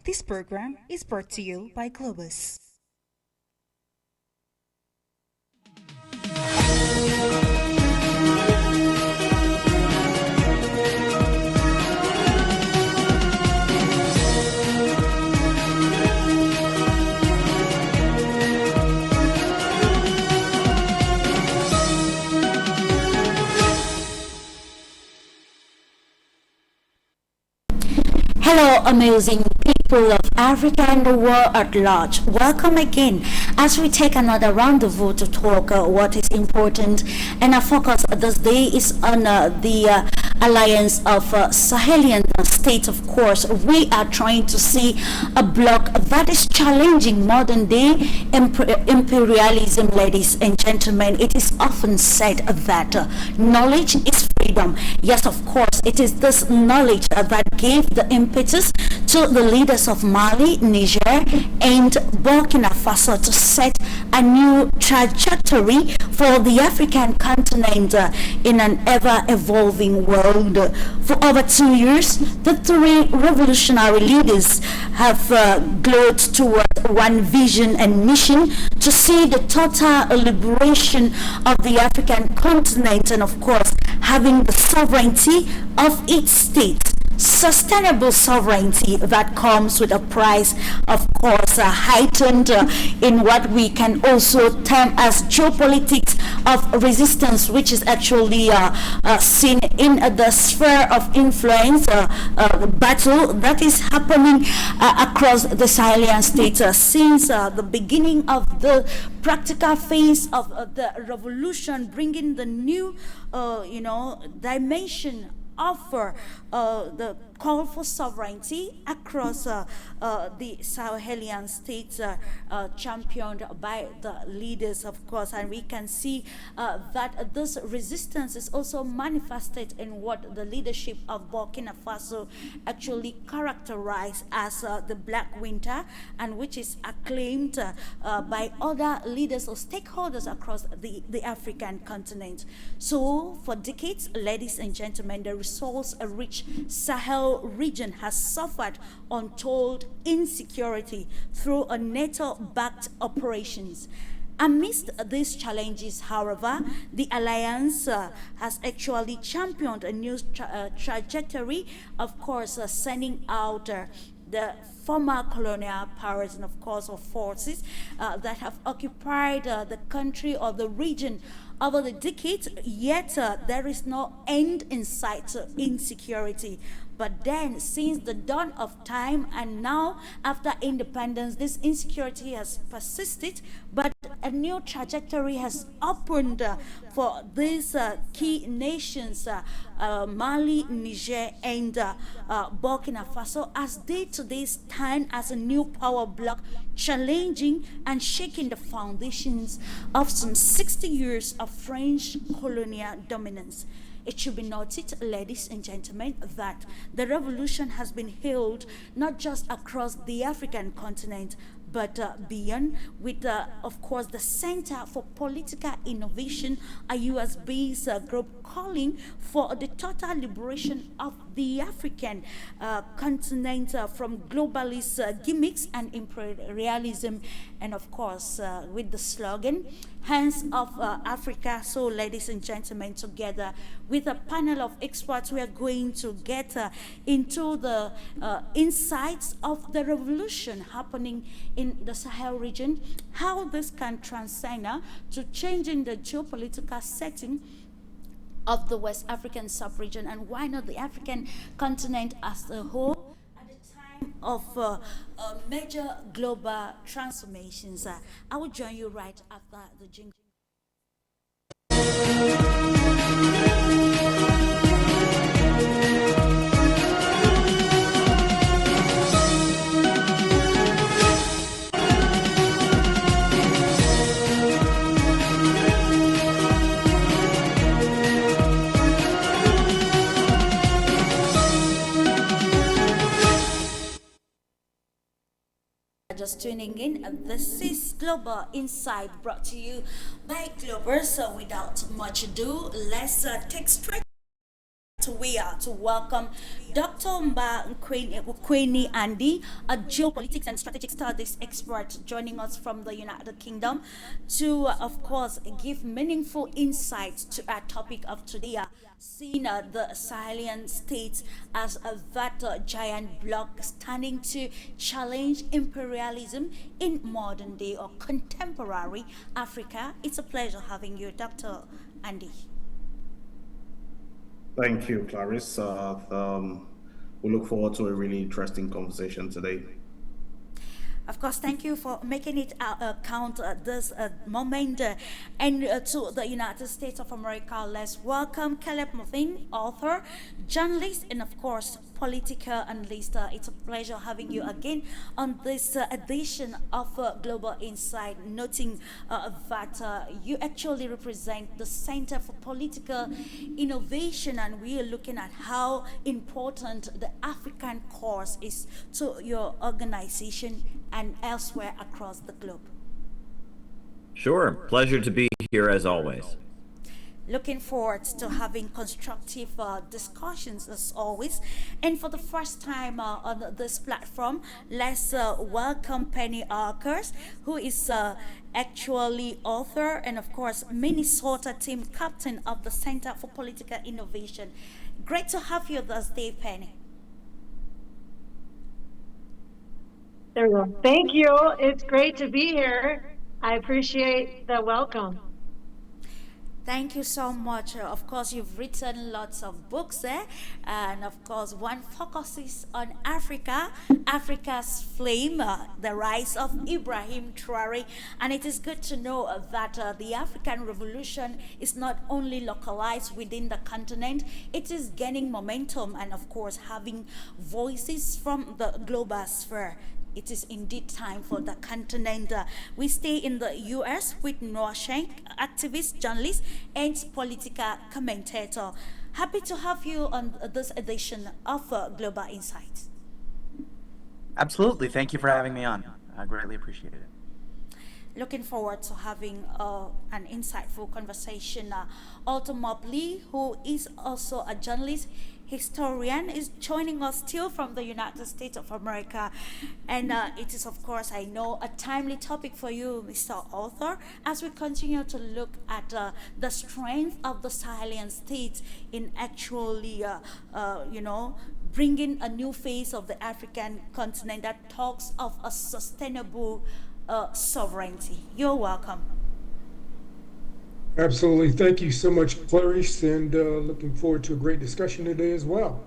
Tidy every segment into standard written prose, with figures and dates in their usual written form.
This program is brought to you by Globus. Hello, amazing people of Africa and the world at large. Welcome again as we take another rendezvous to talk what is important. And our focus this day is on the alliance of Sahelian states. Of course, we are trying to see a bloc that is challenging modern day imperialism, ladies and gentlemen. It is often said that knowledge is freedom. Yes, of course, it is this knowledge that gave the impetus to the leaders of Mali, Niger, and Burkina Faso to set a new trajectory for the African continent in an ever-evolving world. For over 2 years, the three revolutionary leaders have glowed toward one vision and mission to see the total liberation of the African continent and, of course, having the sovereignty of its state. Sustainable sovereignty that comes with a price, of course, heightened in what we can also term as geopolitics of resistance, which is actually seen in the sphere of influence battle that is happening across the Sahelian states since the beginning of the practical phase of the revolution, bringing the new, dimension offer the call for sovereignty across the Sahelian states, championed by the leaders, of course, and we can see that this resistance is also manifested in what the leadership of Burkina Faso actually characterized as the Black Winter, and which is acclaimed by other leaders or stakeholders across the African continent. So, for decades, ladies and gentlemen, the resource-rich Sahel region has suffered untold insecurity through a NATO-backed operations. Amidst these challenges, however, the alliance has actually championed a new trajectory, of course, sending out the former colonial powers and, of course, of forces that have occupied the country or the region over the decades, yet there is no end in sight to insecurity. But then, since the dawn of time and now after independence, this insecurity has persisted, but a new trajectory has opened for these key nations, Mali, Niger, and Burkina Faso, as they today stand as a new power bloc, challenging and shaking the foundations of some 60 years of French colonial dominance. It should be noted, ladies and gentlemen, that the revolution has been hailed not just across the African continent, but beyond, with, of course, the Center for Political Innovation, a US-based group calling for the total liberation of the African continent from globalist gimmicks and imperialism, and, of course, with the slogan, Hands of Africa. So, ladies and gentlemen, together with a panel of experts, we are going to get into the insights of the revolution happening in the Sahel region, how this can transcend to changing the geopolitical setting of the West African sub-region, and why not the African continent as a whole at the time of major global transformations. I will join you right after the jingle. Just tuning in, this is Global Insight brought to you by Globers. So without much ado, let's take straight we are to welcome Dr. Nkweni Andy, a geopolitics and strategic studies expert joining us from the United Kingdom to, of course, give meaningful insights to our topic of today, seeing the Sahelian states as a that giant bloc standing to challenge imperialism in modern day or contemporary Africa. It's a pleasure having you, Dr. Andy. Thank you, Clarice. We look forward to a really interesting conversation today. Of course, thank you for making it count this moment. And to the United States of America, let's welcome Caleb Movin, author, journalist, and of course, political analyst. It's a pleasure having you again on this edition of Global Insight, noting that you actually represent the Center for Political Innovation, and we are looking at how important the African cause is to your organization and elsewhere across the globe. Sure. Pleasure to be here as always. Looking forward to having constructive discussions as always. And for the first time on this platform, let's welcome Penny Arkers, who is actually author and, of course, Minnesota team captain of the Center for Political Innovation. Great to have you this day, Penny. There we go. Thank you. It's great to be here. I appreciate the welcome. Thank you so much. Of course, you've written lots of books there, and of course, one focuses on Africa, Africa's flame, the rise of Ibrahim Traore, and it is good to know that the African Revolution is not only localized within the continent; it is gaining momentum, and of course, having voices from the global sphere. It is indeed time for the continent. We stay in the US with Noah Shank, activist, journalist, and political commentator. Happy to have you on this edition of Global Insights. Absolutely. Thank you for having me on. I greatly appreciate it. Looking forward to having an insightful conversation. Alton Mobley, who is also a journalist, historian, is joining us still from the United States of America. And it is, of course, I know, a timely topic for you, Mr. Author, as we continue to look at the strength of the Sahelian states in actually, bringing a new face of the African continent that talks of a sustainable sovereignty. You're welcome. Absolutely. Thank you so much, Clarice, and looking forward to a great discussion today as well.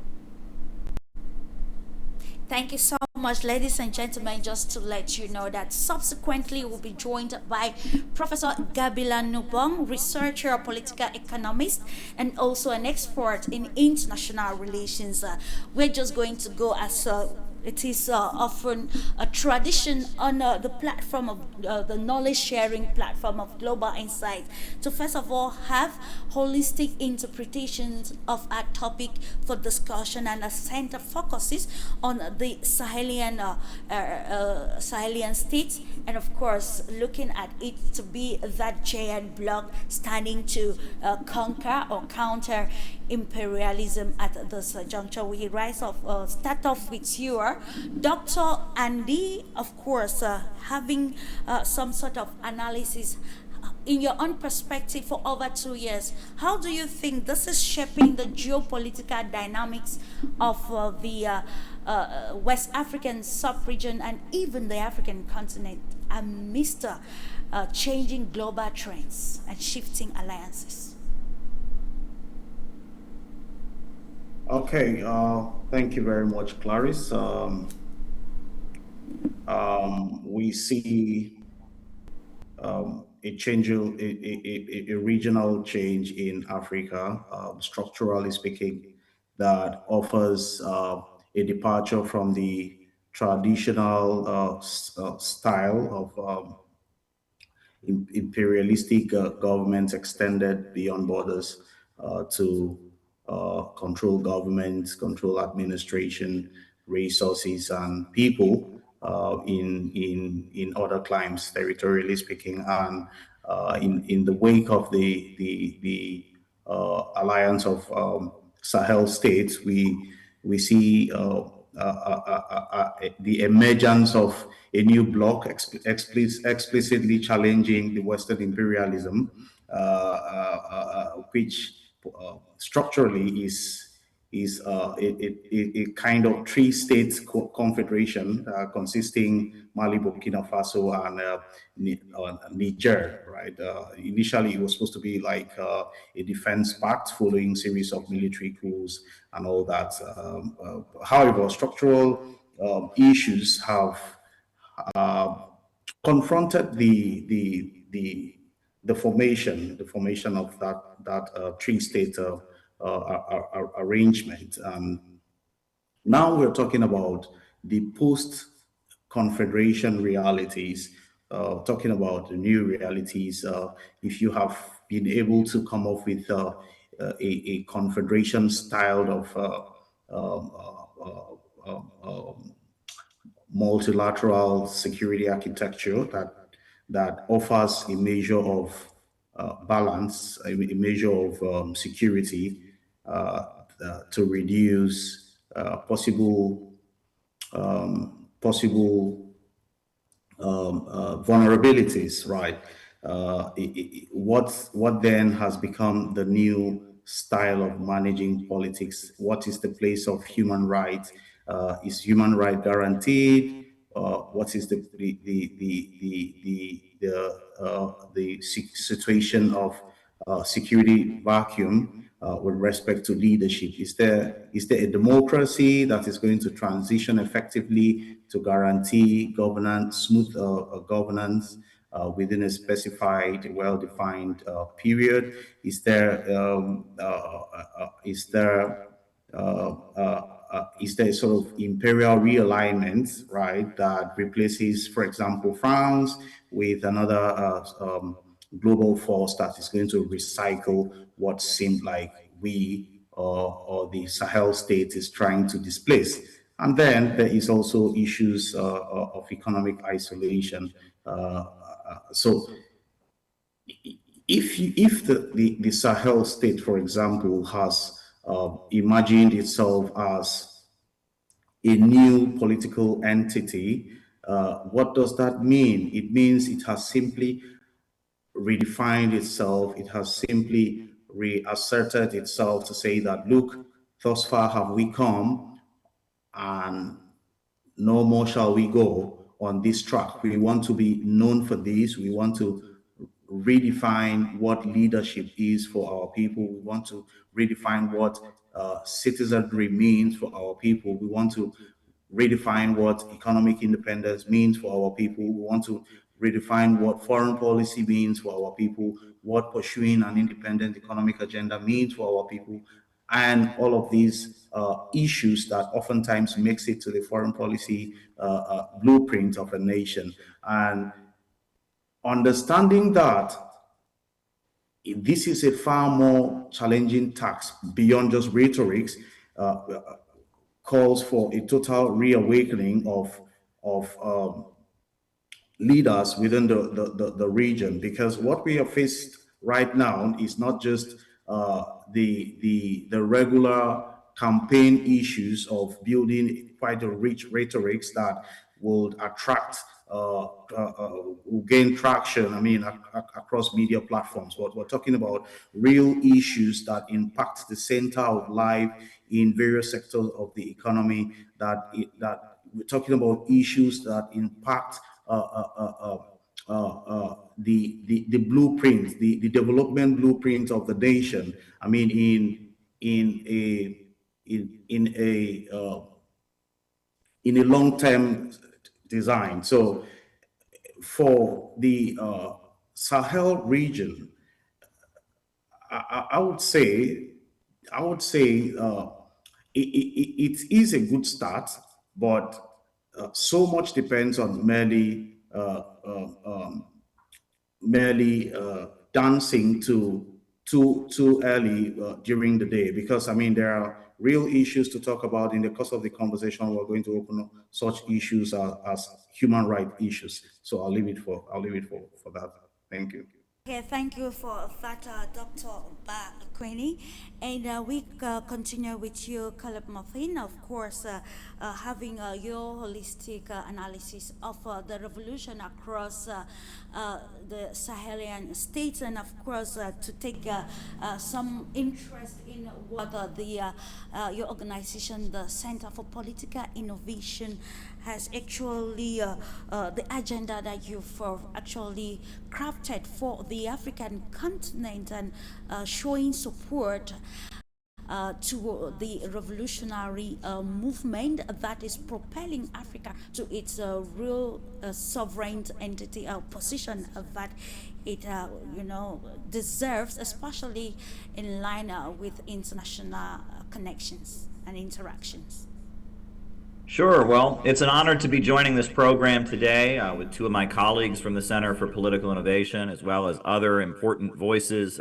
Thank you so much, ladies and gentlemen. Just to let you know that subsequently we'll be joined by Professor Gabila Nubong, researcher, political economist, and also an expert in international relations. We're just going to go as it is often a tradition on the platform of the knowledge sharing platform of Global Insight to first of all have holistic interpretations of our topic for discussion, and a center focuses on the Sahelian states, and of course looking at it to be that giant bloc standing to conquer or counter imperialism at this juncture. We start off with you, Dr. Andy, of course, having some sort of analysis in your own perspective for over 2 years. How do you think this is shaping the geopolitical dynamics of the West African sub-region and even the African continent amidst changing global trends and shifting alliances? Okay, thank you very much, Clarice. We see a regional change in Africa, structurally speaking, that offers a departure from the traditional style of imperialistic governments extended beyond borders to control governments, control administration, resources, and people in other climes, territorially speaking, and in the wake of the alliance of Sahel states, we see the emergence of a new bloc explicitly challenging the Western imperialism, which structurally is a kind of three-state confederation consisting Mali, Burkina Faso, and Niger. Right. Initially, it was supposed to be like a defense pact following series of military coups and all that. However, structural issues have confronted the formation of that three-state arrangement. Now we're talking about the post-confederation realities, talking about the new realities. If you have been able to come up with a confederation style of multilateral security architecture that offers a measure of balance, a measure of security to reduce possible vulnerabilities, right? What then has become the new style of managing politics? What is the place of human rights? Is human right guaranteed? What is the situation of security vacuum with respect to leadership? Is there a democracy that is going to transition effectively to guarantee governance, smooth governance within a specified, well-defined period? Is there sort of imperial realignment, right, that replaces, for example, France with another global force that is going to recycle what seemed like we or the Sahel state is trying to displace? And then there is also issues of economic isolation. So if the Sahel state, for example, has imagined itself as a new political entity, what does that mean? It means it has simply redefined itself. It has simply reasserted itself to say that, look, thus far have we come, and no more shall we go on this track. We want to be known for this. We want to redefine what leadership is for our people. We want to redefine what citizenry means for our people. We want to redefine what economic independence means for our people. We want to redefine what foreign policy means for our people, what pursuing an independent economic agenda means for our people, and all of these issues that oftentimes makes it to the foreign policy blueprint of a nation. And understanding that this is a far more challenging task beyond just rhetorics, calls for a total reawakening of leaders within the region, because what we are faced right now is not just the regular campaign issues of building quite a rich rhetorics that would attract will gain traction, I mean, across media platforms. But we're talking about real issues that impact the center of life in various sectors of the economy, that we're talking about issues that impact the blueprint, the development blueprint of the nation. I mean, in a long-term design. So for the Sahel region, I would say it is a good start, but so much depends on merely dancing too early during the day, because I mean there are real issues to talk about. In the course of the conversation, we're going to open up such issues as human rights issues. So I'll leave it for that. Thank you. Okay, thank you for that, Dr. Queenie. And we continue with you, Caleb Muffin, of course, having your holistic analysis of the revolution across the Sahelian states, and of course, to take some interest in what your organization, the Center for Political Innovation, has actually the agenda that you've actually crafted for the African continent, and showing support to the revolutionary movement that is propelling Africa to its real sovereign entity position that it deserves, especially in line with international connections and interactions. Sure. Well, it's an honor to be joining this program today with two of my colleagues from the Center for Political Innovation, as well as other important voices.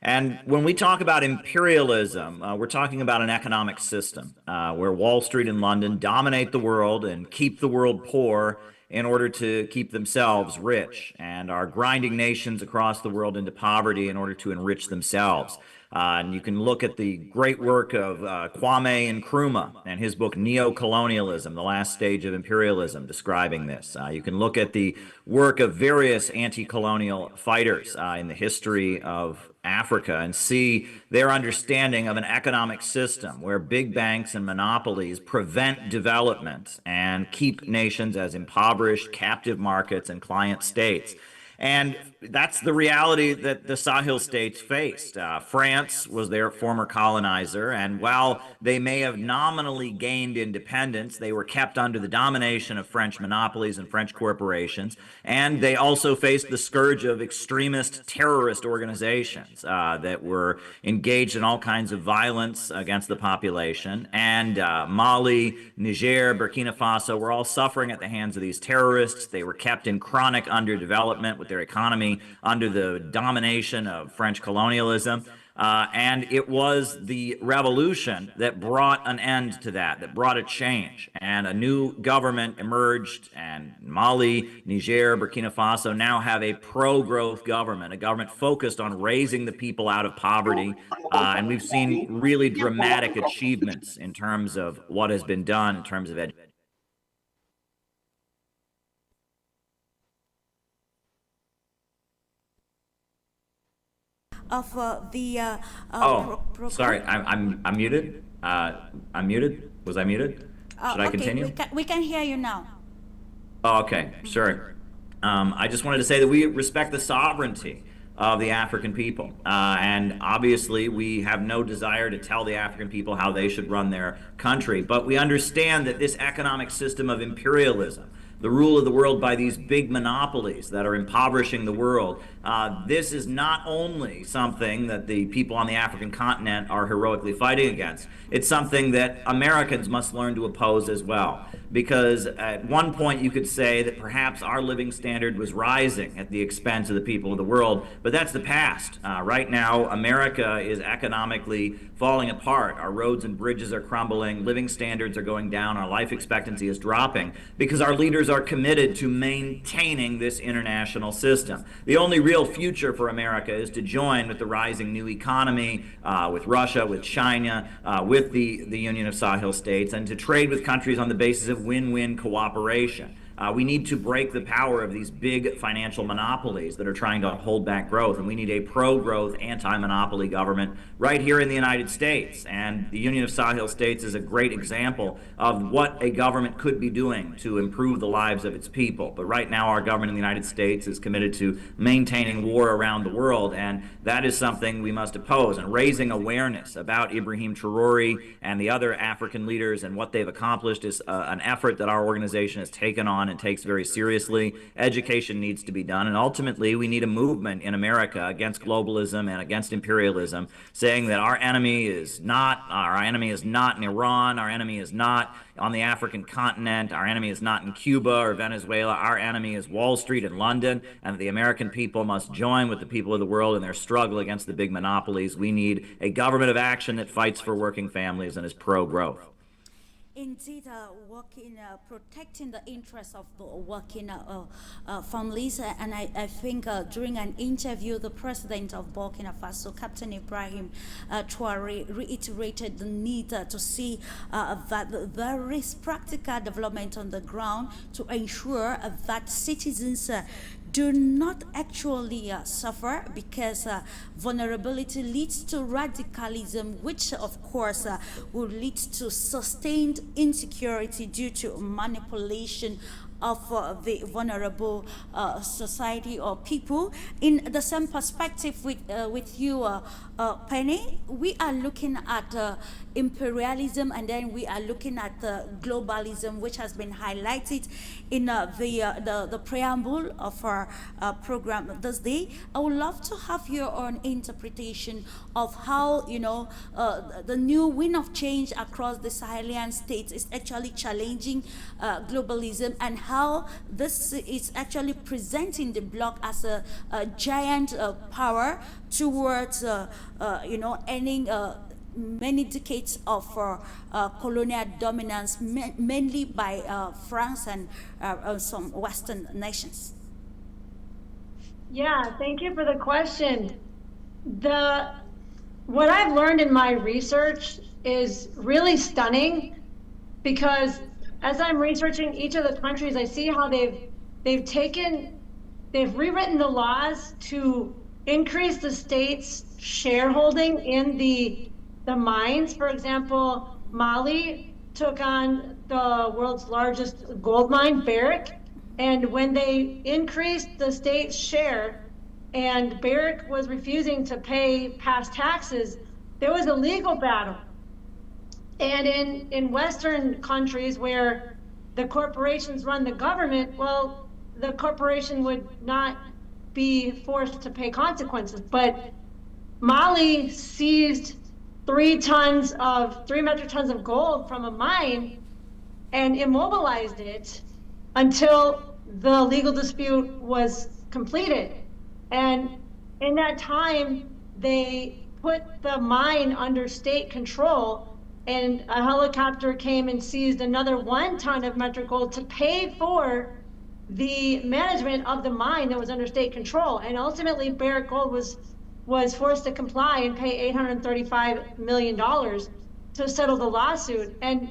And when we talk about imperialism, we're talking about an economic system where Wall Street and London dominate the world and keep the world poor in order to keep themselves rich, and are grinding nations across the world into poverty in order to enrich themselves. And you can look at the great work of Kwame Nkrumah and his book Neo-Colonialism, The Last Stage of Imperialism, describing this. You can look at the work of various anti-colonial fighters in the history of Africa and see their understanding of an economic system where big banks and monopolies prevent development and keep nations as impoverished captive markets and client states. And that's the reality that the Sahel states faced. France was their former colonizer, and while they may have nominally gained independence, they were kept under the domination of French monopolies and French corporations, and they also faced the scourge of extremist terrorist organizations that were engaged in all kinds of violence against the population. And Mali, Niger, Burkina Faso were all suffering at the hands of these terrorists. They were kept in chronic underdevelopment with their economy under the domination of French colonialism. And it was the revolution that brought an end to that brought a change. And a new government emerged, and Mali, Niger, Burkina Faso now have a pro-growth government, a government focused on raising the people out of poverty. And we've seen really dramatic achievements in terms of what has been done in terms of education. Of Sorry, I'm muted. I'm muted. Was I muted? Should I okay, continue? we can hear you now. Oh, okay, sure. I just wanted to say that we respect the sovereignty of the African people. And obviously, we have no desire to tell the African people how they should run their country. But we understand that this economic system of imperialism, the rule of the world by these big monopolies that are impoverishing the world, this is not only something that the people on the African continent are heroically fighting against, it's something that Americans must learn to oppose as well. Because at one point you could say that perhaps our living standard was rising at the expense of the people of the world, but that's the past. Right now, America is economically falling apart. Our roads and bridges are crumbling, living standards are going down, our life expectancy is dropping, because our leaders are committed to maintaining this international system. The only real future for America is to join with the rising new economy, with Russia, with China, with the Union of Sahel States, and to trade with countries on the basis of win-win cooperation. We need to break the power of these big financial monopolies that are trying to hold back growth, and we need a pro-growth, anti-monopoly government right here in the United States. And the Union of Sahel States is a great example of what a government could be doing to improve the lives of its people. But right now, our government in the United States is committed to maintaining war around the world, and that is something we must oppose. And raising awareness about Ibrahim Traore and the other African leaders and what they've accomplished is an effort that our organization has taken on and takes very seriously. Education needs to be done, and ultimately we need a movement in America against globalism and against imperialism, saying that our enemy is not in Iran, our enemy is not on the African continent, our enemy is not in Cuba or Venezuela, our enemy is Wall Street and London, and the American people must join with the people of the world in their struggle against the big monopolies. We need a government of action that fights for working families and is pro-growth. Indeed, protecting the interests of the working families. And I think during an interview, the president of Burkina Faso, Captain Ibrahim Traore, reiterated the need to see that there is practical development on the ground to ensure that citizens do not actually suffer, because vulnerability leads to radicalism, which of course will lead to sustained insecurity due to manipulation of the vulnerable society or people. In the same perspective with you, Penny, we are looking at imperialism, and then we are looking at globalism, which has been highlighted in the preamble of our program this day. I would love to have your own interpretation of how, the new wind of change across the Sahelian states is actually challenging globalism, and how this is actually presenting the Bloc as a giant power towards, ending many decades of colonial dominance, mainly by France and some Western nations. Yeah, thank you for the question. What I've learned in my research is really stunning, because as I'm researching each of the countries, I see how they've rewritten the laws to increase the state's shareholding in the mines. For example, Mali took on the world's largest gold mine, Barrick, and when they increased the state's share and Barrick was refusing to pay past taxes, there was a legal battle. And in Western countries where the corporations run the government, well, the corporation would not be forced to pay consequences. But Mali seized 3 metric tons of gold from a mine and immobilized it until the legal dispute was completed. And in that time, they put the mine under state control, and a helicopter came and seized another 1 ton of metric gold to pay for the management of the mine that was under state control. And ultimately, Barrick Gold was forced to comply and pay $835 million to settle the lawsuit. And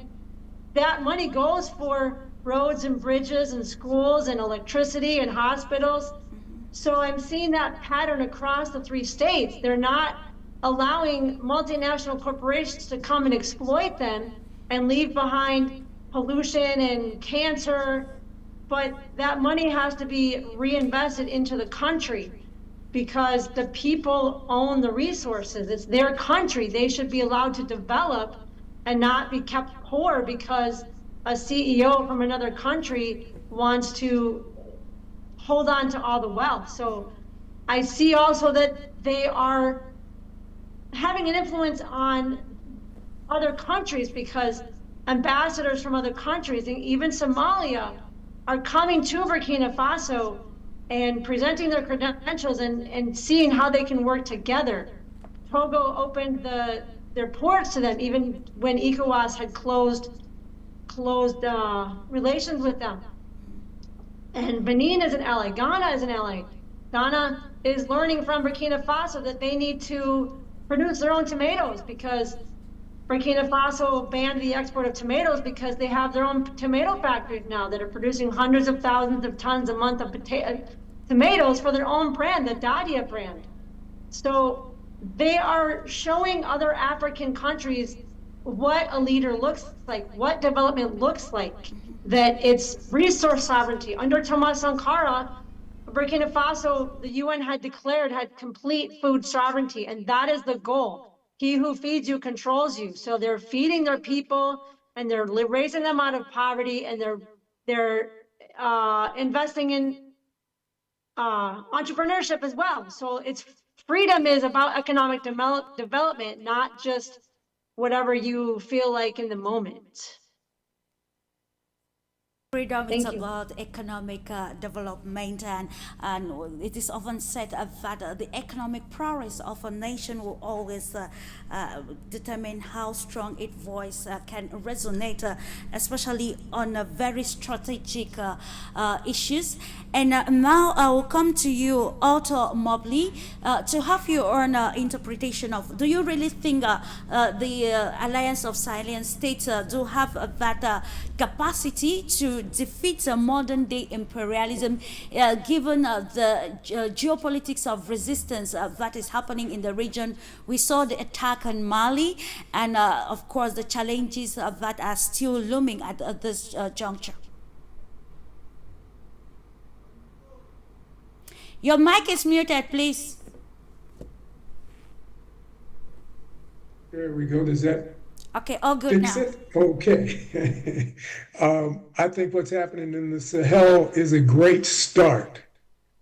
that money goes for roads and bridges and schools and electricity and hospitals. So I'm seeing that pattern across the 3 states. They're not allowing multinational corporations to come and exploit them and leave behind pollution and cancer, but that money has to be reinvested into the country, because the people own the resources. It's their country. They should be allowed to develop and not be kept poor because a CEO from another country wants to hold on to all the wealth. So I see also that they are having an influence on other countries, because ambassadors from other countries, even Somalia, are coming to Burkina Faso and presenting their credentials and seeing how they can work together. Togo opened their ports to them, even when ECOWAS had closed relations with them. And Benin is an ally, Ghana is an ally. Ghana is learning from Burkina Faso that they need to produce their own tomatoes, because Burkina Faso banned the export of tomatoes because they have their own tomato factories now that are producing hundreds of thousands of tons a month of tomatoes for their own brand, the Dadia brand. So they are showing other African countries what a leader looks like, what development looks like, that it's resource sovereignty. Under Thomas Sankara, Burkina Faso, the UN had declared, had complete food sovereignty, and that is the goal. He who feeds you controls you. So they're feeding their people, and they're raising them out of poverty, and they're investing in entrepreneurship as well. So it's freedom is about economic development, not just whatever you feel like in the moment. Freedom, it's Thank you. about economic development, and it is often said that the economic prowess of a nation will always determine how strong its voice can resonate, especially on very strategic issues. And now I will come to you, Otto Mobley, to have your own interpretation of, do you really think the Alliance of Silent States do have that capacity to defeat modern day imperialism, given the geopolitics of resistance that is happening in the region? We saw the attack on Mali, and of course, the challenges that are still looming at this juncture. Your mic is muted, please. There we go. Does that Okay, all good fix now. it? Okay. I think what's happening in the Sahel is a great start.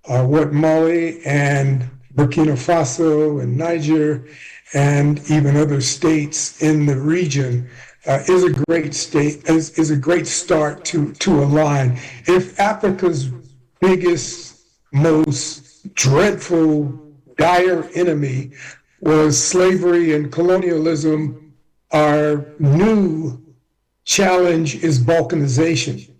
What Mali and Burkina Faso and Niger and even other states in the region is a great is a great start to align. If Africa's biggest, most dreadful, dire enemy was slavery and colonialism, our new challenge is balkanization.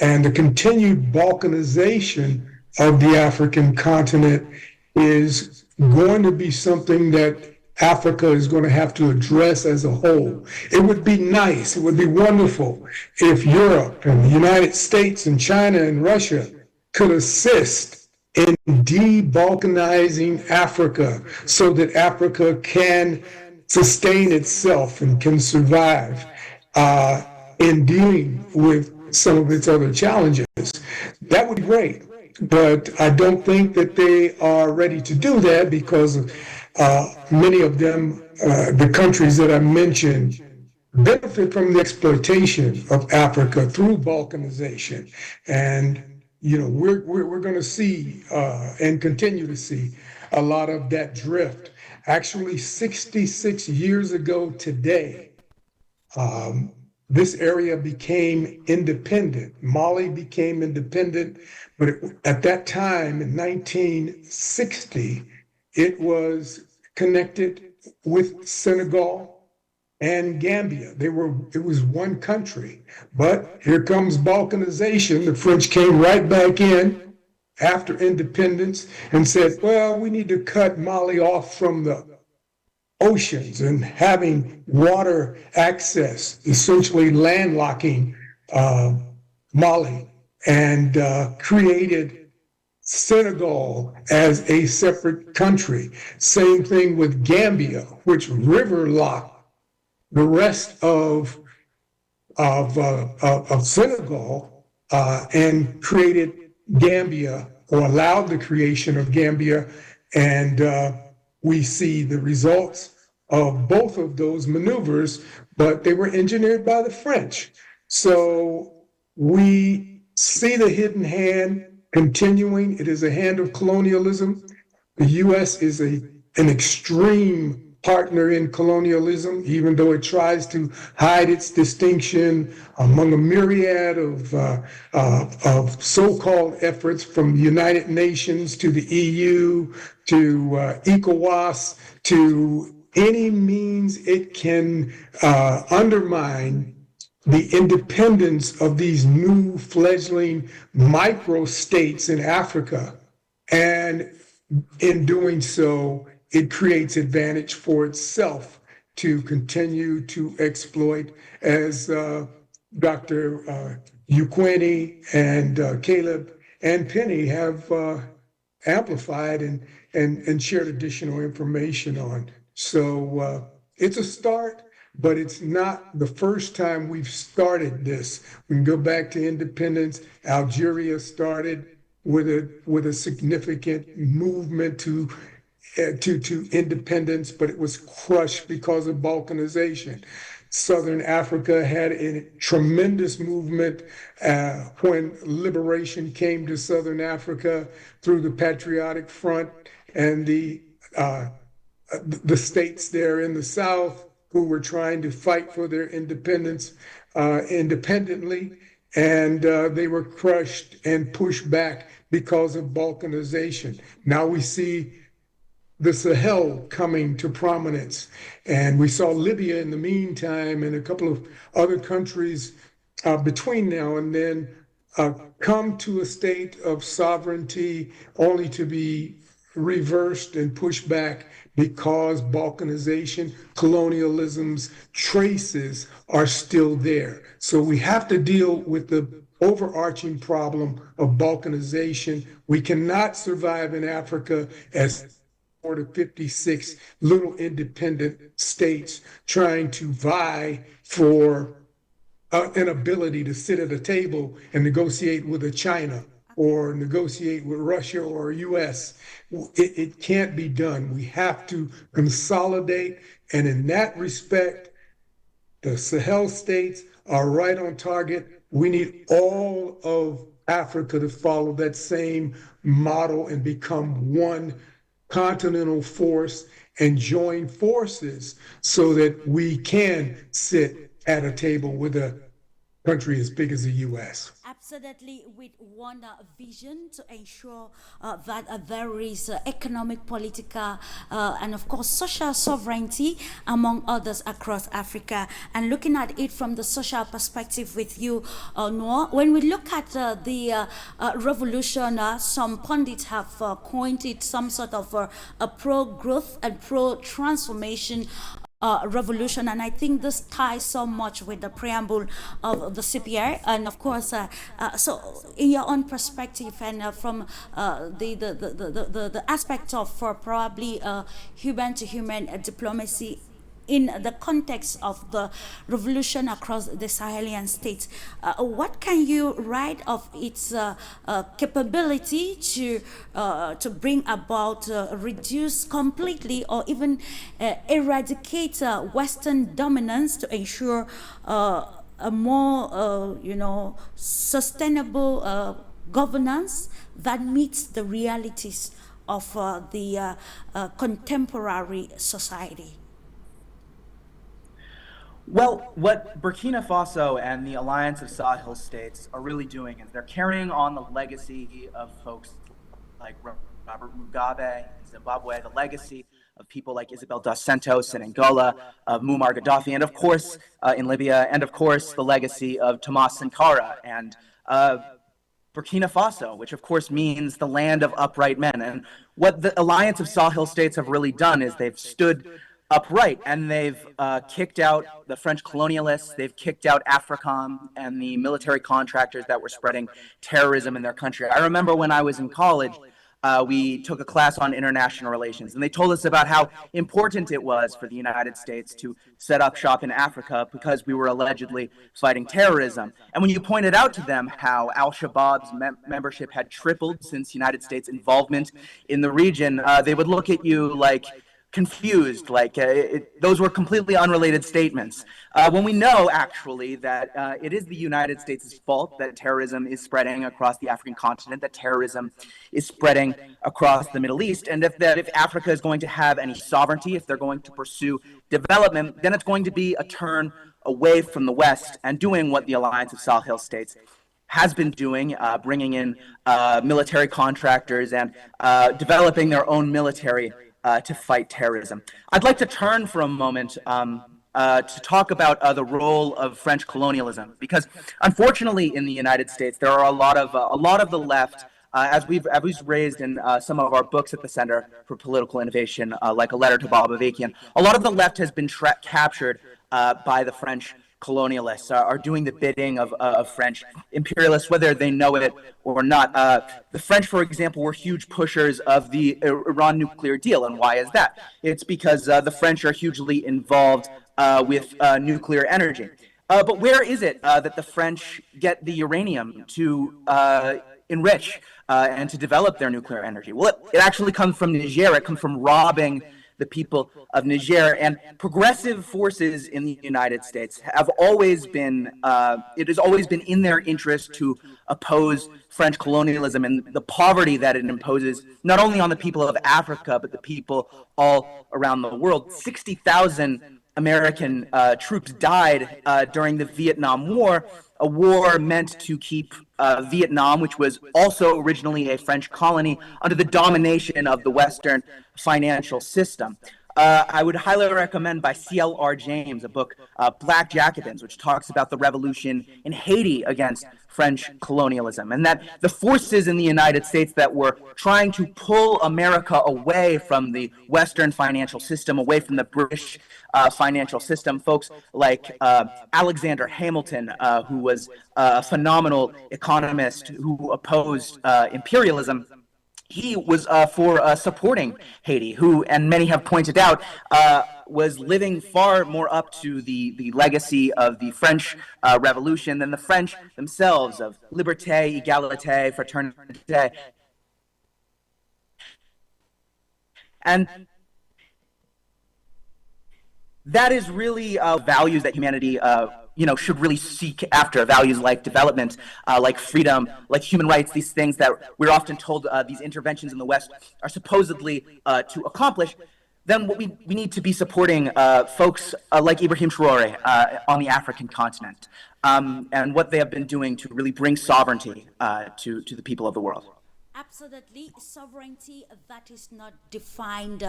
And the continued balkanization of the African continent is going to be something that Africa is going to have to address as a whole. It would be nice, it would be wonderful if Europe and the United States and China and Russia could assist in de-balkanizing Africa so that Africa can sustain itself and can survive in dealing with some of its other challenges. That would be great. But I don't think that they are ready to do that because many of them, the countries that I mentioned, benefit from the exploitation of Africa through balkanization. And, you know, we're going to see and continue to see a lot of that drift. Actually, 66 years ago today, this area became independent. Mali became independent, but at that time in 1960, it was connected with Senegal and Gambia. It was one country. But here comes balkanization. The French came right back in after independence and said, well, we need to cut Mali off from the oceans and having water access, essentially landlocking Mali, and created Senegal as a separate country. Same thing with Gambia, which river locked the rest of Senegal and created Gambia, or allowed the creation of Gambia. And we see the results of both of those maneuvers, but they were engineered by the French. So we see the hidden hand continuing. It is a hand of colonialism. The U.S. is an extreme partner in colonialism, even though it tries to hide its distinction among a myriad of so-called efforts, from the United Nations to the EU to ECOWAS, to any means it can undermine the independence of these new fledgling micro-states in Africa. And in doing so, it creates advantage for itself to continue to exploit, as Dr. Ukwene and Caleb and Penny have amplified and shared additional information on. So it's a start, but it's not the first time we've started this. We can go back to independence. Algeria started with a significant movement to independence, but it was crushed because of balkanization. Southern Africa had a tremendous movement when liberation came to Southern Africa through the Patriotic Front and the states there in the South who were trying to fight for their independence independently. and they were crushed and pushed back because of balkanization. Now we see the Sahel coming to prominence. And we saw Libya in the meantime and a couple of other countries between now and then come to a state of sovereignty only to be reversed and pushed back because balkanization, colonialism's traces are still there. So we have to deal with the overarching problem of balkanization. We cannot survive in Africa as 56 little independent states trying to vie for an ability to sit at a table and negotiate with a China or negotiate with Russia or US. It can't be done. We have to consolidate. And in that respect, the Sahel states are right on target. We need all of Africa to follow that same model and become one continental force and join forces so that we can sit at a table with a country as big as the US. Absolutely, with one vision to ensure that there is economic, political, and of course social sovereignty among others across Africa. And looking at it from the social perspective with you, Noor, when we look at the revolution, some pundits have coined it some sort of a pro-growth and pro-transformation revolution, and I think this ties so much with the preamble of the CPR, and of course, so in your own perspective and from the aspect of for probably human to human diplomacy in the context of the revolution across the Sahelian states, what can you write of its capability to bring about, reduce completely, or even eradicate Western dominance to ensure a more, sustainable governance that meets the realities of the contemporary society? Well, what Burkina Faso and the Alliance of Sahel States are really doing is they're carrying on the legacy of folks like Robert Mugabe in Zimbabwe, the legacy of people like Isabel dos Santos in Angola, of Muammar Gaddafi, and of course in Libya, and of course the legacy of Thomas Sankara and Burkina Faso, which of course means the land of upright men. And what the Alliance of Sahel States have really done is they've stood upright, and they've kicked out the French colonialists, they've kicked out AFRICOM and the military contractors that were spreading terrorism in their country. I remember when I was in college, we took a class on international relations, and they told us about how important it was for the United States to set up shop in Africa because we were allegedly fighting terrorism. And when you pointed out to them how al-Shabaab's membership had tripled since United States involvement in the region, they would look at you like confused, like those were completely unrelated statements. When we know actually that it is the United States' fault that terrorism is spreading across the African continent, that terrorism is spreading across the Middle East, and if Africa is going to have any sovereignty, if they're going to pursue development, then it's going to be a turn away from the West and doing what the Alliance of Sahel States has been doing, bringing in military contractors and developing their own military to fight terrorism. I'd like to turn for a moment to talk about the role of French colonialism, because unfortunately in the United States there are a lot of the left, as we've raised in some of our books at the Center for Political Innovation, like A Letter to Bob Avakian. A lot of the left has been captured by the French colonialists, are doing the bidding of French imperialists, whether they know it or not. The French, for example, were huge pushers of the Iran nuclear deal. And why is that? It's because the French are hugely involved with nuclear energy. But where is it that the French get the uranium to enrich and to develop their nuclear energy? Well, it actually comes from Niger. It comes from robbing the people of Niger. And progressive forces in the United States have always been, it has always been in their interest to oppose French colonialism and the poverty that it imposes, not only on the people of Africa, but the people all around the world. 60,000 American troops died during the Vietnam War, a war meant to keep Vietnam, which was also originally a French colony, under the domination of the Western financial system. I would highly recommend by C.L.R. James a book, Black Jacobins, which talks about the revolution in Haiti against French colonialism, and that the forces in the United States that were trying to pull America away from the Western financial system, away from the British financial system, folks like Alexander Hamilton, who was a phenomenal economist who opposed imperialism. He was for supporting Haiti, who, and many have pointed out, was living far more up to the legacy of the French Revolution than the French themselves, of liberté, égalité, fraternité. And that is really values that humanity should really seek after, values like development, like freedom, like human rights, these things that we're often told these interventions in the West are supposedly to accomplish. Then what we need to be supporting folks like Ibrahim Traore on the African continent, and what they have been doing to really bring sovereignty to the people of the world. Absolutely, sovereignty that is not defined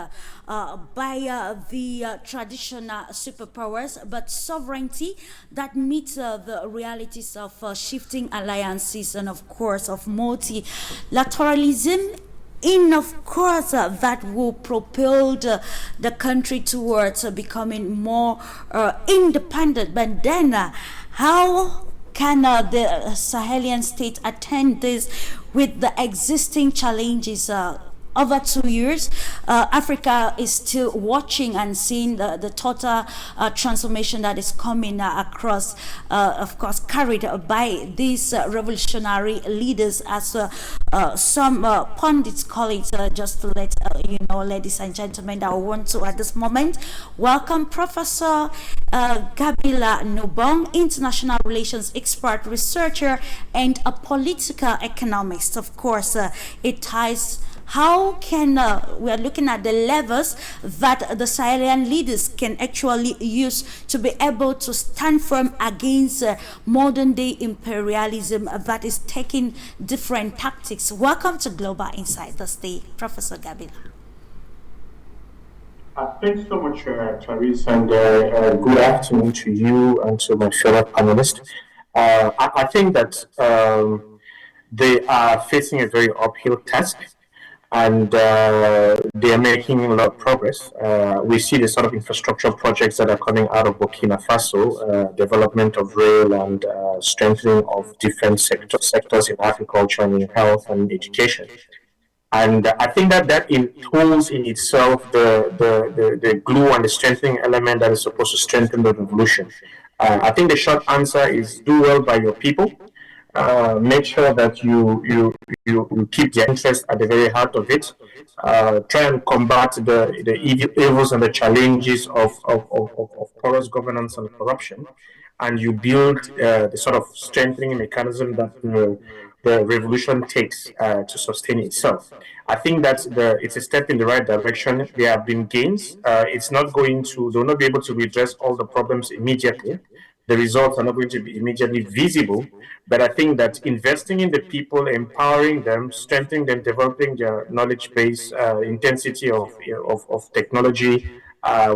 by the traditional superpowers, but sovereignty that meets the realities of shifting alliances and, of course, of multilateralism. In, of course, that will propel the country towards becoming more independent. But then, how can the Sahelian state attend this with the existing challenges? Over 2 years, Africa is still watching and seeing the total transformation that is coming across, of course, carried by these revolutionary leaders, as some pundits call it. Just to let ladies and gentlemen, that I want to at this moment welcome Professor Gabila Nobong, international relations expert, researcher, and a political economist. Of course, it ties. How can we are looking at the levers that the Sahelian leaders can actually use to be able to stand firm against modern day imperialism that is taking different tactics. Welcome to Global Insight this day, Professor Gabila. Thanks so much, Clarice, and good afternoon to you and to my fellow panelists. I think that they are facing a very uphill task, and they are making a lot of progress. We see the sort of infrastructure projects that are coming out of Burkina Faso, development of rail and strengthening of different sectors in agriculture and in health and education. And I think that holds in itself the glue and the strengthening element that is supposed to strengthen the revolution. I think the short answer is do well by your people. Make sure that you keep their interest at the very heart of it. Try and combat the evils and the challenges of porous governance and corruption. And you build the sort of strengthening mechanism that the revolution takes to sustain itself. I think that it's a step in the right direction. There have been gains. It's not going to, they'll not be able to redress all the problems immediately. The results are not going to be immediately visible, but I think that investing in the people, empowering them, strengthening them, developing their knowledge base, intensity of technology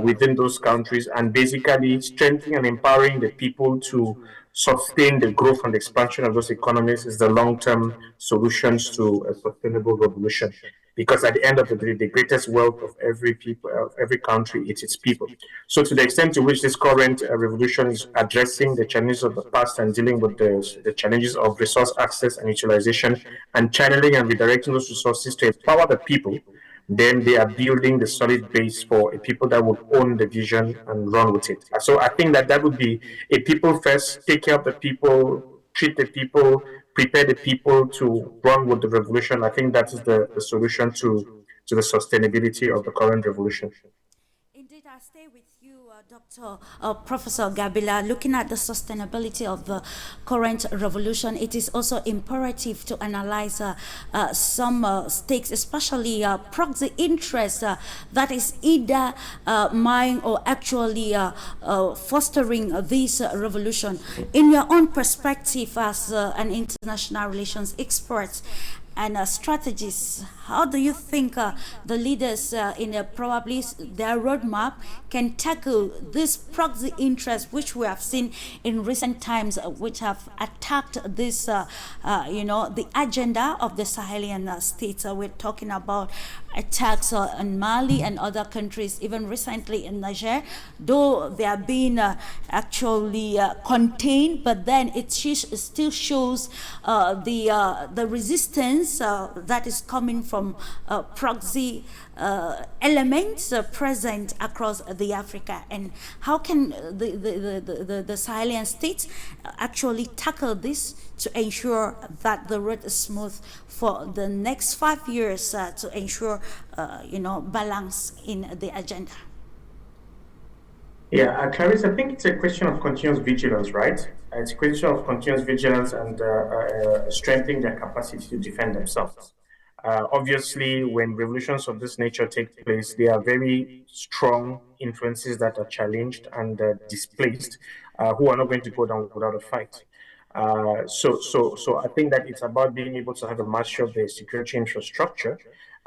within those countries, and basically strengthening and empowering the people to sustain the growth and expansion of those economies is the long-term solutions to a sustainable revolution. Because at the end of the day, the greatest wealth of every people, of every country, is its people. So, to the extent to which this current revolution is addressing the challenges of the past and dealing with the challenges of resource access and utilization, and channeling and redirecting those resources to empower the people, then they are building the solid base for a people that would own the vision and run with it. So, I think that would be a people first, take care of the people, treat the people, prepare the people to run with the revolution. I think that is the solution to the sustainability of the current revolution. Indeed, I stay with you, Dr. Professor Gabila, looking at the sustainability of the current revolution, it is also imperative to analyze some stakes, especially proxy interests that is either mine or actually fostering this revolution. In your own perspective as an international relations expert, and strategies. How do you think the leaders in probably their roadmap can tackle this proxy interest, which we have seen in recent times, which have attacked this, the agenda of the Sahelian states? We're talking about attacks in Mali and other countries, even recently in Niger, though they are being actually contained, but then it still shows the resistance that is coming from proxy elements present across the Africa. And how can the Sahelian states actually tackle this to ensure that the road is smooth for the next 5 years to ensure balance in the agenda? Yeah, Clarice, I think it's a question of continuous vigilance, right? It's a question of continuous vigilance and strengthening their capacity to defend themselves. Obviously, when revolutions of this nature take place, there are very strong influences that are challenged and displaced, who are not going to go down without a fight. So I think that it's about being able to have a mastery of the security infrastructure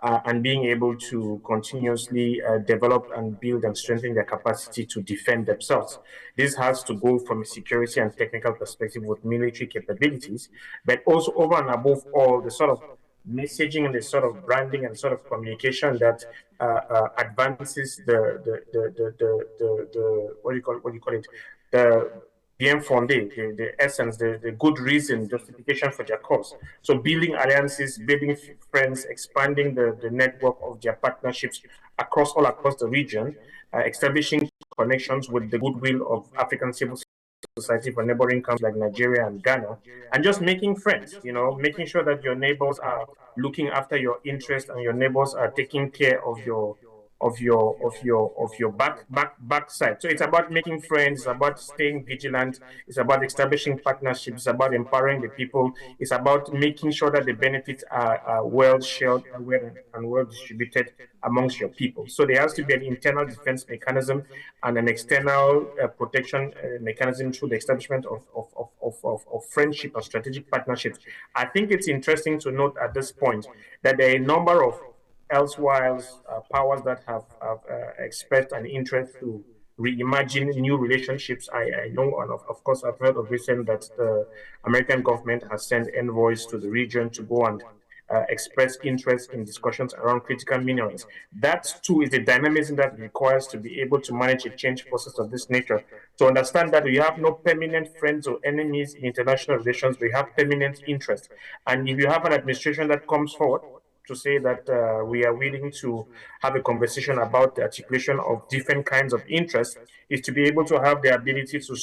and being able to continuously develop and build and strengthen their capacity to defend themselves. This has to go from a security and technical perspective with military capabilities, but also over and above all, the sort of messaging and the sort of branding and sort of communication that advances the what do you call it, the bien fondé, the essence, the good reason, justification for their cause. So building alliances, building friends, expanding the network of their partnerships all across the region, establishing connections with the goodwill of African civil society for neighboring countries like Nigeria and Ghana, and just making friends, making sure that your neighbors are looking after your interests and your neighbors are taking care of your backside. So it's about making friends, it's about staying vigilant, it's about establishing partnerships, it's about empowering the people, it's about making sure that the benefits are well shared and well distributed amongst your people. So there has to be an internal defense mechanism and an external protection mechanism through the establishment of friendship and strategic partnerships. I think it's interesting to note at this point that there are a number of elsewhere powers that have expressed an interest to reimagine new relationships. I know, and of course, I've heard of recent that the American government has sent envoys to the region to go and express interest in discussions around critical minerals. That too is the dynamism that requires to be able to manage a change process of this nature. To understand that we have no permanent friends or enemies in international relations, we have permanent interests. And if you have an administration that comes forward to say that we are willing to have a conversation about the articulation of different kinds of interests, is to be able to have the ability to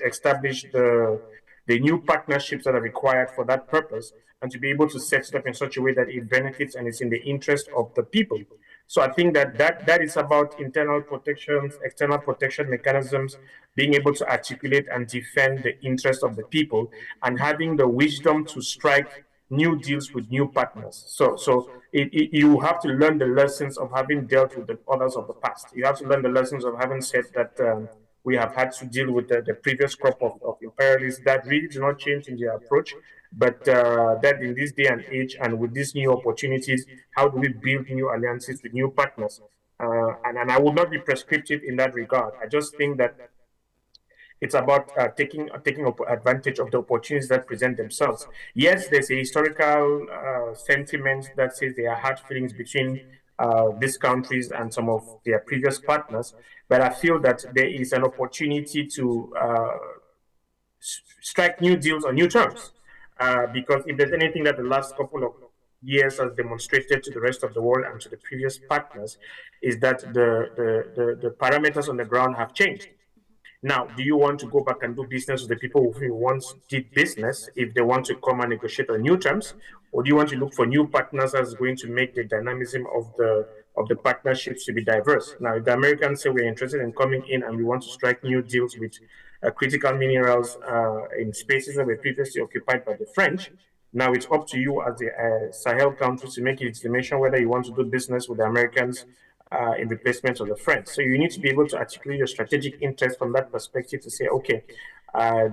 establish the new partnerships that are required for that purpose, and to be able to set it up in such a way that it benefits and is in the interest of the people. So I think that is about internal protections, external protection mechanisms, being able to articulate and defend the interests of the people, and having the wisdom to strike new deals with new partners. So you have to learn the lessons of having dealt with the others of the past. You have to learn the lessons of having said that we have had to deal with the previous crop of imperialists that really do not change in their approach, but that in this day and age and with these new opportunities, how do we build new alliances with new partners? And I will not be prescriptive in that regard. I just think that it's about taking advantage of the opportunities that present themselves. Yes, there's a historical sentiment that says there are hard feelings between these countries and some of their previous partners, but I feel that there is an opportunity to strike new deals on new terms. Because if there's anything that the last couple of years has demonstrated to the rest of the world and to the previous partners, is that the parameters on the ground have changed. Now, do you want to go back and do business with the people who once did business if they want to come and negotiate on new terms? Or do you want to look for new partners that's going to make the dynamism of the partnerships to be diverse. Now, if the Americans say we're interested in coming in and we want to strike new deals with critical minerals in spaces that were previously occupied by the French, now it's up to you as the Sahel countries to make a determination whether you want to do business with the Americans in replacement of the French. So you need to be able to articulate your strategic interest from that perspective to say, okay,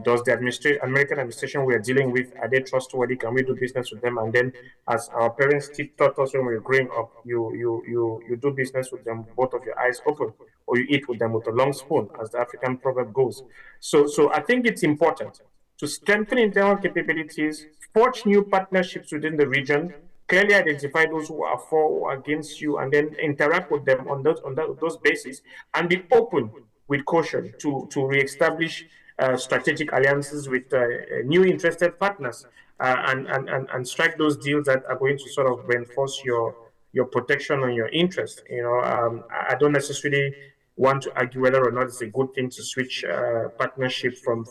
does the American administration we are dealing with, are they trustworthy? Can we do business with them? And then, as our parents taught us when we were growing up, you do business with them, both of your eyes open, or you eat with them with a long spoon, as the African proverb goes. So I think it's important to strengthen internal capabilities, forge new partnerships within the region, clearly identify those who are for or against you, and then interact with them on those bases, and be open with caution to reestablish strategic alliances with new interested partners, and strike those deals that are going to sort of reinforce your protection and your interest. I don't necessarily want to argue whether or not it's a good thing to switch partnership from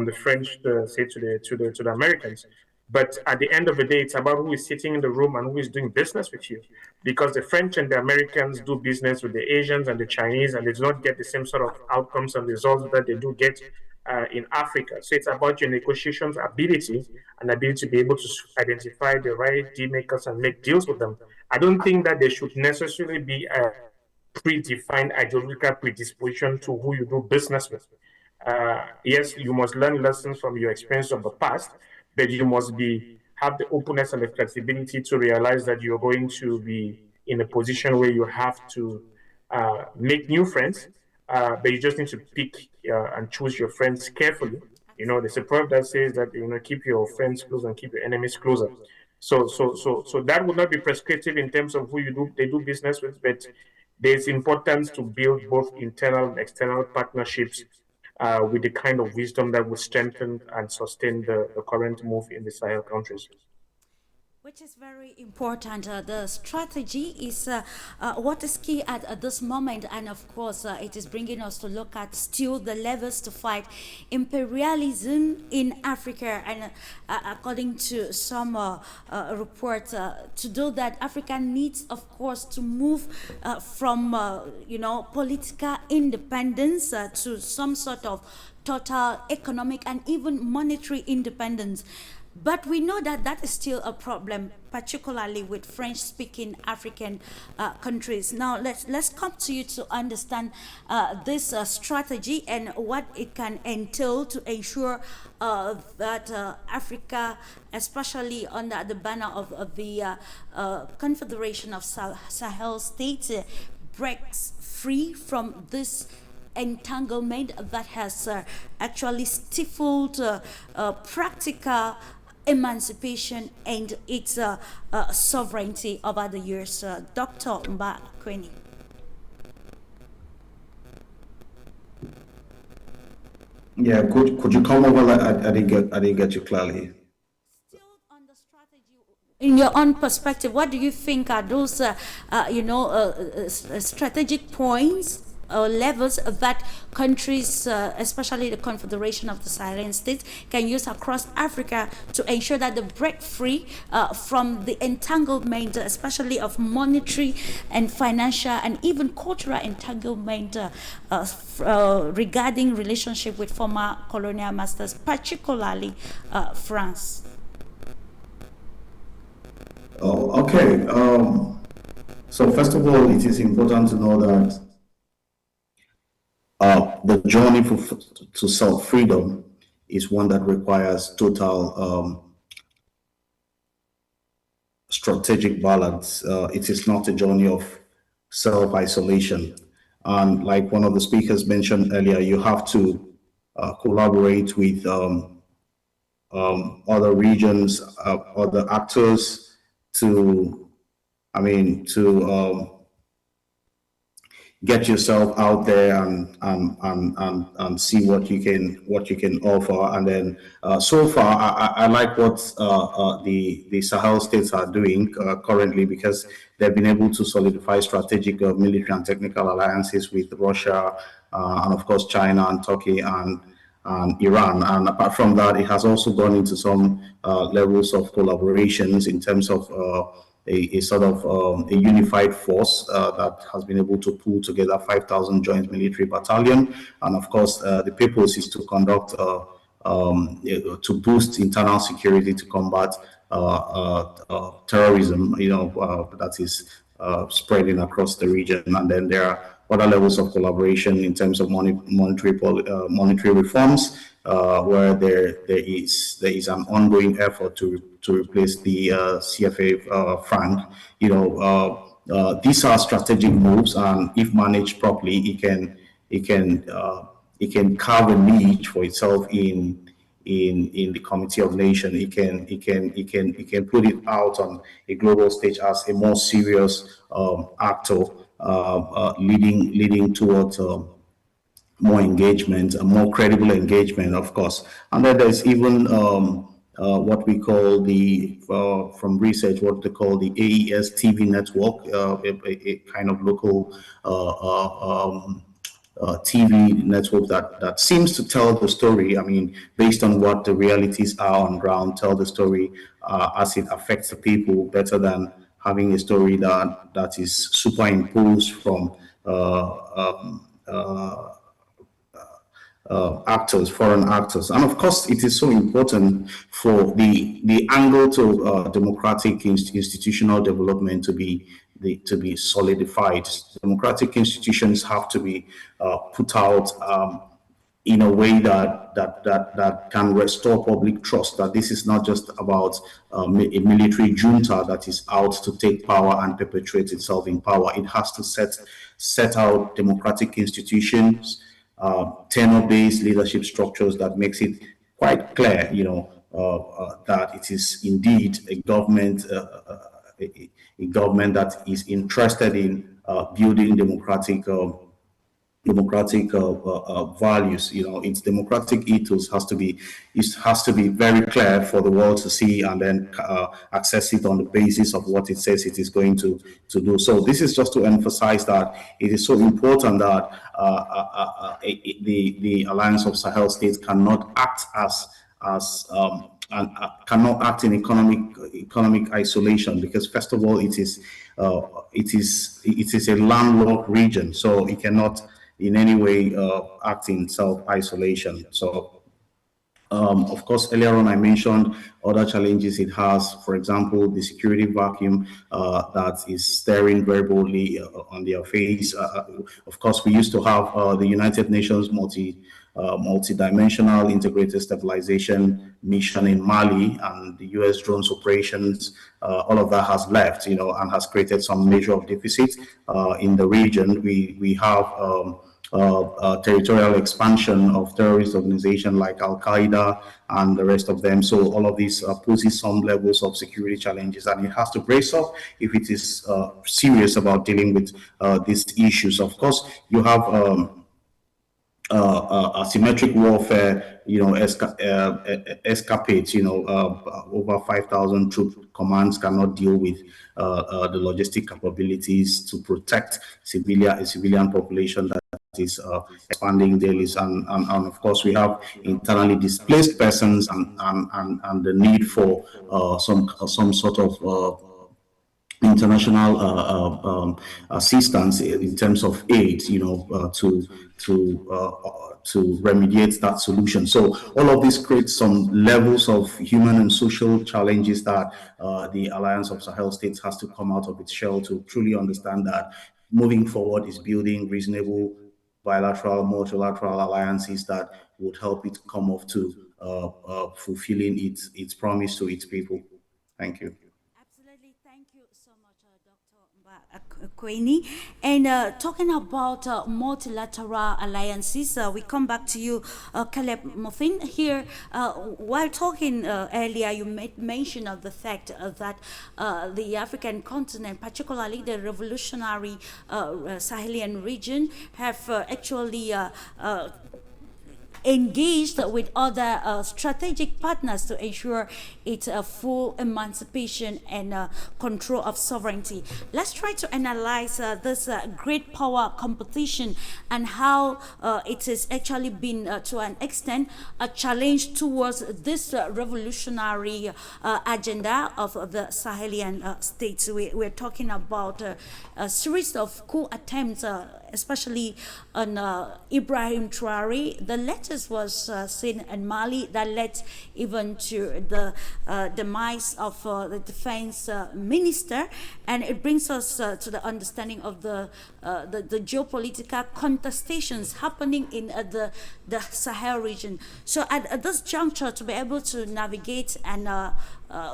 the French, say, to the Americans. But at the end of the day, it's about who is sitting in the room and who is doing business with you. Because the French and the Americans do business with the Asians and the Chinese, and they do not get the same sort of outcomes and results that they do get in Africa. So it's about your negotiations ability and ability to be able to identify the right deal makers and make deals with them. I don't think that there should necessarily be a predefined ideological predisposition to who you do business with. Yes, you must learn lessons from your experience of the past, but you must have the openness and the flexibility to realize that you're going to be in a position where you have to make new friends, but you just need to pick and choose your friends carefully. There's a proverb that says that keep your friends close and keep your enemies closer. So that would not be prescriptive in terms of who they do business with, but there's importance to build both internal and external partnerships with the kind of wisdom that will strengthen and sustain the current move in the Sahel countries. Which is very important. The strategy is what is key at this moment, and of course, it is bringing us to look at still the levers to fight imperialism in Africa. And according to some reports, to do that, Africa needs, of course, to move from political independence to some sort of total economic and even monetary independence. But we know that that is still a problem, particularly with French-speaking African countries. Now, let's come to you to understand this strategy and what it can entail to ensure that Africa, especially under the banner of the Confederation of Sahel States, breaks free from this entanglement that has actually stifled practical emancipation and its sovereignty over the years. Dr. Mba Kweni. Yeah, could you come over? I didn't get you clearly. Still on the strategy, in your own perspective, what do you think are those, strategic points or levels that countries, especially the Confederation of the Sahel States, can use across Africa to ensure that they break free from the entanglement, especially of monetary and financial and even cultural entanglement regarding relationship with former colonial masters, particularly France? Oh, okay. So first of all, it is important to know that the journey to self-freedom is one that requires total strategic balance. It is not a journey of self-isolation. And like one of the speakers mentioned earlier, you have to collaborate with other regions, other actors to get yourself out there and see what you can offer. And then so far, I like what the Sahel states are doing currently, because they've been able to solidify strategic military and technical alliances with Russia and of course China and Turkey and Iran. And apart from that, it has also gone into some levels of collaborations in terms of a sort of a unified force that has been able to pull together 5,000 joint military battalion. And of course, the purpose is to conduct to boost internal security to combat terrorism, that is spreading across the region. And then there are other levels of collaboration in terms of monetary reforms, where there is an ongoing effort to replace the CFA franc. These are strategic moves, and if managed properly, it can it can carve a niche for itself in the Committee of Nations. It can put it out on a global stage as a more serious actor, leading towards more engagement, a more credible engagement, of course. And then there's even what we call from research, what they call the AES TV network, a kind of local TV network that seems to tell the story. I mean, based on what the realities are on ground, tell the story as it affects the people better than having a story that is superimposed from actors, foreign actors. And of course, it is so important for the angle to democratic institutional development to be solidified. Democratic institutions have to be put out in a way that can restore public trust, that this is not just about a military junta that is out to take power and perpetuate itself in power. It has to set out democratic institutions, tenure-based leadership structures that makes it quite clear, that it is indeed a government that is interested in building democratic values. Its democratic ethos has to be very clear for the world to see, and then access it on the basis of what it says it is going to do. So this is just to emphasize that it is so important that the Alliance of Sahel States cannot act and cannot act in economic isolation, because first of all, it is a landlocked region, so it cannot in any way act in self-isolation. So, of course, earlier on I mentioned other challenges it has. For example, the security vacuum that is staring very boldly on their face. Of course, we used to have the United Nations multi-dimensional integrated stabilization mission in Mali, and the U.S. drones operations. All of that has left, and has created some measure of deficit in the region. We have territorial expansion of terrorist organizations like Al Qaeda and the rest of them. So all of these poses some levels of security challenges, and it has to brace up if it is serious about dealing with these issues. Of course, you have asymmetric warfare, escapades, over 5,000 troop commands cannot deal with the logistic capabilities to protect a civilian population that is expanding daily. And of course, we have internally displaced persons and the need for some sort of international assistance in terms of aid, to remediate that solution. So all of this creates some levels of human and social challenges that the Alliance of Sahel States has to come out of its shell to truly understand that moving forward is building reasonable bilateral, multilateral alliances that would help it come off to fulfilling its promise to its people. Thank you. Absolutely. Thank you so much, Dr. Queenie. And talking about multilateral alliances, we come back to you, Caleb Muffin. Here, while talking earlier, you made mention of the fact that the African continent, particularly the revolutionary Sahelian region, have actually engaged with other strategic partners to ensure its full emancipation and control of sovereignty. Let's try to analyze this great power competition and how it has actually been, to an extent, a challenge towards this revolutionary agenda of the Sahelian states. We're talking about a series of coup attempts, especially on Ibrahim Traore. The latest was seen in Mali that led even to the demise of the defense minister, and it brings us to the understanding of the geopolitical contestations happening in the Sahel region. So at this juncture, to be able to navigate and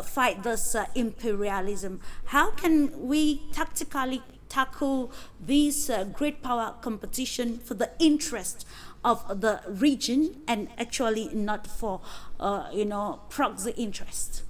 fight this imperialism, how can we tactically tackle this great power competition for the interest of the region and actually not for proxy interest?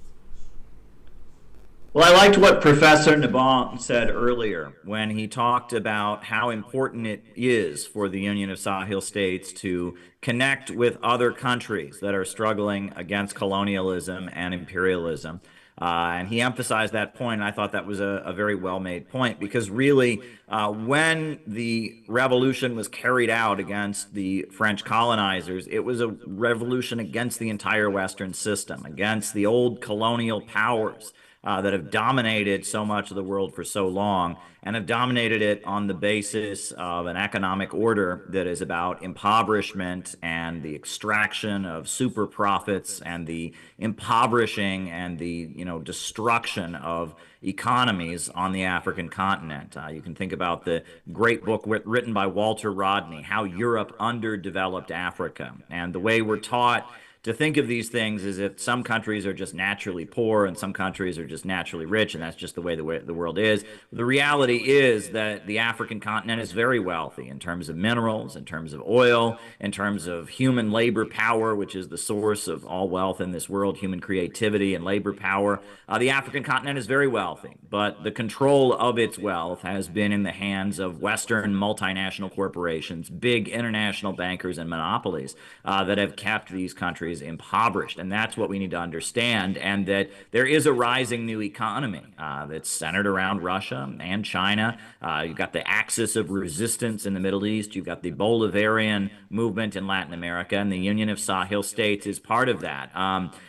Well, I liked what Professor Nabong said earlier when he talked about how important it is for the Union of Sahel States to connect with other countries that are struggling against colonialism and imperialism. And he emphasized that point, and I thought that was a very well-made point, because really, when the revolution was carried out against the French colonizers, it was a revolution against the entire Western system, against the old colonial powers that have dominated so much of the world for so long, and have dominated it on the basis of an economic order that is about impoverishment and the extraction of super profits and the impoverishing and the destruction of economies on the African continent. You can think about the great book written by Walter Rodney, How Europe Underdeveloped Africa, and the way we're taught to think of these things is that some countries are just naturally poor and some countries are just naturally rich, and that's just the way the world is. The reality is that the African continent is very wealthy in terms of minerals, in terms of oil, in terms of human labor power, which is the source of all wealth in this world, human creativity and labor power. The African continent is very wealthy, but the control of its wealth has been in the hands of Western multinational corporations, big international bankers and monopolies that have kept these countries impoverished. And that's what we need to understand, and that there is a rising new economy that's centered around Russia and China. You've got the axis of resistance in the Middle East. You've got the Bolivarian movement in Latin America, and the Union of Sahel States is part of that.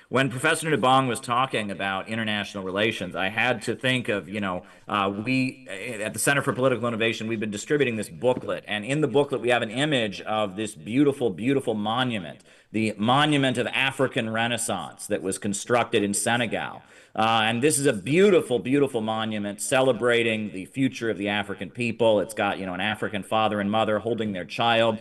When Professor Nabong was talking about international relations, I had to think of, we at the Center for Political Innovation, we've been distributing this booklet, and in the booklet we have an image of this beautiful, beautiful monument, the Monument of African Renaissance that was constructed in Senegal. And this is a beautiful, beautiful monument celebrating the future of the African people. It's got, an African father and mother holding their child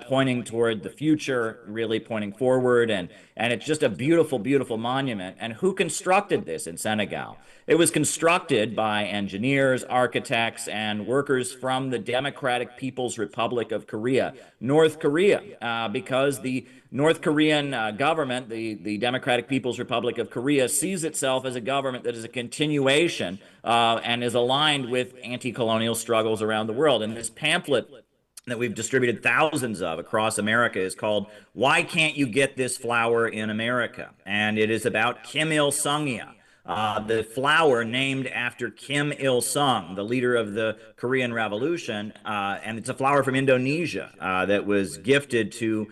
pointing toward the future, really pointing forward. And it's just a beautiful, beautiful monument. And who constructed this in Senegal? It was constructed by engineers, architects, and workers from the Democratic People's Republic of Korea, North Korea, because the North Korean government, the Democratic People's Republic of Korea, sees itself as a government that is a continuation and is aligned with anti-colonial struggles around the world. And this pamphlet that we've distributed thousands of across America is called "Why Can't You Get This Flower in America?" And it is about Kim Il-sungya, the flower named after Kim Il-sung, the leader of the Korean Revolution, and it's a flower from Indonesia that was gifted to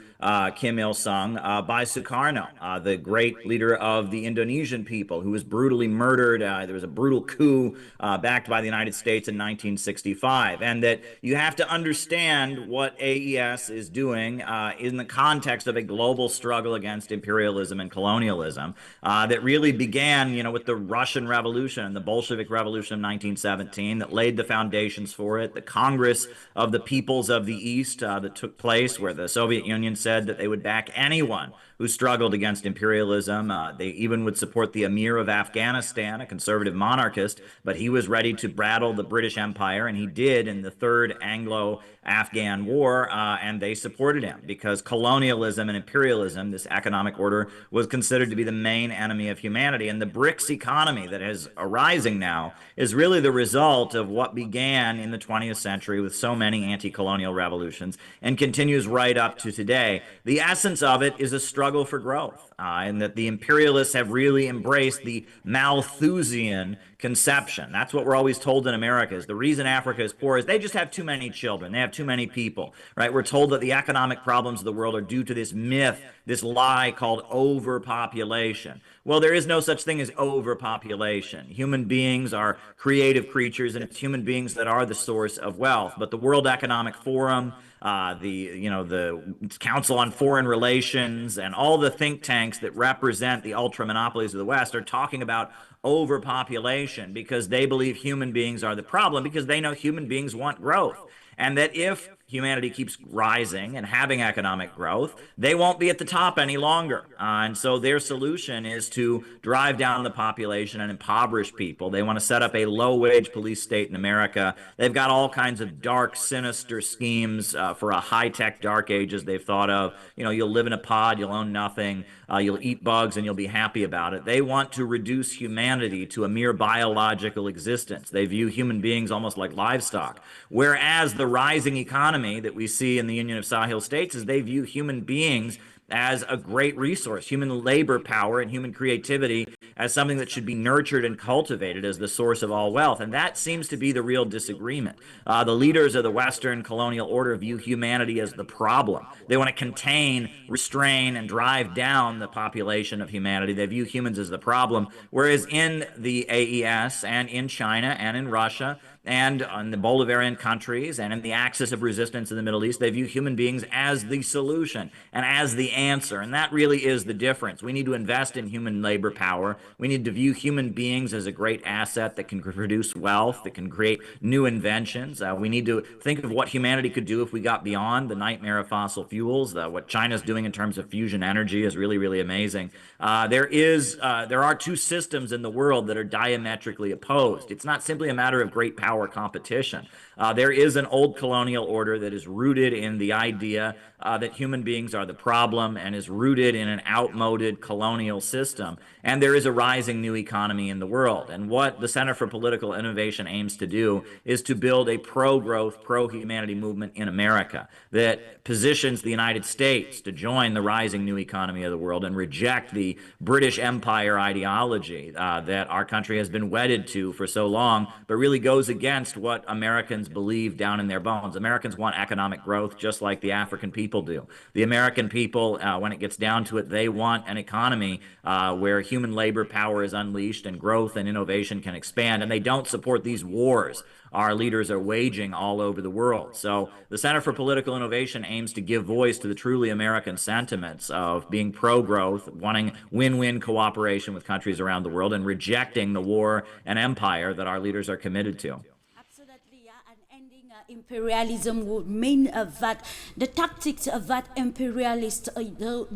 Kim Il-sung by Sukarno, the great leader of the Indonesian people, who was brutally murdered. There was a brutal coup backed by the United States in 1965, and that you have to understand what AES is doing in the context of a global struggle against imperialism and colonialism that really began, with the Russian Revolution and the Bolshevik Revolution of 1917 that laid the foundations for it. The Congress of the Peoples of the East that took place, where the Soviet Union said that they would back anyone who struggled against imperialism. They even would support the Emir of Afghanistan, a conservative monarchist, but he was ready to battle the British Empire, and he did in the Third Anglo-Afghan War, and they supported him because colonialism and imperialism, this economic order, was considered to be the main enemy of humanity. And the BRICS economy that is arising now is really the result of what began in the 20th century with so many anti-colonial revolutions and continues right up to today. The essence of it is a struggle for growth, and that the imperialists have really embraced the Malthusian conception. That's what we're always told in America, is the reason Africa is poor is they just have too many children. They have too many people, right? We're told that the economic problems of the world are due to this myth, this lie called overpopulation. Well, there is no such thing as overpopulation. Human beings are creative creatures, and it's human beings that are the source of wealth. But the World Economic Forum, the Council on Foreign Relations, and all the think tanks that represent the ultra monopolies of the West are talking about overpopulation because they believe human beings are the problem, because they know human beings want growth. And that if humanity keeps rising and having economic growth, they won't be at the top any longer. And so their solution is to drive down the population and impoverish people. They want to set up a low-wage police state in America. They've got all kinds of dark, sinister schemes for a high-tech dark ages they've thought of. You'll live in a pod, you'll own nothing, you'll eat bugs, and you'll be happy about it. They want to reduce humanity to a mere biological existence. They view human beings almost like livestock. Whereas the rising economy that we see in the Union of Sahel States is they view human beings as a great resource, human labor power and human creativity as something that should be nurtured and cultivated as the source of all wealth. And that seems to be the real disagreement. The leaders of the Western colonial order view humanity as the problem. They want to contain, restrain, and drive down the population of humanity. They view humans as the problem, whereas in the AES and in China and in Russia and on the Bolivarian countries and in the axis of resistance in the Middle East, they view human beings as the solution and as the answer. And that really is the difference. We need to invest in human labor power. We need to view human beings as a great asset that can produce wealth, that can create new inventions. We need to think of what humanity could do if we got beyond the nightmare of fossil fuels. What China's doing in terms of fusion energy is really, really amazing. There are two systems in the world that are diametrically opposed. It's not simply a matter of great power competition. There is an old colonial order that is rooted in the idea that human beings are the problem and is rooted in an outmoded colonial system. And there is a rising new economy in the world. And what the Center for Political Innovation aims to do is to build a pro-growth, pro-humanity movement in America that positions the United States to join the rising new economy of the world and reject the British Empire ideology that our country has been wedded to for so long, but really goes against what Americans believe down in their bones. Americans want economic growth just like the African people do. The American people, when it gets down to it, they want an economy where human labor power is unleashed and growth and innovation can expand, and they don't support these wars our leaders are waging all over the world. So the Center for Political Innovation aims to give voice to the truly American sentiments of being pro-growth, wanting win-win cooperation with countries around the world, and rejecting the war and empire that our leaders are committed to. Absolutely, yeah. And ending imperialism would mean that the tactics that imperialists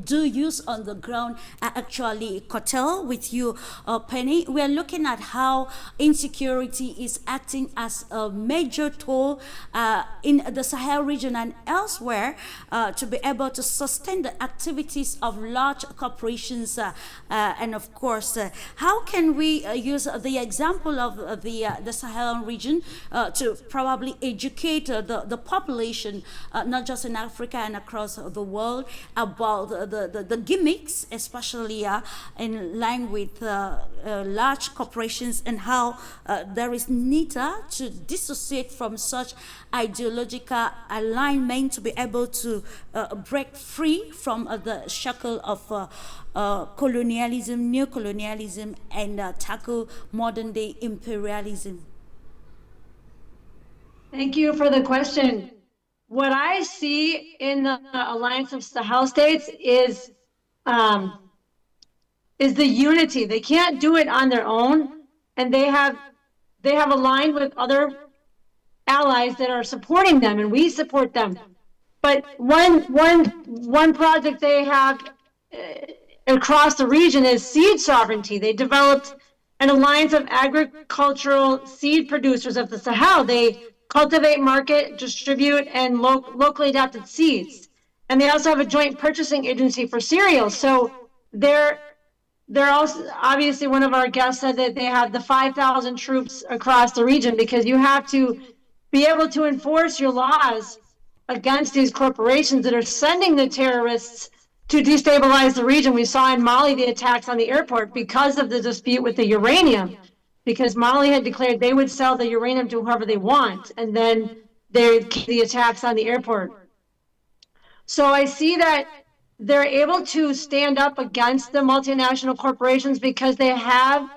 do use on the ground are actually curtailed. With you, Penny, we are looking at how insecurity is acting as a major toll in the Sahel region and elsewhere to be able to sustain the activities of large corporations. And of course, how can we use the example of the Sahel region to probably educate the population, not just in Africa and across the world, about the gimmicks, especially in line with large corporations, and how there is need to dissociate from such ideological alignment to be able to break free from the shackle of colonialism, neocolonialism, and tackle modern day imperialism? Thank you for the question. What I see in the Alliance of Sahel States is the unity. They can't do it on their own, and they have aligned with other allies that are supporting them, and we support them. But one project they have across the region is seed sovereignty. They developed an alliance of agricultural seed producers of the Sahel. They cultivate, market, distribute, and locally adapted seeds. And they also have a joint purchasing agency for cereals. So they're also, obviously, one of our guests said that they have the 5,000 troops across the region, because you have to be able to enforce your laws against these corporations that are sending the terrorists to destabilize the region. We saw in Mali the attacks on the airport because of the dispute with the uranium, because Mali had declared they would sell the uranium to whoever they want, and then the attacks on the airport. So I see that they're able to stand up against the multinational corporations because they have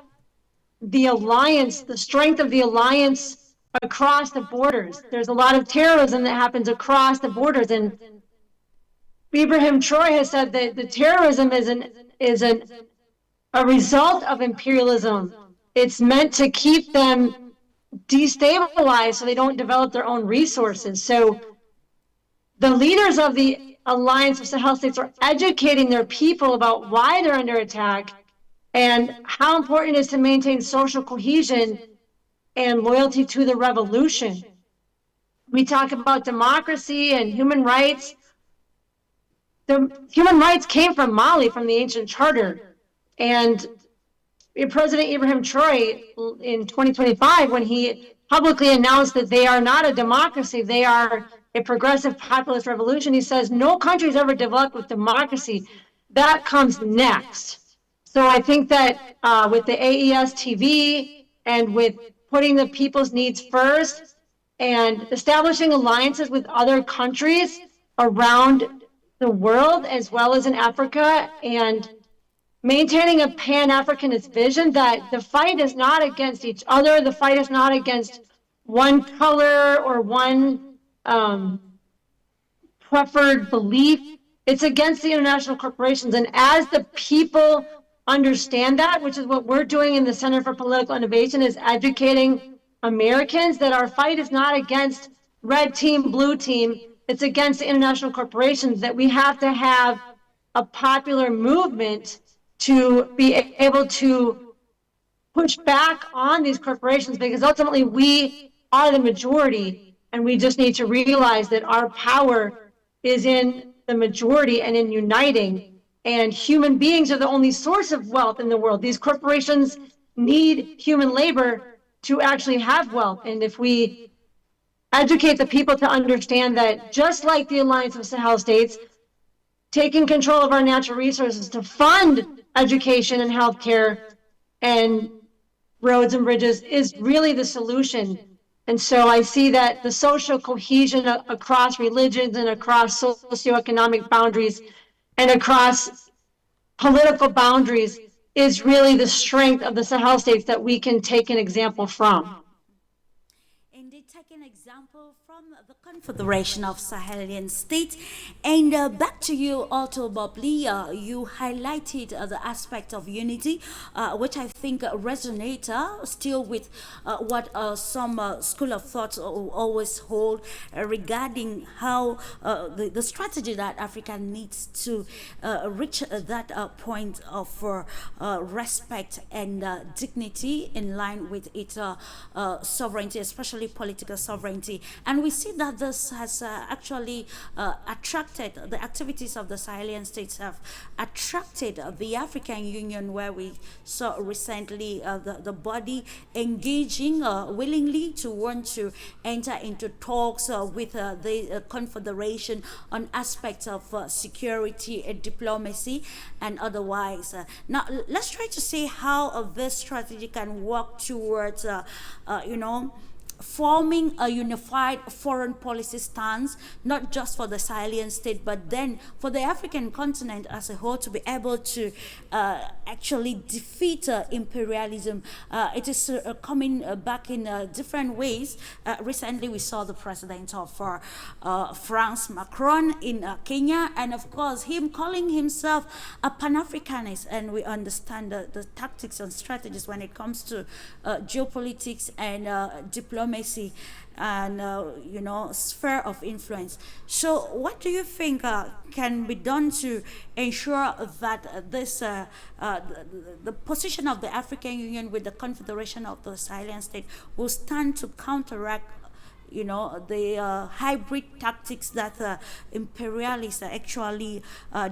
the alliance, the strength of the alliance across the borders. There's a lot of terrorism that happens across the borders, and Ibrahim Troy has said that the terrorism is a result of imperialism. It's meant to keep them destabilized so they don't develop their own resources. So the leaders of the Alliance of Sahel States are educating their people about why they're under attack and how important it is to maintain social cohesion and loyalty to the revolution. We talk about democracy and human rights. The human rights came from Mali, from the ancient charter. And President Ibrahim Traore in 2025, when he publicly announced that they are not a democracy, they are a progressive populist revolution, he says no country's ever developed with democracy. That comes next. So I think that with the AES TV and with putting the people's needs first and establishing alliances with other countries around the world, as well as in Africa, and maintaining a Pan-Africanist vision that the fight is not against each other, the fight is not against one color or one preferred belief, it's against the international corporations. And as the people understand that, which is what we're doing in the Center for Political Innovation, is educating Americans that our fight is not against red team, blue team, it's against the international corporations, that we have to have a popular movement to be able to push back on these corporations, because ultimately we are the majority, and we just need to realize that our power is in the majority and in uniting. And human beings are the only source of wealth in the world. These corporations need human labor to actually have wealth. And if we educate the people to understand that, just like the Alliance of Sahel States, taking control of our natural resources to fund education and healthcare and roads and bridges is really the solution. And so I see that the social cohesion across religions and across socioeconomic boundaries and across political boundaries is really the strength of the Sahel states that we can take an example from. Indeed, take an example from the Confederation of Sahelian States. And back to you, Otto Bobley, you highlighted the aspect of unity, which I think resonates still with what some school of thought always hold regarding how the strategy that Africa needs to reach that point of respect and dignity in line with its sovereignty, especially political sovereignty. And we see that this has actually attracted, the activities of the Sahelian states have attracted the African Union, where we saw recently the body engaging willingly to want to enter into talks with the Confederation on aspects of security and diplomacy and otherwise. Now, let's try to see how this strategy can work towards, forming a unified foreign policy stance, not just for the Sahelian state, but then for the African continent as a whole, to be able to actually defeat imperialism. It is coming back in different ways. Recently, we saw the president of France, Macron, in Kenya, and of course, him calling himself a Panafricanist, and we understand the tactics and strategies when it comes to geopolitics and diplomacy and sphere of influence. So what do you think can be done to ensure that this the position of the African Union with the Confederation of the Sahelian State will stand to counteract the hybrid tactics that imperialists are actually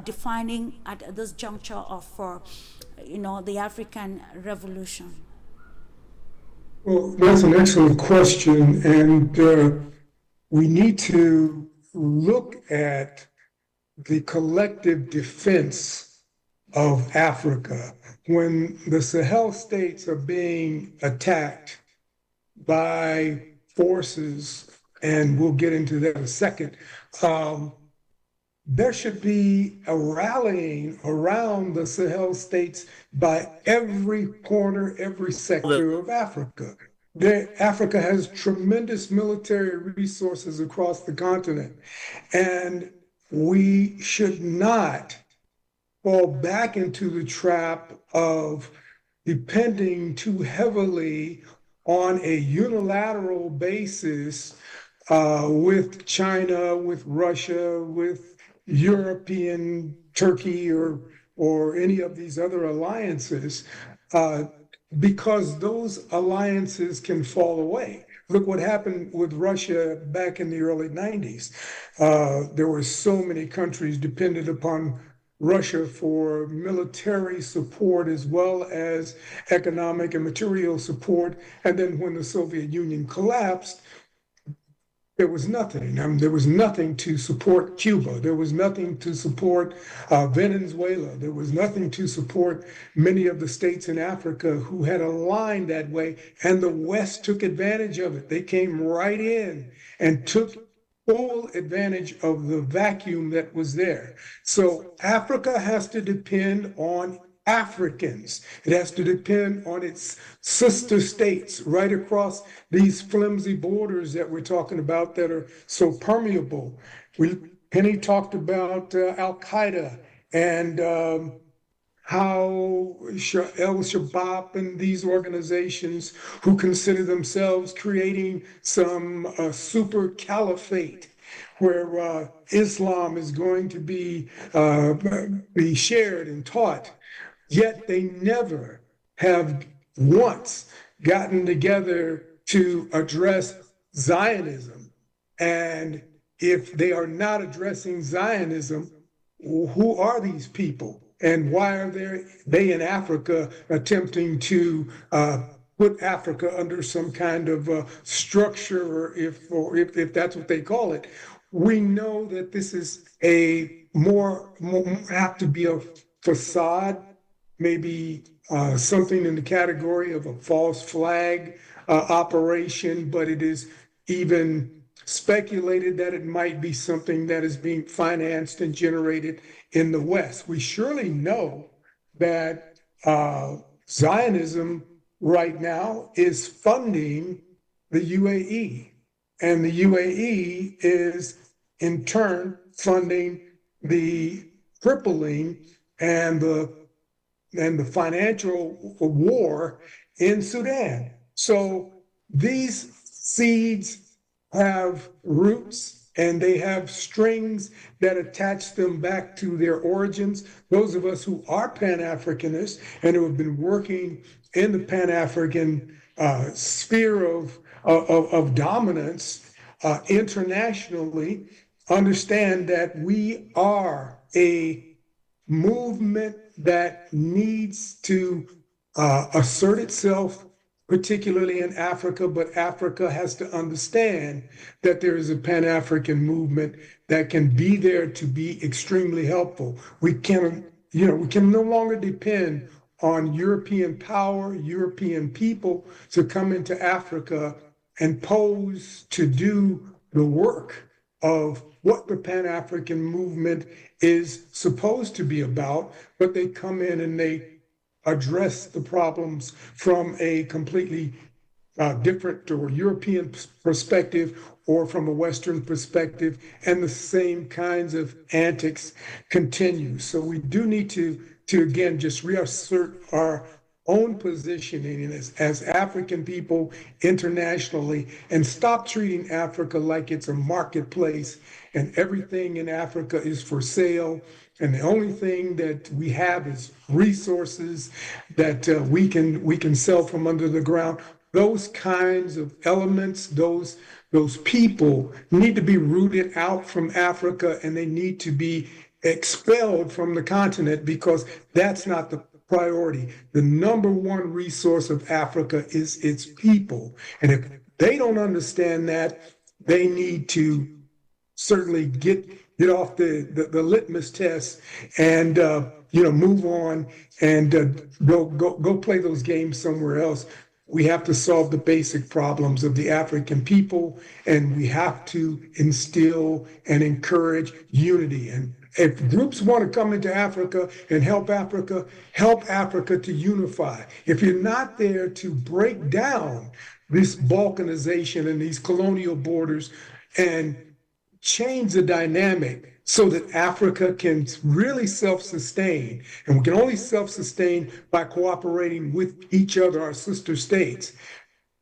defining at this juncture of the African Revolution? Well, that's an excellent question, and we need to look at the collective defense of Africa. When the Sahel states are being attacked by forces, and we'll get into that in a second, there should be a rallying around the Sahel states by every corner, every sector of Africa. Africa has tremendous military resources across the continent, and we should not fall back into the trap of depending too heavily on a unilateral basis with China, with Russia, with European Turkey, or any of these other alliances, because those alliances can fall away. Look what happened with Russia back in the early 90s. There were so many countries dependent upon Russia for military support as well as economic and material support. And then when the Soviet Union collapsed, there was nothing. There was nothing to support Cuba. There was nothing to support Venezuela. There was nothing to support many of the states in Africa who had aligned that way. And the West took advantage of it. They came right in and took full advantage of the vacuum that was there. So Africa has to depend on Africans. It has to depend on its sister states right across these flimsy borders that we're talking about that are so permeable. Penny talked about Al-Qaeda and how Shabaab and these organizations who consider themselves creating some super caliphate where Islam is going to be shared and taught. Yet they never have once gotten together to address Zionism. And if they are not addressing Zionism, who are these people? And why are they in Africa attempting to put Africa under some kind of structure, or if that's what they call it? We know that this is a more apt to be a facade, maybe something in the category of a false flag operation, but it is even speculated that it might be something that is being financed and generated in the West. We surely know that Zionism right now is funding the UAE, and the UAE is in turn funding the crippling and the financial war in Sudan. So these seeds have roots and they have strings that attach them back to their origins. Those of us who are Pan-Africanists and who have been working in the Pan-African sphere of dominance internationally understand that we are a movement that needs to assert itself, particularly in Africa, but Africa has to understand that there is a Pan-African movement that can be there to be extremely helpful. We can no longer depend on European power, European people to come into Africa and pose to do the work of what the Pan-African movement is supposed to be about, but they come in and they address the problems from a completely different or European perspective or from a Western perspective, and the same kinds of antics continue. So we do need to again just reassert our own positioning as African people internationally and stop treating Africa like it's a marketplace and everything in Africa is for sale. And the only thing that we have is resources that we can sell from under the ground. Those kinds of elements, those people need to be rooted out from Africa, and they need to be expelled from the continent, because that's not the priority. The number one resource of Africa is its people. And if they don't understand that, they need to certainly get off the litmus test and move on and go play those games somewhere else. We have to solve the basic problems of the African people, and we have to instill and encourage unity. And if groups want to come into Africa and help Africa to unify. If you're not there to break down this balkanization and these colonial borders and change the dynamic so that Africa can really self-sustain. And we can only self-sustain by cooperating with each other, our sister states.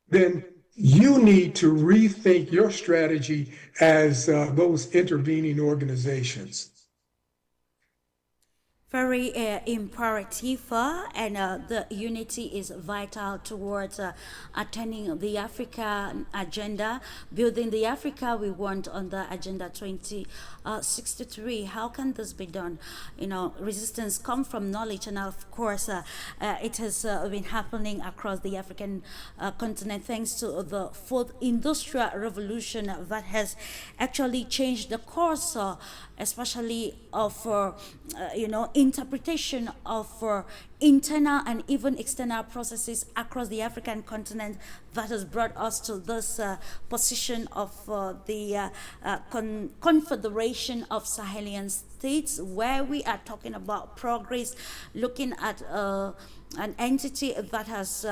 Then you need to rethink your strategy as those intervening organizations. Very imperative, and the unity is vital towards attaining the Africa agenda, building the Africa we want on the Agenda 2063. How can this be done? Resistance comes from knowledge, and of course, it has been happening across the African continent thanks to the fourth industrial revolution that has actually changed the course, especially of interpretation of internal and even external processes across the African continent that has brought us to this position of the Confederation of Sahelian States, where we are talking about progress, looking at an entity that has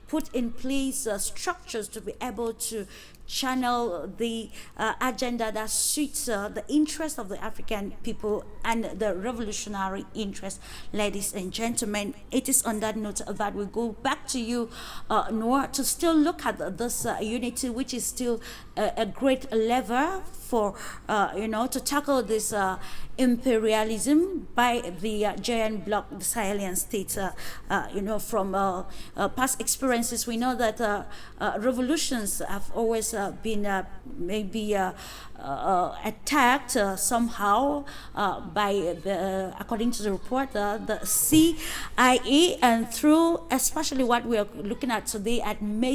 put in place structures to be able to channel the agenda that suits the interests of the African people and the revolutionary interest. Ladies and gentlemen, it is on that note that we go back to you, Noor, to still look at this unity, which is still a great lever for to tackle this imperialism by the giant bloc, the Sahelian states. From past experiences, we know that revolutions have always been maybe attacked somehow by the, according to the report, the CIA, and through especially what we are looking at today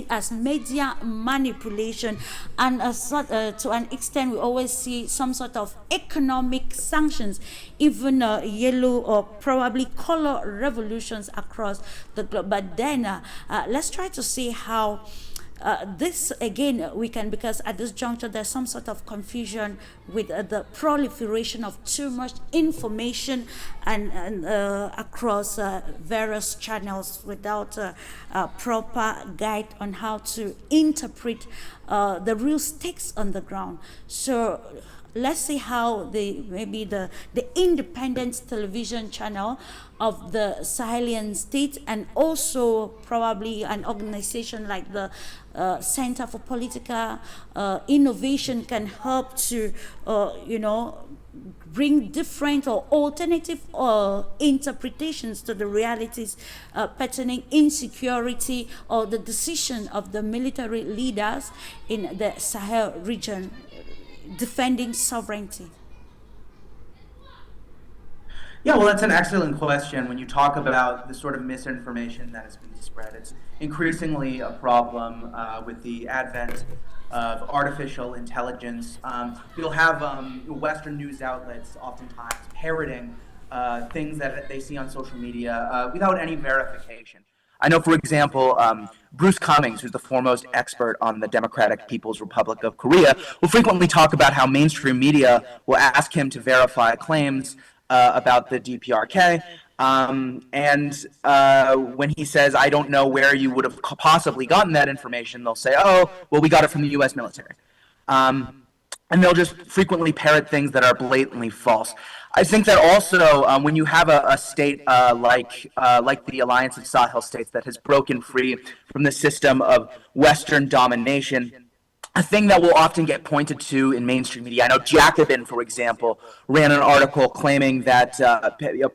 as media manipulation, and to an extent we always see some sort of economic sanctions, even yellow or probably color revolutions across the globe. But then let's try to see how this again we can, because at this juncture there's some sort of confusion with the proliferation of too much information and across various channels without a proper guide on how to interpret the real stakes on the ground. So let's see how maybe the independent television channel of the Sahelian state, and also probably an organization like the Center for Political Innovation, can help to bring different or alternative interpretations to the realities pertaining insecurity or the decision of the military leaders in the Sahel region defending sovereignty. Yeah, well, that's an excellent question. When you talk about the sort of misinformation that has been spread, it's increasingly a problem with the advent of artificial intelligence. You'll have Western news outlets oftentimes parroting things that they see on social media without any verification. I know, for example, Bruce Cummings, who's the foremost expert on the Democratic People's Republic of Korea, will frequently talk about how mainstream media will ask him to verify claims about the DPRK. When he says, I don't know where you would have possibly gotten that information, they'll say, oh, well, we got it from the U.S. military. And they'll just frequently parrot things that are blatantly false. I think that also when you have a state like the Alliance of Sahel States that has broken free from the system of Western domination, a thing that will often get pointed to in mainstream media. I know Jacobin, for example, ran an article claiming that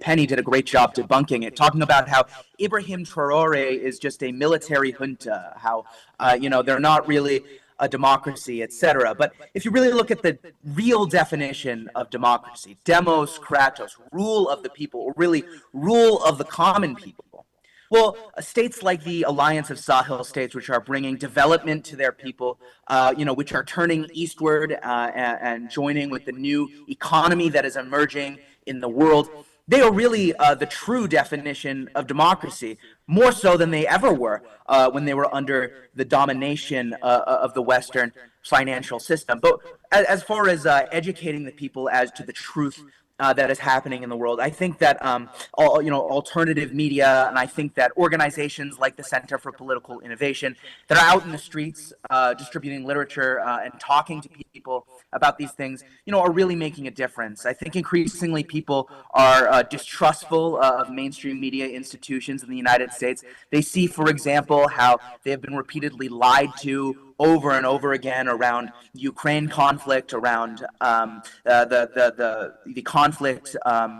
Penny did a great job debunking it, talking about how Ibrahim Traore is just a military junta, how they're not really a democracy, etc. But if you really look at the real definition of democracy, demos kratos, rule of the people, or really rule of the common people, well, states like the Alliance of Sahel States, which are bringing development to their people, which are turning eastward and joining with the new economy that is emerging in the world, they are really the true definition of democracy, more so than they ever were when they were under the domination of the Western financial system. But as far as educating the people as to the truth that is happening in the world, I think that alternative media, and I think that organizations like the Center for Political Innovation that are out in the streets distributing literature and talking to people about these things, are really making a difference. I think increasingly people are distrustful of mainstream media institutions in the United States. They see, for example, how they have been repeatedly lied to over and over again around Ukraine conflict, around the conflict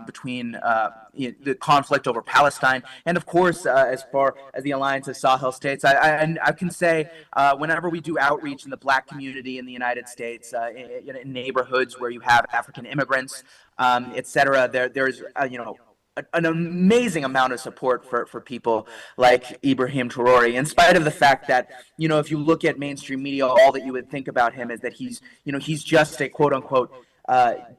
between the conflict over Palestine, and of course, as far as the Alliance of Sahel States, I can say whenever we do outreach in the Black community in the United States, in neighborhoods where you have African immigrants, etc., there's an amazing amount of support for people like Ibrahim Traore, in spite of the fact that, if you look at mainstream media, all that you would think about him is that he's just a quote unquote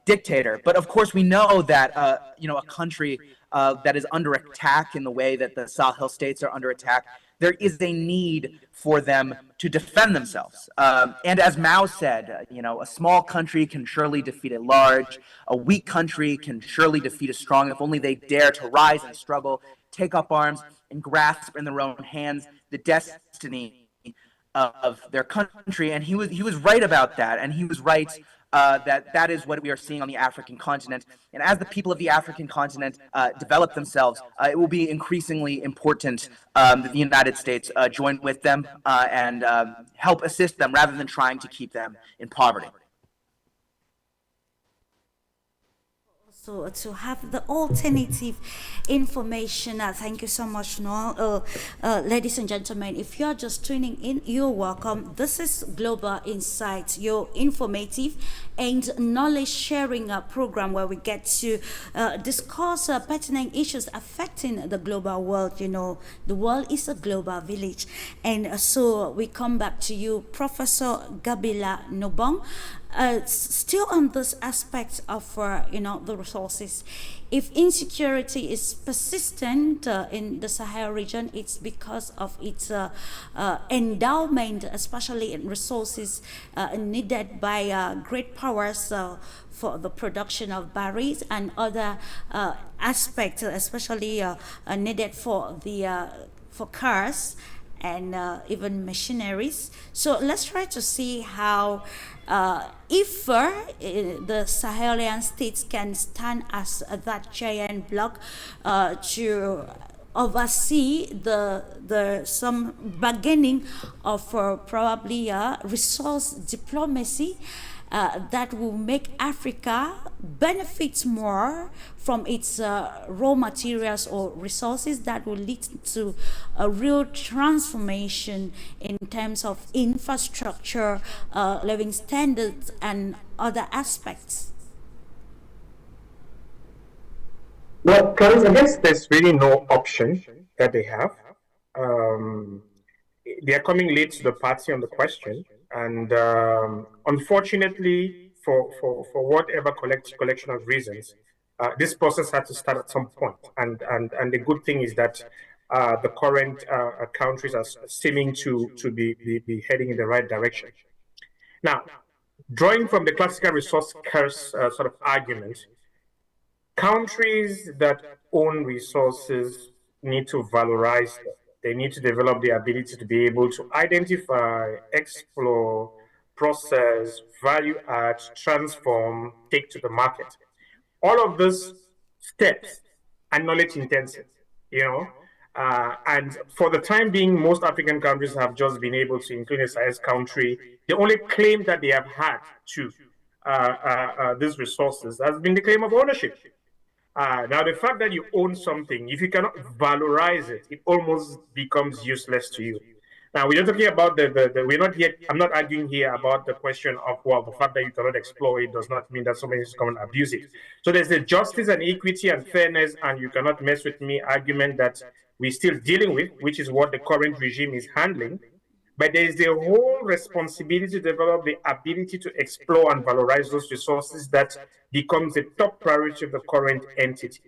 dictator. But of course, we know that, a country that is under attack in the way that the Sahel states are under attack, there is a need for them to defend themselves. And as Mao said, a small country can surely defeat a large, a weak country can surely defeat a strong, if only they dare to rise and struggle, take up arms, and grasp in their own hands the destiny of their country. And he was right about that, and he was right that is what we are seeing on the African continent. And as the people of the African continent develop themselves, it will be increasingly important that the United States join with them and help assist them rather than trying to keep them in poverty. So to have the alternative information. Thank you so much, Noel. Ladies and gentlemen, if you're just tuning in, you're welcome. This is Global Insights, your informative and knowledge sharing program where we get to discuss pertinent issues affecting the global world. The world is a global village. And so we come back to you, Professor Gabila Nobong. Still on this aspect of the resources, if insecurity is persistent in the Sahel region, it's because of its endowment, especially in resources needed by great powers for the production of berries and other aspects, especially needed for cars and even machineries. So let's try to see how if the Sahelian states can stand as that giant bloc to oversee some bargaining of probably resource diplomacy that will make Africa benefit more from its raw materials or resources, that will lead to a real transformation in terms of infrastructure, living standards, and other aspects. Well, Clarence, I guess there's really no option that they have. They are coming late to the party on the question, and unfortunately, for whatever collection of reasons, this process had to start at some point. And the good thing is that the current countries are seeming to be heading in the right direction. Now, drawing from the classical resource curse sort of argument, countries that own resources need to valorize them. They need to develop the ability to be able to identify, explore, process, value add, transform, take to the market. All of those steps are knowledge intensive, and for the time being, most African countries have just been able to, including a Sahel country, the only claim that they have had to these resources has been the claim of ownership. Now, the fact that you own something, if you cannot valorize it, it almost becomes useless to you. Now we're not talking about we're not here. I'm not arguing here about the question of, well, the fact that you cannot exploit it does not mean that somebody is going to abuse it. So there's the justice and equity and fairness, and you cannot mess with me argument that we're still dealing with, which is what the current regime is handling. But there is the whole responsibility to develop the ability to explore and valorize those resources that becomes the top priority of the current entity.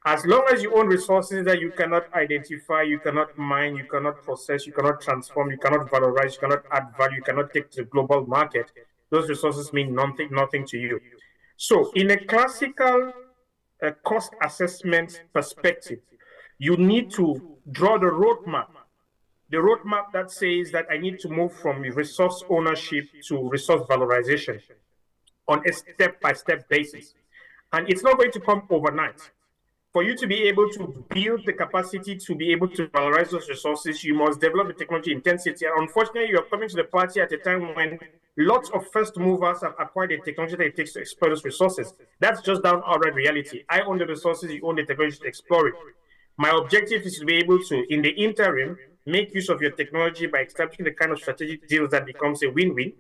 As long as you own resources that you cannot identify, you cannot mine, you cannot process, you cannot transform, you cannot valorize, you cannot add value, you cannot take to the global market, those resources mean nothing to you. So in a classical cost assessment perspective, you need to draw the roadmap that says that I need to move from resource ownership to resource valorization on a step-by-step basis. And it's not going to come overnight. For you to be able to build the capacity to be able to valorize those resources, you must develop the technology intensity. And unfortunately, you're coming to the party at a time when lots of first movers have acquired the technology that it takes to exploit those resources. That's just down outright reality. I own the resources, you own the technology to explore it. My objective is to be able to, in the interim, make use of your technology by establishing the kind of strategic deals that becomes a win-win.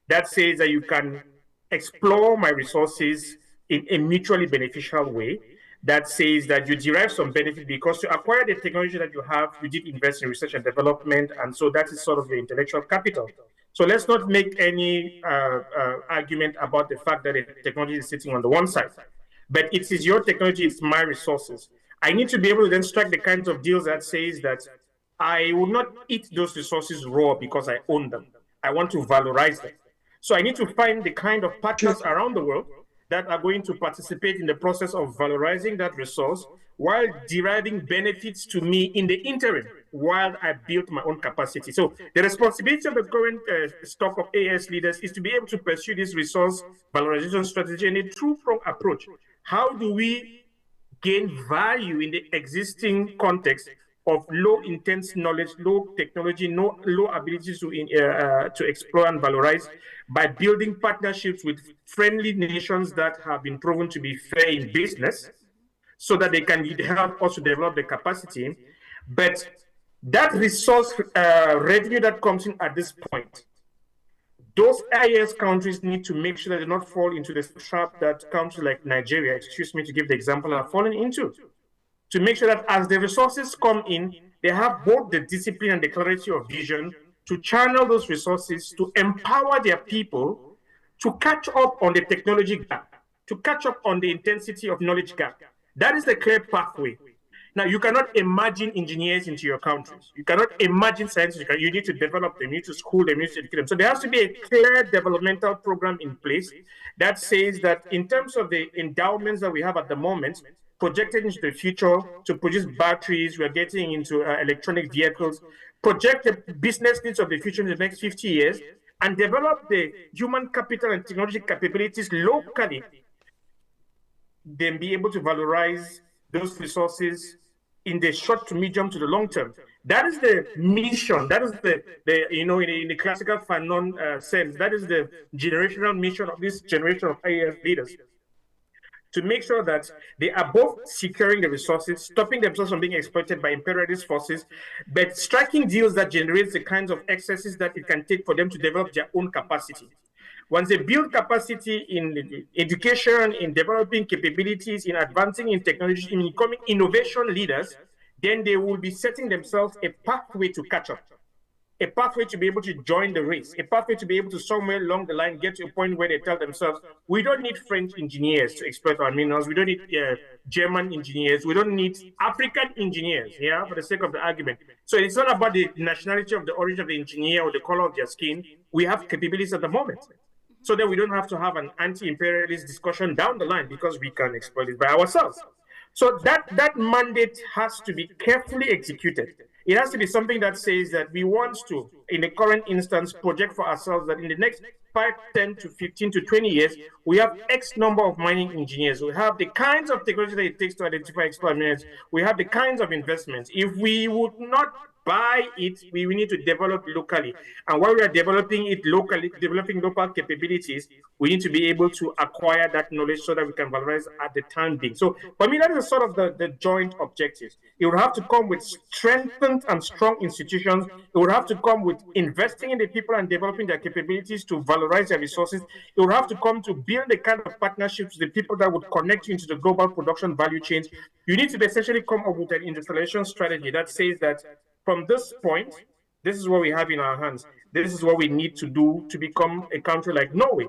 That says that you can explore my resources in a mutually beneficial way. That says that you derive some benefit because to acquire the technology that you have, you did invest in research and development, and so that is sort of your intellectual capital. So let's not make any argument about the fact that the technology is sitting on the one side, but it is your technology, it's my resources. I need to be able to then strike the kinds of deals that says that I will not eat those resources raw because I own them. I want to valorize them. So I need to find the kind of partners around the world that are going to participate in the process of valorizing that resource while deriving benefits to me in the interim while I build my own capacity. So the responsibility of the current stock of AS leaders is to be able to pursue this resource valorization strategy in a two-pronged approach. How do we gain value in the existing context of low intense knowledge, low technology, low ability to explore and valorize by building partnerships with friendly nations that have been proven to be fair in business so that they can help us to develop the capacity. But that resource revenue that comes in at this point, those IAS countries need to make sure that they not fall into the trap that countries like Nigeria, excuse me to give the example, are falling into. To make sure that as the resources come in, they have both the discipline and the clarity of vision to channel those resources to empower their people to catch up on the technology gap, to catch up on the intensity of knowledge gap. That is the clear pathway. Now, you cannot imagine engineers into your countries. You cannot imagine scientists. You need to develop them, you need to school them, you need to educate them. So there has to be a clear developmental program in place that says that in terms of the endowments that we have at the moment, projected into the future to produce batteries, we're getting into electronic vehicles, project the business needs of the future in the next 50 years, and develop the human capital and technology capabilities locally, then be able to valorize those resources in the short to medium to the long term. That is the mission. That is the in the classical Fanon sense, that is the generational mission of this generation of IAS leaders, to make sure that they are both securing the resources, stopping themselves from being exploited by imperialist forces, but striking deals that generate the kinds of excesses that it can take for them to develop their own capacity. Once they build capacity in education, in developing capabilities, in advancing in technology, in becoming innovation leaders, then they will be setting themselves a pathway to catch up, a pathway to be able to join the race, a pathway to be able to somewhere along the line get to a point where they tell themselves, we don't need French engineers to exploit our minerals, we don't need German engineers, we don't need African engineers, for the sake of the argument. So it's not about the nationality of the origin of the engineer or the color of their skin. We have capabilities at the moment. So that we don't have to have an anti-imperialist discussion down the line because we can exploit it by ourselves. So that mandate has to be carefully executed. It has to be something that says that we want to, in the current instance, project for ourselves that in the next 5, 10 to 15 to 20 years, we have X number of mining engineers. We have the kinds of technology that it takes to identify exploit miners. We have the kinds of investments. If we would not buy it, we need to develop locally. And while we are developing it locally, developing local capabilities, we need to be able to acquire that knowledge so that we can valorize at the time being. So for me, that is sort of the joint objectives. It would have to come with strengthened and strong institutions. It would have to come with investing in the people and developing their capabilities to valorize their resources. It would have to come to build the kind of partnerships with the people that would connect you into the global production value chains. You need to essentially come up with an industrialization strategy that says that from this point, this is what we have in our hands. This is what we need to do to become a country like Norway.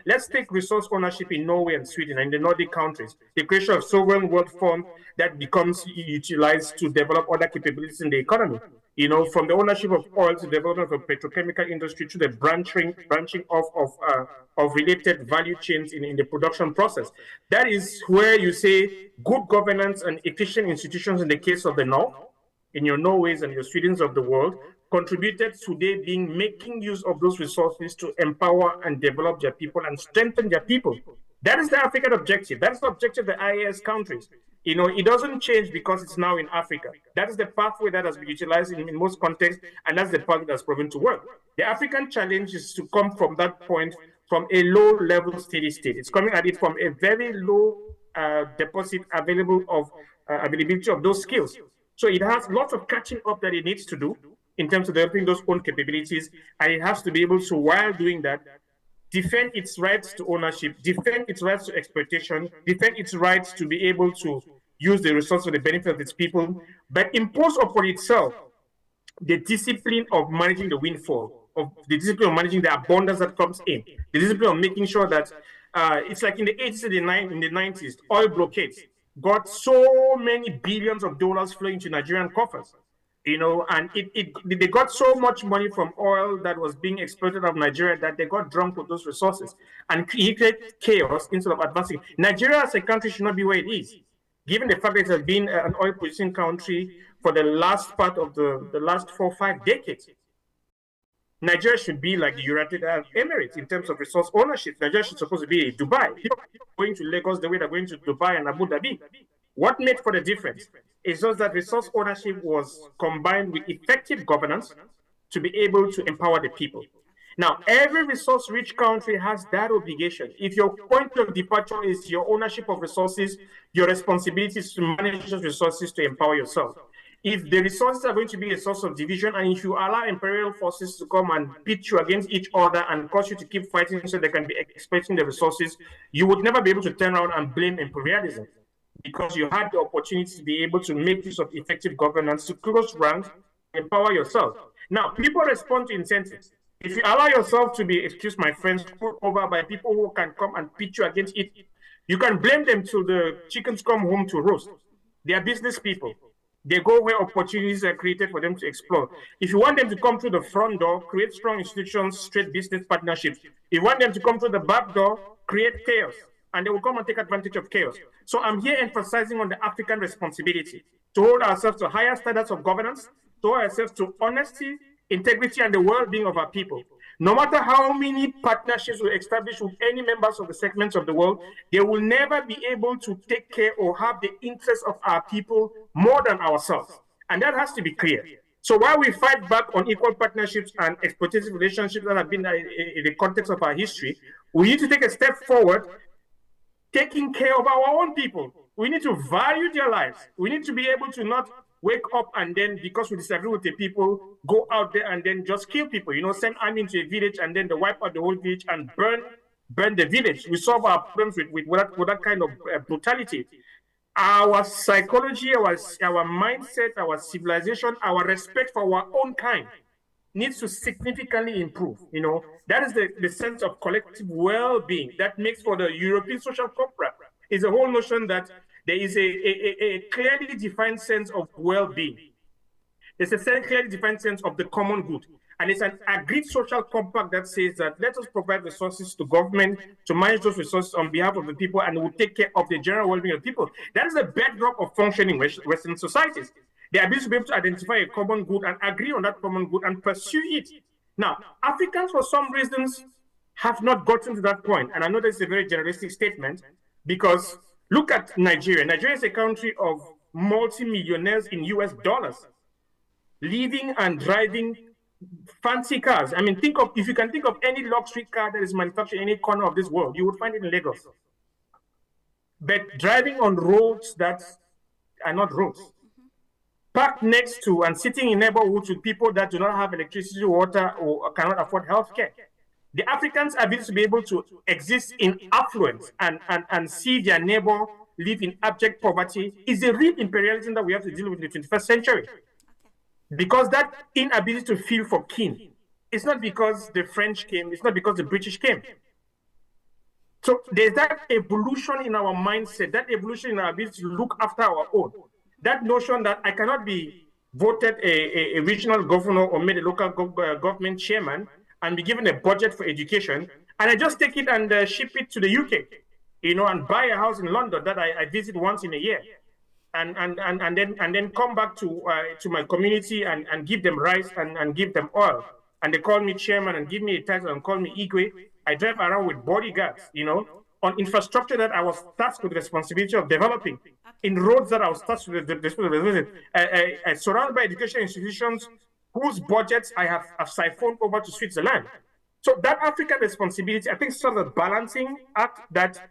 Let's take resource ownership in Norway and Sweden and the Nordic countries. The creation of sovereign wealth fund that becomes utilized to develop other capabilities in the economy. From the ownership of oil to the development of petrochemical industry to the branching off of related value chains in the production process. That is where you say good governance and efficient institutions in the case of the North, in your Norways and your Swedens of the world, contributed today being making use of those resources to empower and develop their people and strengthen their people. That is the African objective. That's the objective of the IAS countries. It doesn't change because it's now in Africa. That is the pathway that has been utilized in most contexts, and that's the pathway that's proven to work. The African challenge is to come from that point, from a low-level steady state. It's coming at it from a very low deposit availability of those skills. So it has lots of catching up that it needs to do in terms of developing those own capabilities, and it has to be able to, while doing that, defend its rights to ownership, defend its rights to exploitation, defend its rights to be able to use the resources for the benefit of its people, but impose upon itself the discipline of managing the windfall, of the discipline of managing the abundance that comes in, the discipline of making sure that it's like in the 80s and in the 90s, oil blockades got so many billions of dollars flowing to Nigerian coffers, and they got so much money from oil that was being exploited out of Nigeria that they got drunk with those resources and created chaos instead of advancing. Nigeria as a country should not be where it is, given the fact that it has been an oil-producing country for the last part of the last 4 or 5 decades. Nigeria should be like the United Arab Emirates in terms of resource ownership. Nigeria should supposed to be Dubai. People going to Lagos the way they're going to Dubai and Abu Dhabi. What made for the difference is just that resource ownership was combined with effective governance to be able to empower the people. Now, every resource-rich country has that obligation. If your point of departure is your ownership of resources, your responsibility is to manage those resources to empower yourself. If the resources are going to be a source of division, and if you allow imperial forces to come and pit you against each other and cause you to keep fighting so they can be exploiting the resources, you would never be able to turn around and blame imperialism, because you had the opportunity to be able to make use of effective governance to close ranks, empower yourself. Now, people respond to incentives. If you allow yourself to be, excuse my friends, put over by people who can come and pit you against it, you can blame them till the chickens come home to roast. They are business people. They go where opportunities are created for them to explore. If you want them to come through the front door, create strong institutions, straight business partnerships. If you want them to come through the back door, create chaos, and they will come and take advantage of chaos. So I'm here emphasizing on the African responsibility to hold ourselves to higher standards of governance, to hold ourselves to honesty, integrity, and the well-being of our people. No matter how many partnerships we establish with any members of the segments of the world, they will never be able to take care or have the interests of our people more than ourselves. And that has to be clear. So while we fight back on equal partnerships and exploitative relationships that have been in the context of our history, we need to take a step forward, taking care of our own people. We need to value their lives. We need to be able to not wake up and then, because we disagree with the people, go out there and then just kill people. Send army into a village and then they wipe out the whole village and burn the village. We solve our problems with that kind of brutality. Our psychology, our mindset, our civilization, our respect for our own kind needs to significantly improve. That is the sense of collective well-being that makes for the European social contract. Is the whole notion that there is a clearly defined sense of well-being. There's a clearly defined sense of the common good. And it's an agreed social compact that says that let us provide resources to government to manage those resources on behalf of the people, and we'll take care of the general well-being of people. That is the bedrock of functioning Western societies. The ability to be able to identify a common good and agree on that common good and pursue it. Now, Africans, for some reasons, have not gotten to that point. And I know that's a very generalistic statement, because look at Nigeria. Nigeria is a country of multi-millionaires in US dollars. living and driving fancy cars. I mean, if you can think of any luxury car that is manufactured in any corner of this world, you would find it in Lagos. But driving on roads that are not roads, parked next to and sitting in neighborhoods with people that do not have electricity, water, or cannot afford healthcare. The Africans' ability to be able to exist in affluence and see their neighbor live in abject poverty is a real imperialism that we have to deal with in the 21st century. Because that inability to feel for kin, it's not because the French came, it's not because the British came. So there's that evolution in our mindset, that evolution in our ability to look after our own. That notion that I cannot be voted a regional governor or made a local government chairman and be given a budget for education, and I just take it and ship it to the UK, and buy a house in London that I visit once in a year, and then come back to my community and give them rice and give them oil, and they call me chairman and give me a title and call me Igwe. I drive around with bodyguards, on infrastructure that I was tasked with the responsibility of developing, in roads that I was tasked with the responsibility, surrounded by education institutions whose budgets I have siphoned over to Switzerland. So that African responsibility, I think, is sort of a balancing act that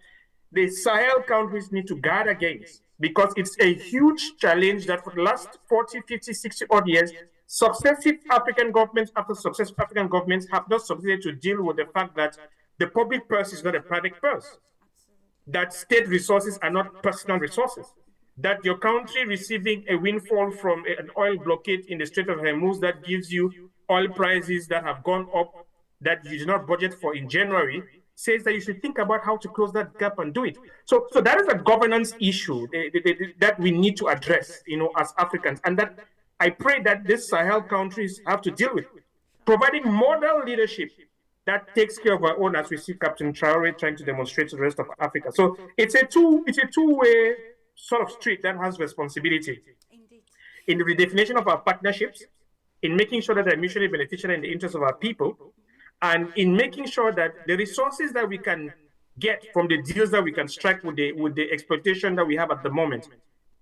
the Sahel countries need to guard against, because it's a huge challenge that for the last 40, 50, 60 odd years, successive African governments after successive African governments have not succeeded to deal with the fact that the public purse is not a private purse, that state resources are not personal resources, that your country receiving a windfall from an oil blockade in the Strait of Hormuz that gives you oil prices that have gone up that you did not budget for in January, says that you should think about how to close that gap and do it. So that is a governance issue that we need to address, as Africans, and that I pray that these Sahel countries have to deal with, providing model leadership that takes care of our own, as we see Captain Traore trying to demonstrate to the rest of Africa. So it's a two-way sort of street that has responsibility. Indeed. In the redefinition of our partnerships, in making sure that they're mutually beneficial in the interest of our people, and in making sure that the resources that we can get from the deals that we can strike with the exploitation that we have at the moment,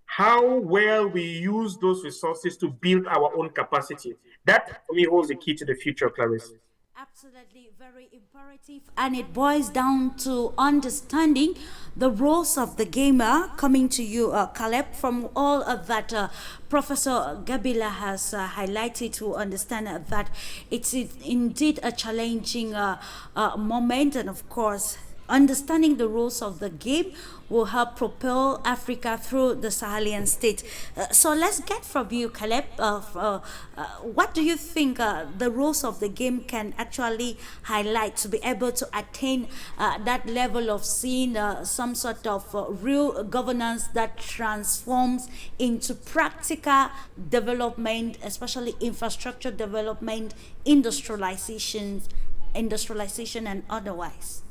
how well we use those resources to build our own capacity. That, for me, holds the key to the future, Clarice. Absolutely, very imperative, and it boils down to understanding the roles of the gamer. Coming to you, Caleb, from all of that Professor Gabila has highlighted, to understand that it's indeed a challenging moment, and of course, understanding the rules of the game will help propel Africa through the Sahelian state. So let's get from you, Caleb. What do you think the rules of the game can actually highlight to be able to attain that level of seeing some sort of real governance that transforms into practical development, especially infrastructure development, industrialization and otherwise?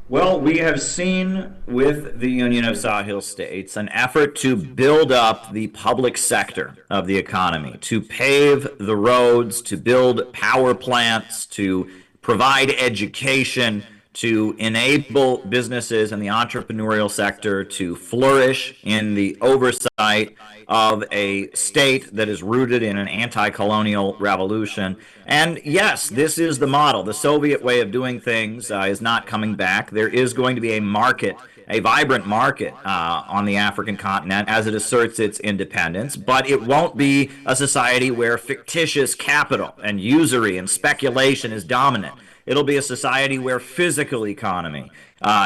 Well, we have seen with the Union of Sahel States an effort to build up the public sector of the economy, to pave the roads, to build power plants, to provide education, to enable businesses in the entrepreneurial sector to flourish in the oversight of a state that is rooted in an anti-colonial revolution. And yes, this is the model. The Soviet way of doing things is not coming back. There is going to be a market, a vibrant market on the African continent as it asserts its independence, but it won't be a society where fictitious capital and usury and speculation is dominant. It'll be a society where physical economy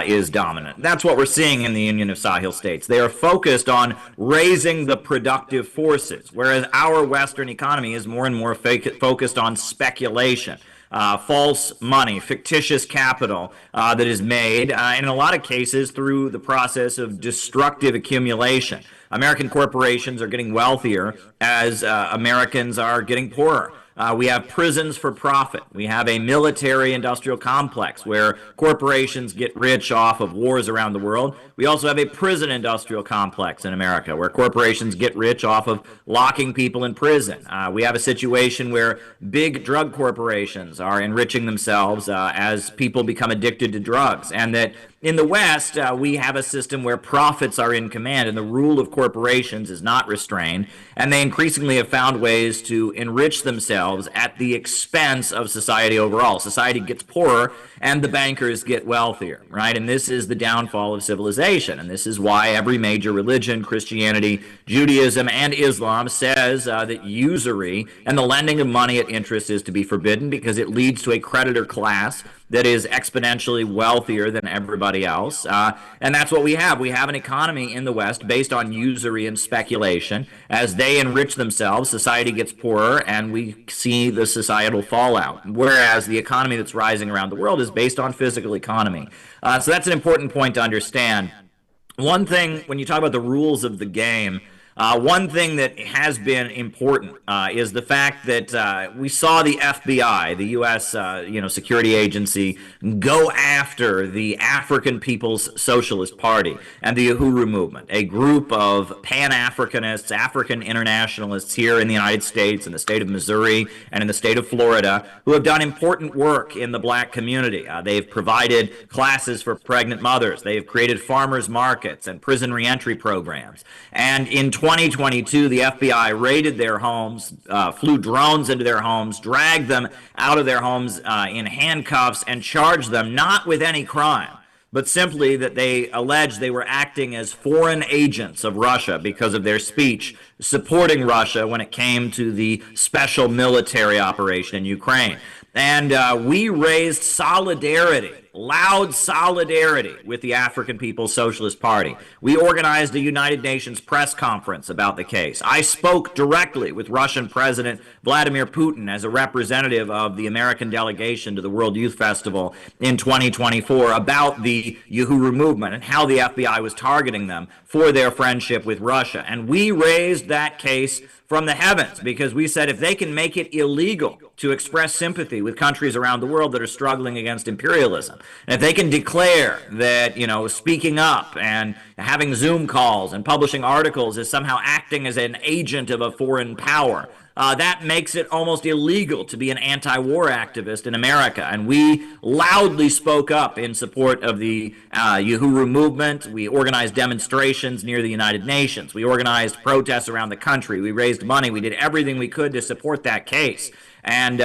is dominant. That's what we're seeing in the Union of Sahel States. They are focused on raising the productive forces, whereas our Western economy is more and more focused on speculation. False money, fictitious capital that is made, in a lot of cases through the process of destructive accumulation. American corporations are getting wealthier as Americans are getting poorer. We have prisons for profit. We have a military-industrial complex where corporations get rich off of wars around the world. We also have a prison-industrial complex in America where corporations get rich off of locking people in prison. We have a situation where big drug corporations are enriching themselves as people become addicted to drugs, and that In the West, we have a system where profits are in command and the rule of corporations is not restrained, and they increasingly have found ways to enrich themselves at the expense of society overall. Society gets poorer and the bankers get wealthier, right? And this is the downfall of civilization, and this is why every major religion, Christianity, Judaism, and Islam, says that usury and the lending of money at interest is to be forbidden because it leads to a creditor class that is exponentially wealthier than everybody else. And that's what we have. We have an economy in the West based on usury and speculation. As they enrich themselves, society gets poorer, and we see the societal fallout. Whereas the economy that's rising around the world is based on physical economy. So that's an important point to understand. One thing, when you talk about the rules of the game, one thing that has been important is the fact that we saw the FBI, the U.S. Security Agency, go after the African People's Socialist Party and the Uhuru movement, a group of Pan-Africanists, African internationalists here in the United States, in the state of Missouri, and in the state of Florida, who have done important work in the black community. They've provided classes for pregnant mothers. They've created farmers markets and prison reentry programs. And in 2022, the FBI raided their homes, flew drones into their homes, dragged them out of their homes in handcuffs, and charged them not with any crime, but simply that they alleged they were acting as foreign agents of Russia because of their speech supporting Russia when it came to the special military operation in Ukraine. And we raised solidarity, loud solidarity with the African People's Socialist Party. We organized a United Nations press conference about the case. I spoke directly with Russian President Vladimir Putin as a representative of the American delegation to the World Youth Festival in 2024 about the Uhuru movement and how the FBI was targeting them for their friendship with Russia. And we raised that case from the heavens because we said if they can make it illegal to express sympathy with countries around the world that are struggling against imperialism, and if they can declare that, speaking up and having Zoom calls and publishing articles is somehow acting as an agent of a foreign power, that makes it almost illegal to be an anti-war activist in America. And we loudly spoke up in support of the Uhuru movement. We organized demonstrations near the United Nations. We organized protests around the country. We raised money. We did everything we could to support that case. And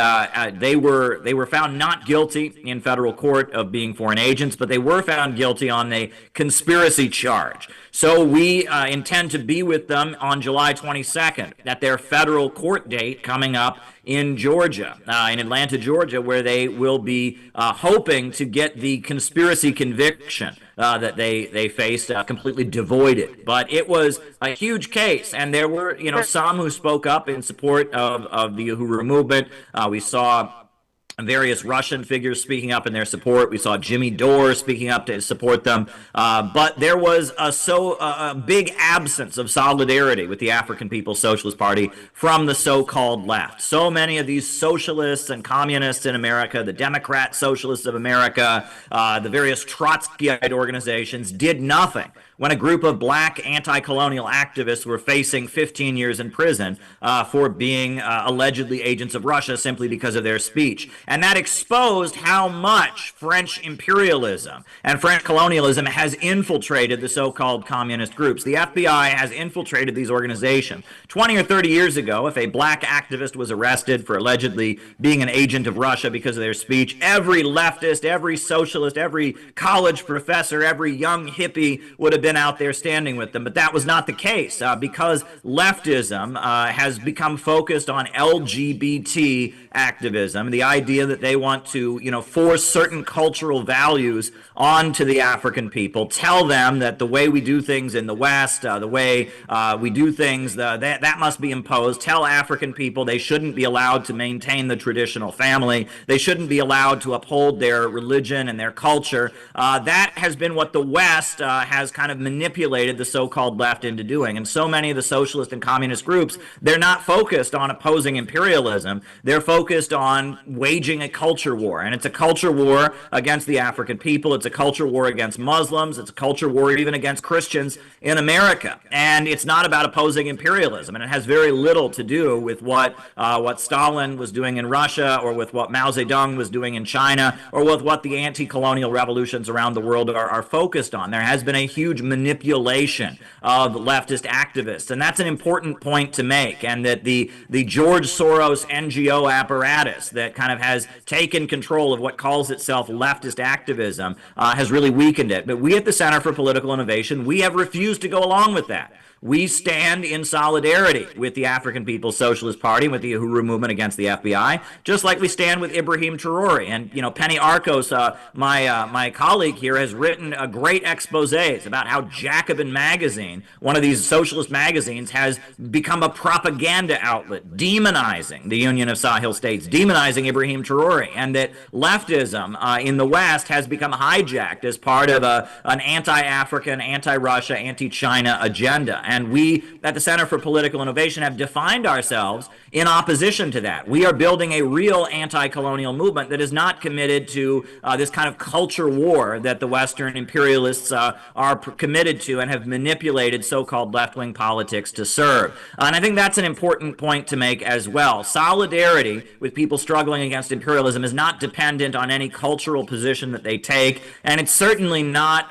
they were found not guilty in federal court of being foreign agents, but they were found guilty on a conspiracy charge. So we intend to be with them on July 22nd at their federal court date coming up in Georgia, in Atlanta, Georgia, where they will be hoping to get the conspiracy conviction that they faced completely devoided. But it was a huge case, and there were, some who spoke up in support of the Uhuru movement. We saw various Russian figures speaking up in their support. We saw Jimmy Dore speaking up to support them. But there was a big absence of solidarity with the African People's Socialist Party from the so-called left. So many of these socialists and communists in America, the Democrat Socialists of America, the various Trotskyite organizations did nothing when a group of black anti-colonial activists were facing 15 years in prison for being allegedly agents of Russia simply because of their speech. And that exposed how much French imperialism and French colonialism has infiltrated the so-called communist groups. The FBI has infiltrated these organizations. 20 or 30 years ago, if a black activist was arrested for allegedly being an agent of Russia because of their speech, every leftist, every socialist, every college professor, every young hippie would have been out there standing with them. But that was not the case because leftism has become focused on LGBT activism, the idea that they want to, force certain cultural values onto the African people, tell them that the way we do things in the West, the way we do things, that must be imposed. Tell African people they shouldn't be allowed to maintain the traditional family. They shouldn't be allowed to uphold their religion and their culture. That has been what the West has kind of manipulated the so-called left into doing. And so many of the socialist and communist groups, they're not focused on opposing imperialism. They're focused on waging a culture war. And it's a culture war against the African people. It's a culture war against Muslims. It's a culture war even against Christians in America. And it's not about opposing imperialism. And it has very little to do with what Stalin was doing in Russia, or with what Mao Zedong was doing in China, or with what the anti-colonial revolutions around the world are focused on. There has been a huge manipulation of leftist activists, and that's an important point to make. And that the George Soros NGO apparatus that kind of has taken control of what calls itself leftist activism has really weakened it. But we at the Center for Political Innovation, we have refused to go along with that. We stand in solidarity with the African People's Socialist Party, with the Uhuru movement against the FBI, just like we stand with Ibrahim Traore. And, Penny Arcos, my colleague here, has written a great exposés about how Jacobin magazine, one of these socialist magazines, has become a propaganda outlet, demonizing the Union of Sahel States, demonizing Ibrahim Traore, and that leftism in the West has become hijacked as part of an anti-African, anti-Russia, anti-China agenda. And we at the Center for Political Innovation have defined ourselves in opposition to that. We are building a real anti-colonial movement that is not committed to this kind of culture war that the Western imperialists are committed to and have manipulated so-called left-wing politics to serve. And I think that's an important point to make as well. Solidarity with people struggling against imperialism is not dependent on any cultural position that they take, and it's certainly not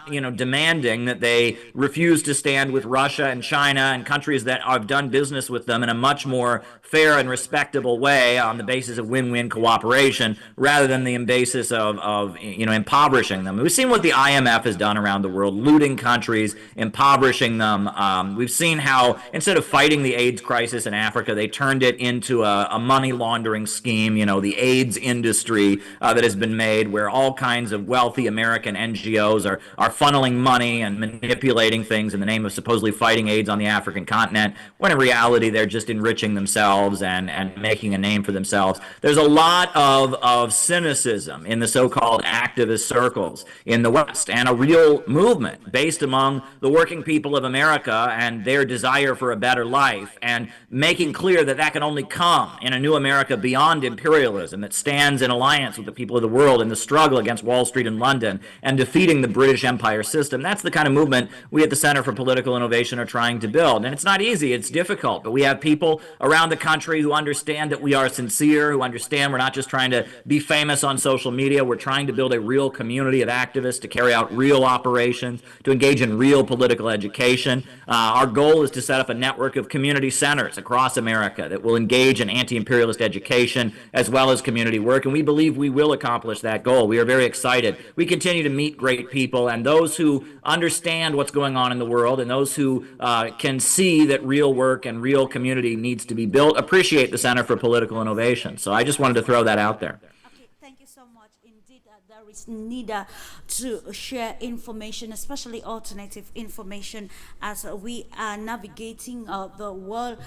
demanding that they refuse to stand with Russia and China and countries that have done business with them in a much more fair and respectable way on the basis of win-win cooperation, rather than the basis of impoverishing them. We've seen what the IMF has done around the world, looting countries, impoverishing them. We've seen how instead of fighting the AIDS crisis in Africa, they turned it into a money laundering scheme. The AIDS industry that has been made, where all kinds of wealthy American NGOs are funneling money and manipulating things in the name of supposedly fighting AIDS on the African continent, when in reality they're just enriching themselves and making a name for themselves. There's a lot of cynicism in the so-called activist circles in the West, and a real movement based among the working people of America and their desire for a better life, and making clear that that can only come in a new America beyond imperialism that stands in alliance with the people of the world in the struggle against Wall Street and London and defeating the British Empire system. That's the kind of movement we at the Center for Political Innovation are trying to build. And it's not easy, it's difficult, but we have people around the country who understand that we are sincere, who understand we're not just trying to be famous on social media. We're trying to build a real community of activists to carry out real operations, to engage in real political education. Our goal is to set up a network of community centers across America that will engage in anti-imperialist education as well as community work, and we believe we will accomplish that goal. We are very excited. We continue to meet great people, and those who understand what's going on in the world, and those who can see that real work and real community needs to be built, appreciate the Center for Political Innovation. So I just wanted to throw that out there. Okay, thank you so much. Indeed, there is need to share information, especially alternative information, as we are navigating the world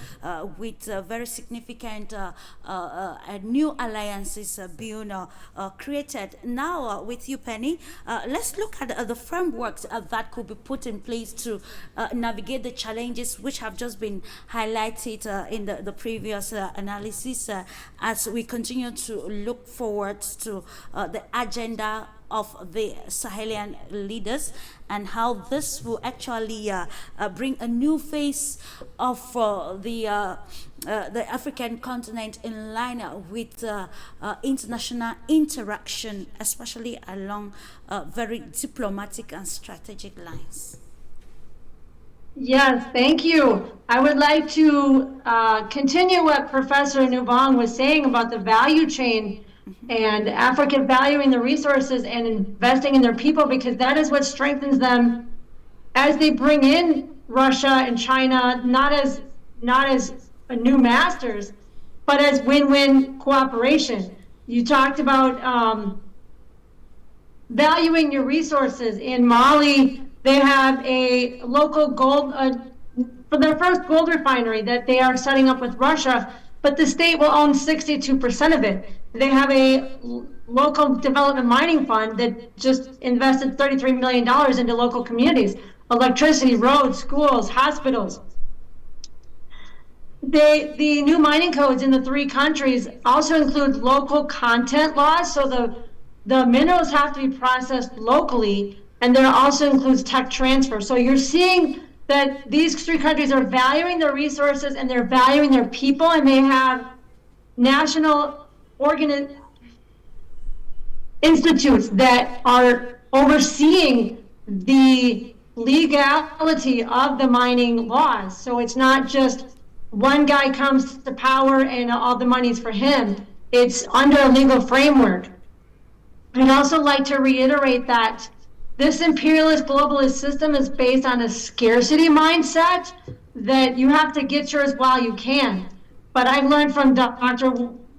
with very significant new alliances being created. Now, with you, Penny, let's look at the frameworks that could be put in place to navigate the challenges which have just been highlighted in the previous analysis, as we continue to look forward to the agenda of the Sahelian leaders, and how this will actually bring a new face of the African continent in line with international interaction, especially along very diplomatic and strategic lines. Yes, thank you. I would like to continue what Professor Nubong was saying about the value chain and Africa valuing the resources and investing in their people, because that is what strengthens them as they bring in Russia and China, not as new masters, but as win-win cooperation. You talked about valuing your resources. In Mali, they have a local gold, for their first gold refinery that they are setting up with Russia. but the state will own 62% of it. They have a local development mining fund that just invested $33 million into local communities, electricity, roads, schools, hospitals. The new mining codes in the 3 countries also include local content laws, so the minerals have to be processed locally, and there also includes tech transfer. So you're seeing that these 3 countries are valuing their resources and they're valuing their people, and they have national institutes that are overseeing the legality of the mining laws. So it's not just one guy comes to power and all the money's for him. It's under a legal framework. I'd also like to reiterate that this imperialist globalist system is based on a scarcity mindset that you have to get yours while you can. But I've learned from Dr.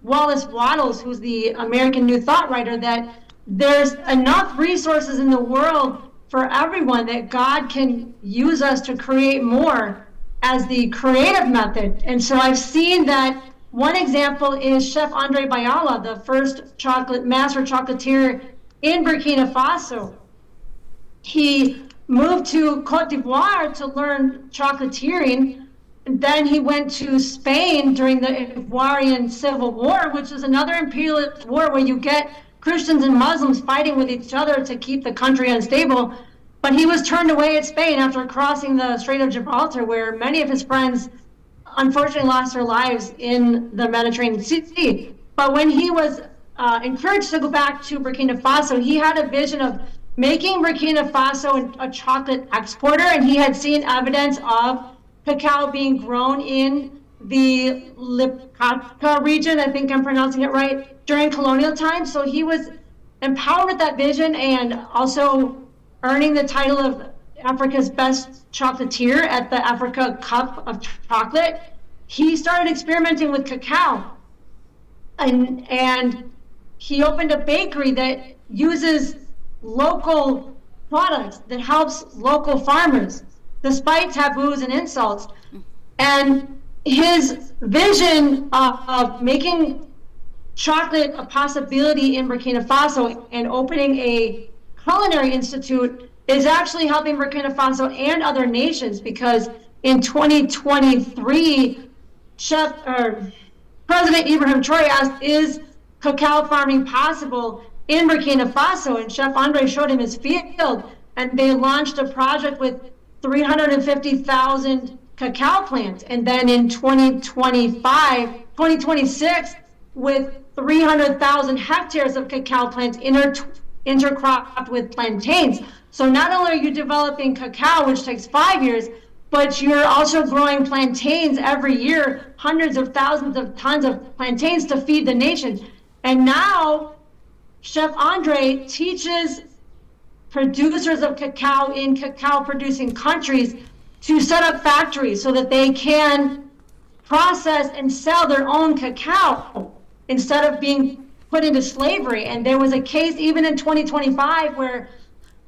Wallace Wattles, who's the American New Thought writer, that there's enough resources in the world for everyone that God can use us to create more as the creative method. And so I've seen that. One example is Chef Andre Bayala, the first master chocolatier in Burkina Faso. He moved to Cote d'Ivoire to learn chocolatiering. And then he went to Spain during the Ivorian Civil War, which is another imperialist war where you get Christians and Muslims fighting with each other to keep the country unstable. But he was turned away at Spain after crossing the Strait of Gibraltar, where many of his friends unfortunately lost their lives in the Mediterranean Sea. But when he was encouraged to go back to Burkina Faso, he had a vision of making Burkina Faso a chocolate exporter, and he had seen evidence of cacao being grown in the Lipcata region, I think I'm pronouncing it right, during colonial times. So he was empowered with that vision and also earning the title of Africa's best chocolatier at the Africa Cup of Chocolate. He started experimenting with cacao, and he opened a bakery that uses local products, that helps local farmers, despite taboos and insults. And his vision of making chocolate a possibility in Burkina Faso and opening a culinary institute is actually helping Burkina Faso and other nations, because in 2023, President Ibrahim Traoré asked, is cacao farming possible in Burkina Faso? And Chef Andre showed him his field, and they launched a project with 350,000 cacao plants. And then in 2026, with 300,000 hectares of cacao plants intercropped with plantains. So not only are you developing cacao, which takes 5 years, but you're also growing plantains every year, hundreds of thousands of tons of plantains to feed the nation. And now Chef Andre teaches producers of cacao in cacao producing countries to set up factories so that they can process and sell their own cacao instead of being put into slavery. And there was a case even in 2025 where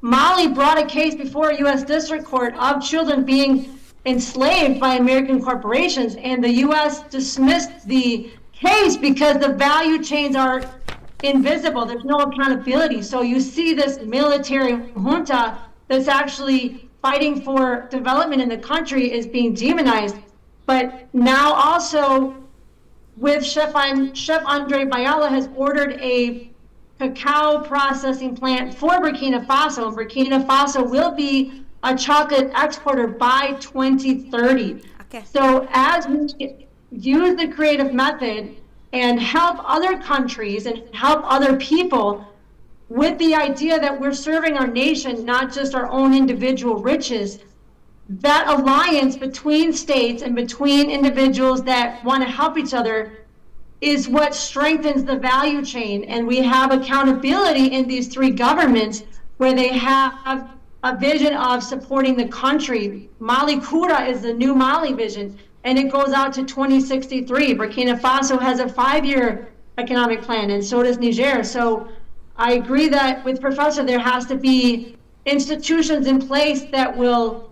Mali brought a case before a U.S. District Court of children being enslaved by American corporations, and the U.S. dismissed the case because the value chains are invisible. There's no accountability. So you see this military junta that's actually fighting for development in the country is being demonized. But now also with Chef Andre Bayala has ordered a cacao processing plant for Burkina Faso, and Burkina Faso will be a chocolate exporter by 2030. Okay. So as we use the creative method and help other countries and help other people with the idea that we're serving our nation, not just our own individual riches, that alliance between states and between individuals that want to help each other is what strengthens the value chain. And we have accountability in these 3 governments where they have a vision of supporting the country. Mali Kura is the new Mali vision, and it goes out to 2063. Burkina Faso has a 5-year economic plan, and so does Niger. So I agree that with Professor, there has to be institutions in place that will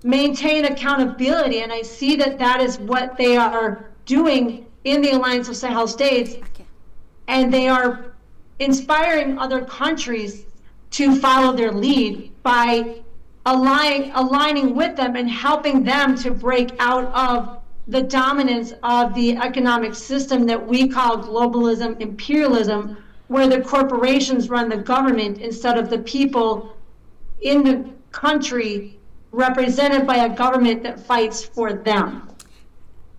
maintain accountability, and I see that that is what they are doing in the Alliance of Sahel States, Okay. and they are inspiring other countries to follow their lead by aligning with them and helping them to break out of the dominance of the economic system that we call globalism, imperialism, where the corporations run the government instead of the people in the country represented by a government that fights for them.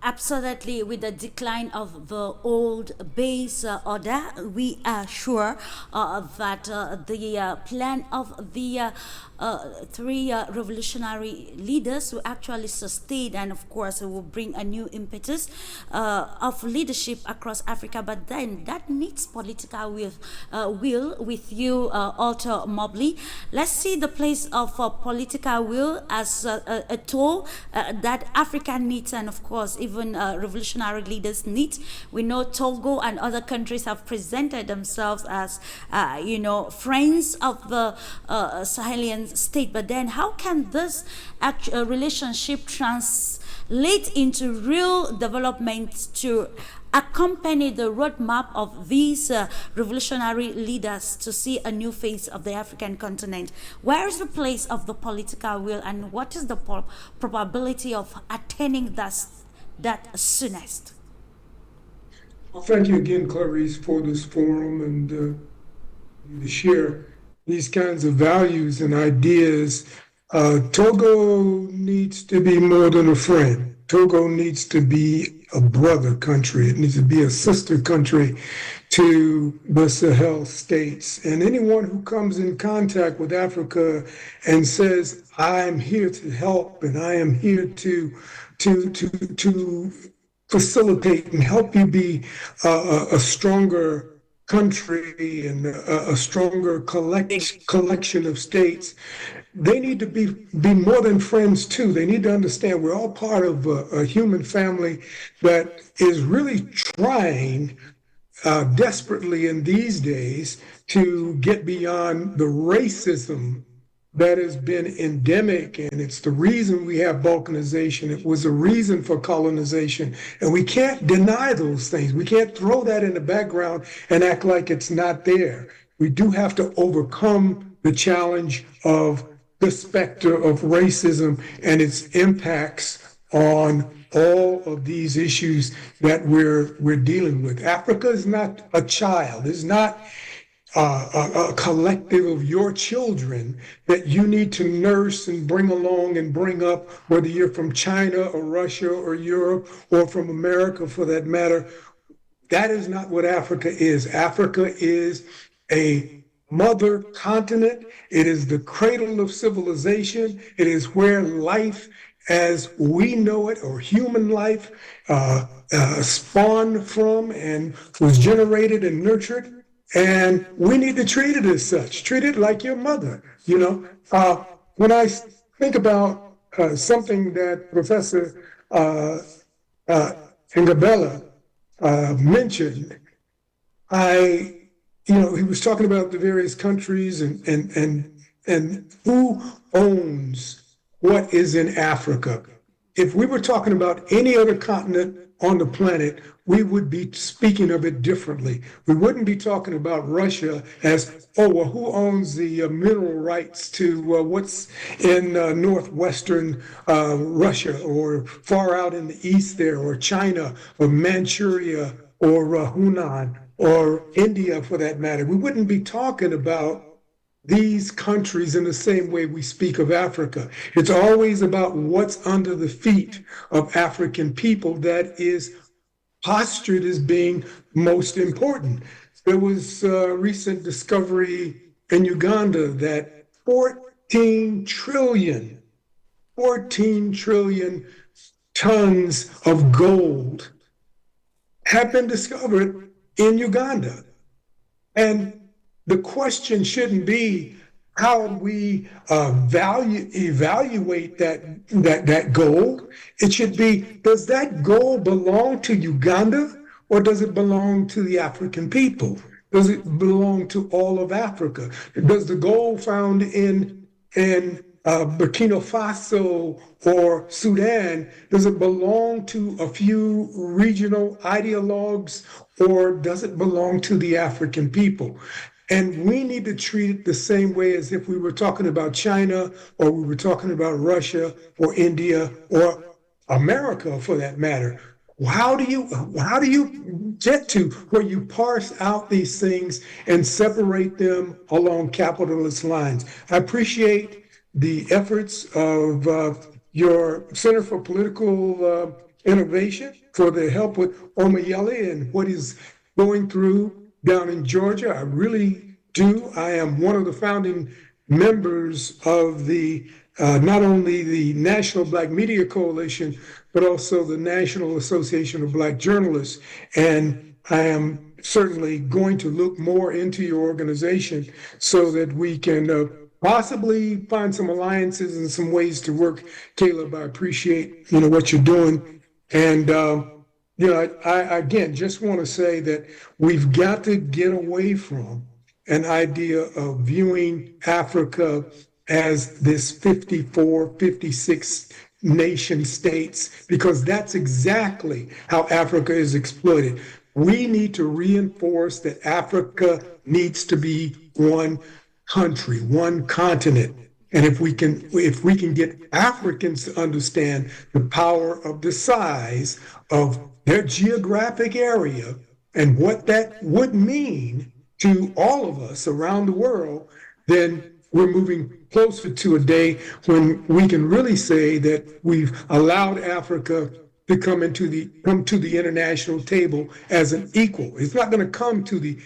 Absolutely, with the decline of the old base order, we are sure that the plan of the three revolutionary leaders will actually sustain, and of course will bring a new impetus of leadership across Africa. But then that needs political will with you, Alter Mobley. Let's see the place of political will as a tool that Africa needs, and of course even revolutionary leaders need. We know Togo and other countries have presented themselves as, friends of the Sahelian state. But then, how can this relationship translate into real development to accompany the roadmap of these revolutionary leaders to see a new face of the African continent? Where is the place of the political will, and what is the probability of attaining that soonest? Thank you again, Clarice, for this forum and to share these kinds of values and ideas. Togo needs to be more than a friend. Togo needs to be a brother country. It needs to be a sister country to the Sahel states. And anyone who comes in contact with Africa and says, I'm here to help and I am here to facilitate and help you be a stronger country and a stronger collection of states, they need to be more than friends too. They need to understand we're all part of a human family that is really trying desperately in these days to get beyond the racism that has been endemic, and it's the reason we have balkanization. It was a reason for colonization, and we can't deny those things. We can't throw that in the background and act like it's not there. We do have to overcome the challenge of the specter of racism and its impacts on all of these issues that we're dealing with. Africa is not a child. It's not a collective of your children that you need to nurse and bring along and bring up, whether you're from China or Russia or Europe or from America for that matter. That is not what Africa is. Africa is a mother continent. It is the cradle of civilization. It is where life as we know it, or human life, spawned from and was generated and nurtured. And we need to treat it as such. Treat it like your mother. When I think about something that Professor Ngabella mentioned, he was talking about the various countries and who owns what is in Africa. If we were talking about any other continent on the planet, we would be speaking of it differently. We wouldn't be talking about Russia as, who owns the mineral rights to what's in northwestern Russia or far out in the east there, or China or Manchuria or Hunan or India for that matter. We wouldn't be talking about these countries in the same way we speak of Africa. It's always about what's under the feet of African people that is postured as being most important. There was a recent discovery in Uganda that 14 trillion tons of gold have been discovered in Uganda. And the question shouldn't be how we evaluate that gold. It should be, does that gold belong to Uganda or does it belong to the African people? Does it belong to all of Africa? Does the gold found in Burkina Faso or Sudan, does it belong to a few regional ideologues or does it belong to the African people? And we need to treat it the same way as if we were talking about China or we were talking about Russia or India or America for that matter. How do you get to where you parse out these things and separate them along capitalist lines? I appreciate the efforts of your Center for Political Innovation for the help with Omayele and what he's going through down in Georgia. I really do. I am one of the founding members of the not only the National Black Media Coalition, but also the National Association of Black Journalists. And I am certainly going to look more into your organization so that we can possibly find some alliances and some ways to work. Caleb, I appreciate what you're doing. And I again just want to say that we've got to get away from an idea of viewing Africa as this 54, 56 nation states, because that's exactly how Africa is exploited. We need to reinforce that Africa needs to be one country, one continent. And if we can get Africans to understand the power of the size of their geographic area and what that would mean to all of us around the world, then we're moving closer to a day when we can really say that we've allowed Africa to come to the international table as an equal. It's not going to come to the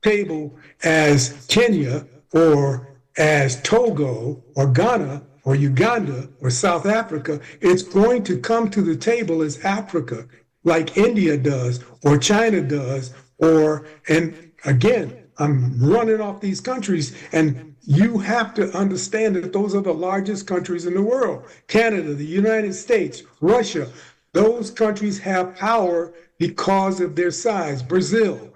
table as Kenya or as Togo or Ghana or Uganda or South Africa. It's going to come to the table as Africa, like India does or China does, and again, I'm running off these countries, and you have to understand that those are the largest countries in the world. Canada, the United States, Russia, those countries have power because of their size. Brazil.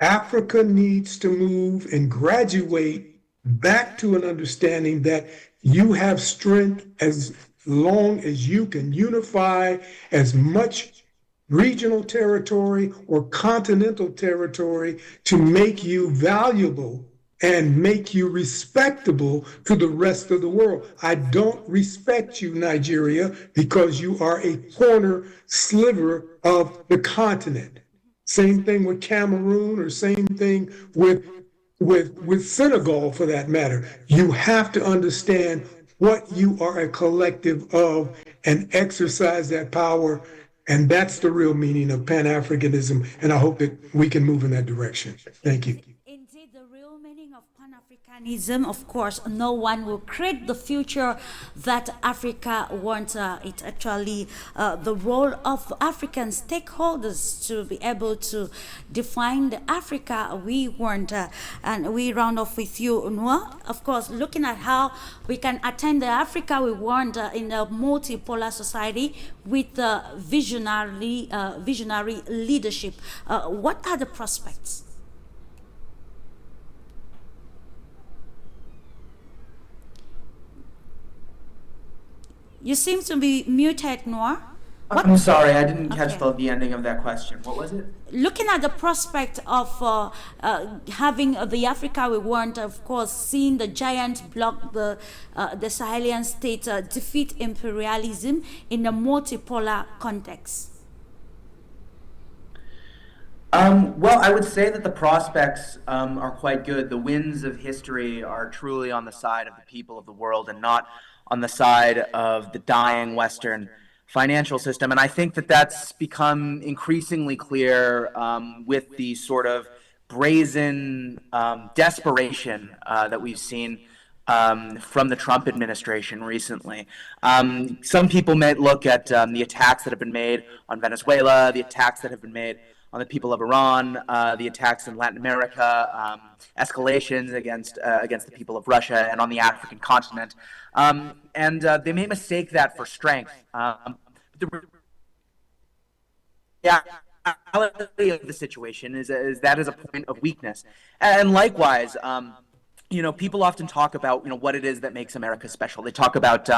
Africa needs to move and graduate back to an understanding that you have strength as long as you can unify as much regional territory or continental territory to make you valuable and make you respectable to the rest of the world. I don't respect you, Nigeria, because you are a corner sliver of the continent. Same thing with Cameroon, or same thing with Senegal, for that matter. You have to understand what you are a collective of and exercise that power. And that's the real meaning of Pan-Africanism. And I hope that we can move in that direction. Thank you. Indeed, the real meaning of Pan-Africanism, of course, no one will create the future that Africa wants. It's actually the role of African stakeholders to be able to define the Africa we want. And we round off with you, Noah. Of course, looking at how we can attain the Africa we want in a multipolar society with visionary leadership. What are the prospects? You seem to be muted, Noor. I'm sorry, I didn't catch Okay. the ending of that question. What was it? Looking at the prospect of having the Africa we want, of course, seeing the giant bloc, the Sahelian states defeat imperialism in a multipolar context. Well, I would say that the prospects are quite good. The winds of history are truly on the side of the people of the world and not on the side of the dying Western financial system. And I think that that's become increasingly clear with the sort of brazen desperation that we've seen from the Trump administration recently. Some people may look at the attacks that have been made on Venezuela, the attacks that have been made on the people of Iran, the attacks in Latin America, escalations against the people of Russia and on the African continent, and they may mistake that for strength. The reality of the situation is that is a point of weakness, and likewise. people often talk about, what it is that makes America special. They talk about,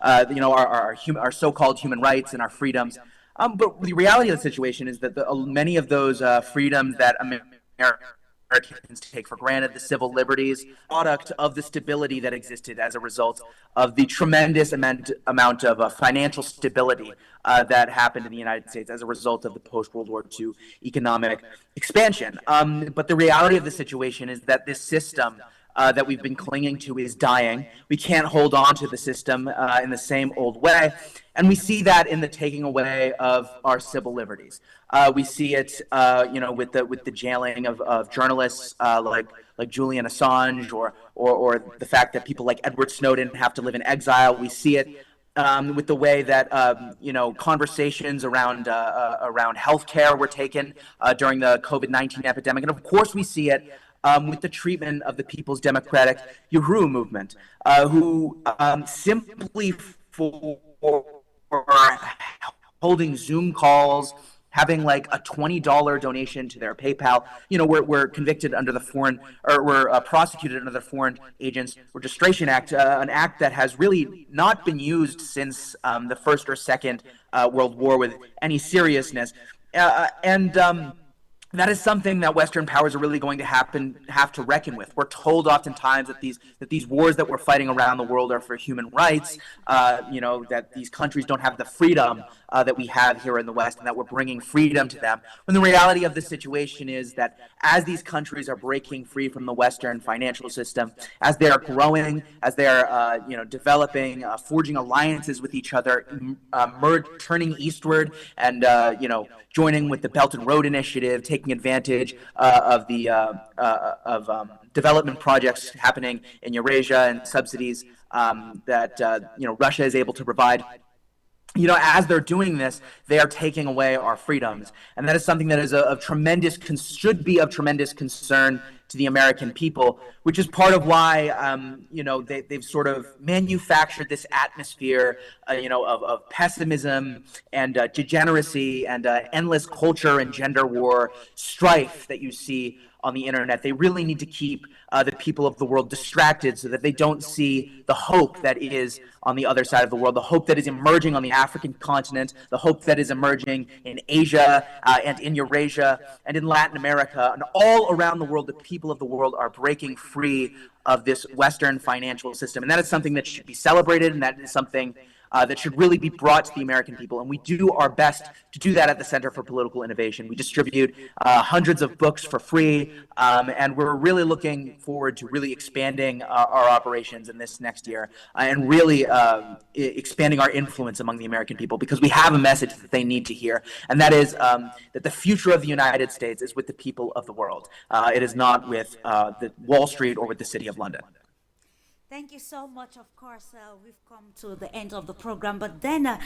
our so-called human rights and our freedoms. But the reality of the situation is that many of those freedoms that Americans take for granted, the civil liberties, product of the stability that existed as a result of the tremendous amount of financial stability that happened in the United States as a result of the post-World War II economic expansion. But the reality of the situation is that this system that we've been clinging to is dying. We can't hold on to the system in the same old way. And we see that in the taking away of our civil liberties. We see it, with the jailing of journalists like Julian Assange, or the fact that people like Edward Snowden have to live in exile. We see it with the way that conversations around healthcare were taken during the COVID-19 epidemic, and of course we see it with the treatment of the People's Democratic Uhuru movement, who simply for holding Zoom calls, having like a $20 donation to their PayPal, we're convicted under the we're prosecuted under the Foreign Agents Registration Act, an act that has really not been used since the First or Second World War with any seriousness. That is something that Western powers are really going to have to reckon with. We're told oftentimes that these wars that we're fighting around the world are for human rights, that these countries don't have the freedom that we have here in the West, and that we're bringing freedom to them. When the reality of the situation is that as these countries are breaking free from the Western financial system, as they are growing, as they are developing, forging alliances with each other, turning eastward, and joining with the Belt and Road Initiative, taking advantage of the development projects happening in Eurasia and subsidies that Russia is able to provide. As they're doing this, they are taking away our freedoms, and that is something that is should be of tremendous concern to the American people, which is part of why they've sort of manufactured this atmosphere of pessimism and degeneracy and endless culture and gender war strife that you see on the internet. They really need to keep the people of the world distracted so that they don't see the hope that is on the other side of the world, the hope that is emerging on the African continent, the hope that is emerging in Asia and in Eurasia and in Latin America, and all around the world. The people of the world are breaking free of this Western financial system, and that is something that should be celebrated, and that is something that should really be brought to the American people. And we do our best to do that at the Center for Political Innovation. We distribute hundreds of books for free, and we're really looking forward to really expanding our operations in this next year and really expanding our influence among the American people, because we have a message that they need to hear, and that is that the future of the United States is with the people of the world. It is not with the Wall Street or with the City of London. Thank you so much. Of course, we've come to the end of the program, but then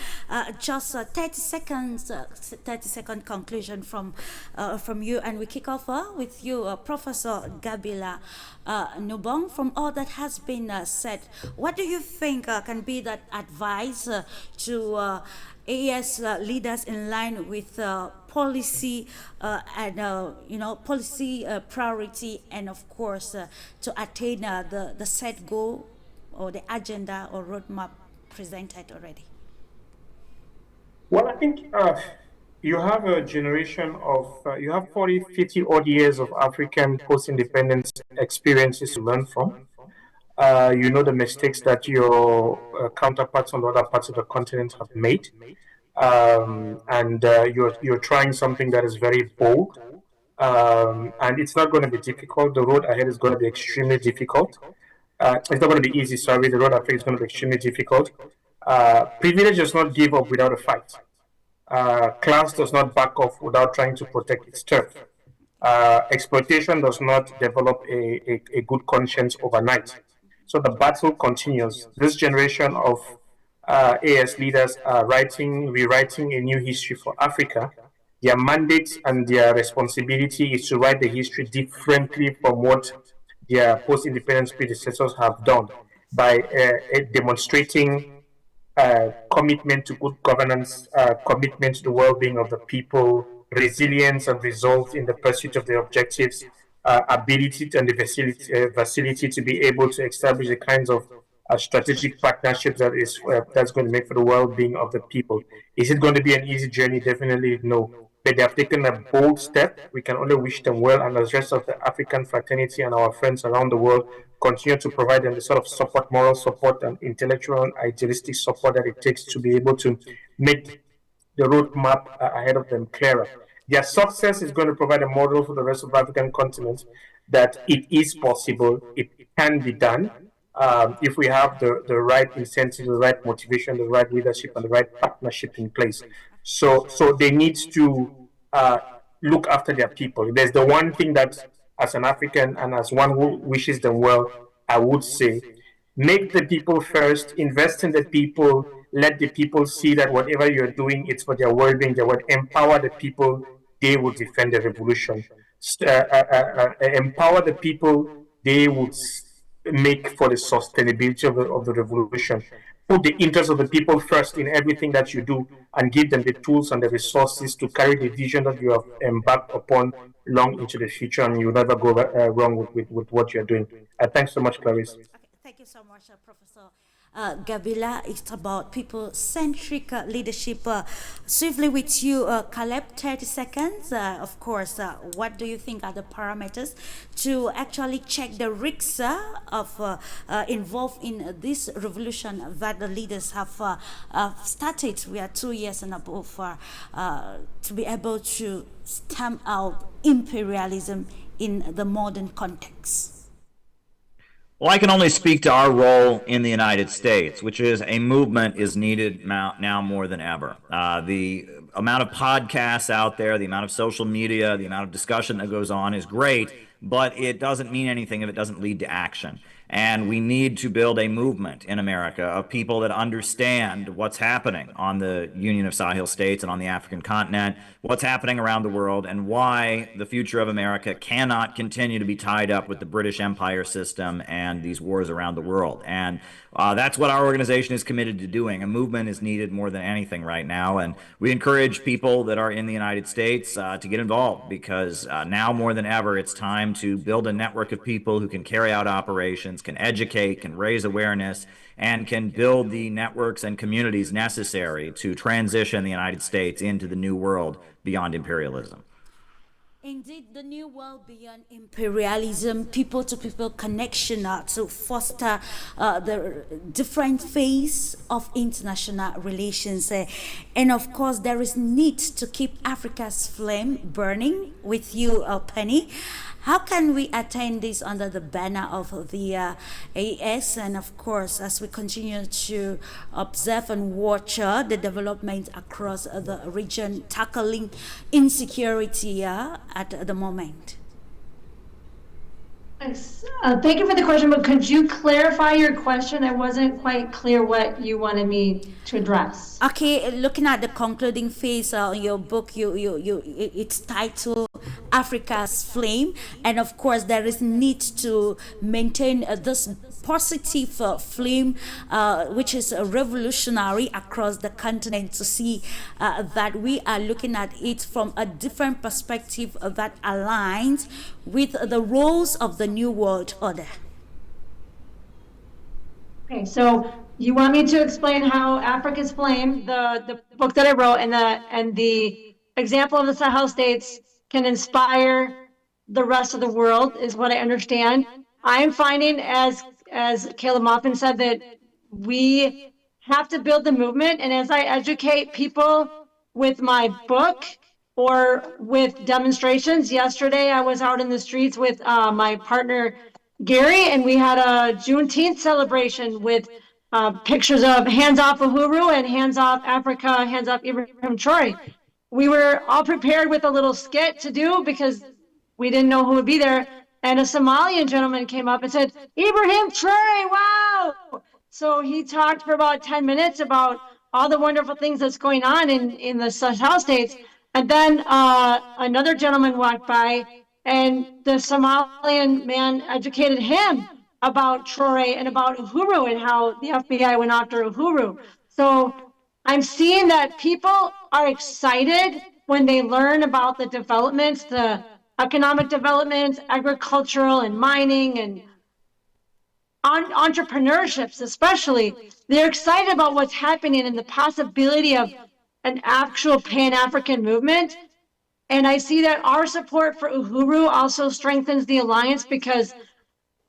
just 30-second conclusion from you, and we kick off with you, Professor Gabila Nubong. From all that has been said, what do you think can be that advice to AES leaders in line with policy and policy priority, and of course to attain the set goal or the agenda or roadmap presented already? Well, I think you have a generation of, you have 40, 50 odd years of African post-independence experiences to learn from. You know the mistakes that your counterparts on the other parts of the continent have made. And you're trying something that is very bold, and it's not going to be difficult. The road ahead is going to be extremely difficult. It's not going to be easy, sorry. The road ahead is going to be extremely difficult. Privilege does not give up without a fight. Class does not back off without trying to protect its turf. Exploitation does not develop a good conscience overnight. So the battle continues. This generation of AS leaders are rewriting a new history for Africa. Their mandate and their responsibility is to write the history differently from what their post-independence predecessors have done by demonstrating commitment to good governance, commitment to the well-being of the people, resilience and resolve in the pursuit of their objectives, ability and the facility to be able to establish the kinds of strategic partnerships that's going to make for the well-being of the people. Is it going to be an easy journey? Definitely no. But they have taken a bold step. We can only wish them well, and as the rest of the African fraternity and our friends around the world continue to provide them the sort of support, moral support, and intellectual and idealistic support that it takes to be able to make the roadmap ahead of them clearer. Their success is going to provide a model for the rest of the African continent that it is possible, it can be done, if we have the right incentive, the right motivation, the right leadership, and the right partnership in place. So they need to uh, look after their people. There's the one thing that, as an African and as one who wishes them well, I would say, make the people first, invest in the people, let the people see that whatever you're doing, it's for their well-being. They would empower the people, they will defend the revolution. Empower the people, they would make for the sustainability of the revolution. Put the interests of the people first in everything that you do, and give them the tools and the resources to carry the vision that you have embarked upon long into the future, and you'll never go wrong with what you're doing. Thanks so much, Clarice. Okay, thank you so much, Professor. Gabila, it's about people-centric leadership. Swiftly with you, Caleb, 30 seconds. Of course, what do you think are the parameters to actually check the risks of involved in this revolution that the leaders have started? We are 2 years and above to be able to stamp out imperialism in the modern context. Well, I can only speak to our role in the United States, which is a movement is needed now more than ever. The amount of podcasts out there, the amount of social media, the amount of discussion that goes on is great, but it doesn't mean anything if it doesn't lead to action. And we need to build a movement in America of people that understand what's happening on the Union of Sahel States and on the African continent, what's happening around the world, and why the future of America cannot continue to be tied up with the British Empire system and these wars around the world. And that's what our organization is committed to doing. A movement is needed more than anything right now, and we encourage people that are in the United States to get involved, because now more than ever it's time to build a network of people who can carry out operations, can educate, can raise awareness, and can build the networks and communities necessary to transition the United States into the new world beyond imperialism. Indeed, the new world beyond imperialism, people-to-people connection to foster the different phase of international relations. And of course, there is need to keep Africa's flame burning. With you, Penny. How can we attain this under the banner of the AS? And of course, as we continue to observe and watch the development across the region, tackling insecurity at the moment? Thanks. Thank you for the question, but could you clarify your question? I wasn't quite clear what you wanted me to address. Okay, looking at the concluding phase of your book, it's titled Africa's Flame, and of course there is need to maintain this positive flame, which is revolutionary across the continent, to see that we are looking at it from a different perspective that aligns with the roles of the New World Order. Okay, so you want me to explain how Africa's Flame, the book that I wrote, and the example of the Sahel states can inspire the rest of the world, is what I understand. I'm finding, as Caleb Moffin said, that we have to build the movement, and as I educate people with my book or with demonstrations. Yesterday, I was out in the streets with my partner, Gary, and we had a Juneteenth celebration with pictures of Hands Off Uhuru and Hands Off Africa, Hands Off Ibrahim Traore. We were all prepared with a little skit to do because we didn't know who would be there. And a Somalian gentleman came up and said, Ibrahim Traore, wow! So he talked for about 10 minutes about all the wonderful things that's going on in the Sahel states. And then another gentleman walked by, and the Somalian man educated him about Traore and about Uhuru and how the FBI went after Uhuru. So I'm seeing that people are excited when they learn about the developments, the economic development, agricultural and mining and entrepreneurships especially. They're excited about what's happening and the possibility of an actual Pan-African movement. And I see that our support for Uhuru also strengthens the alliance because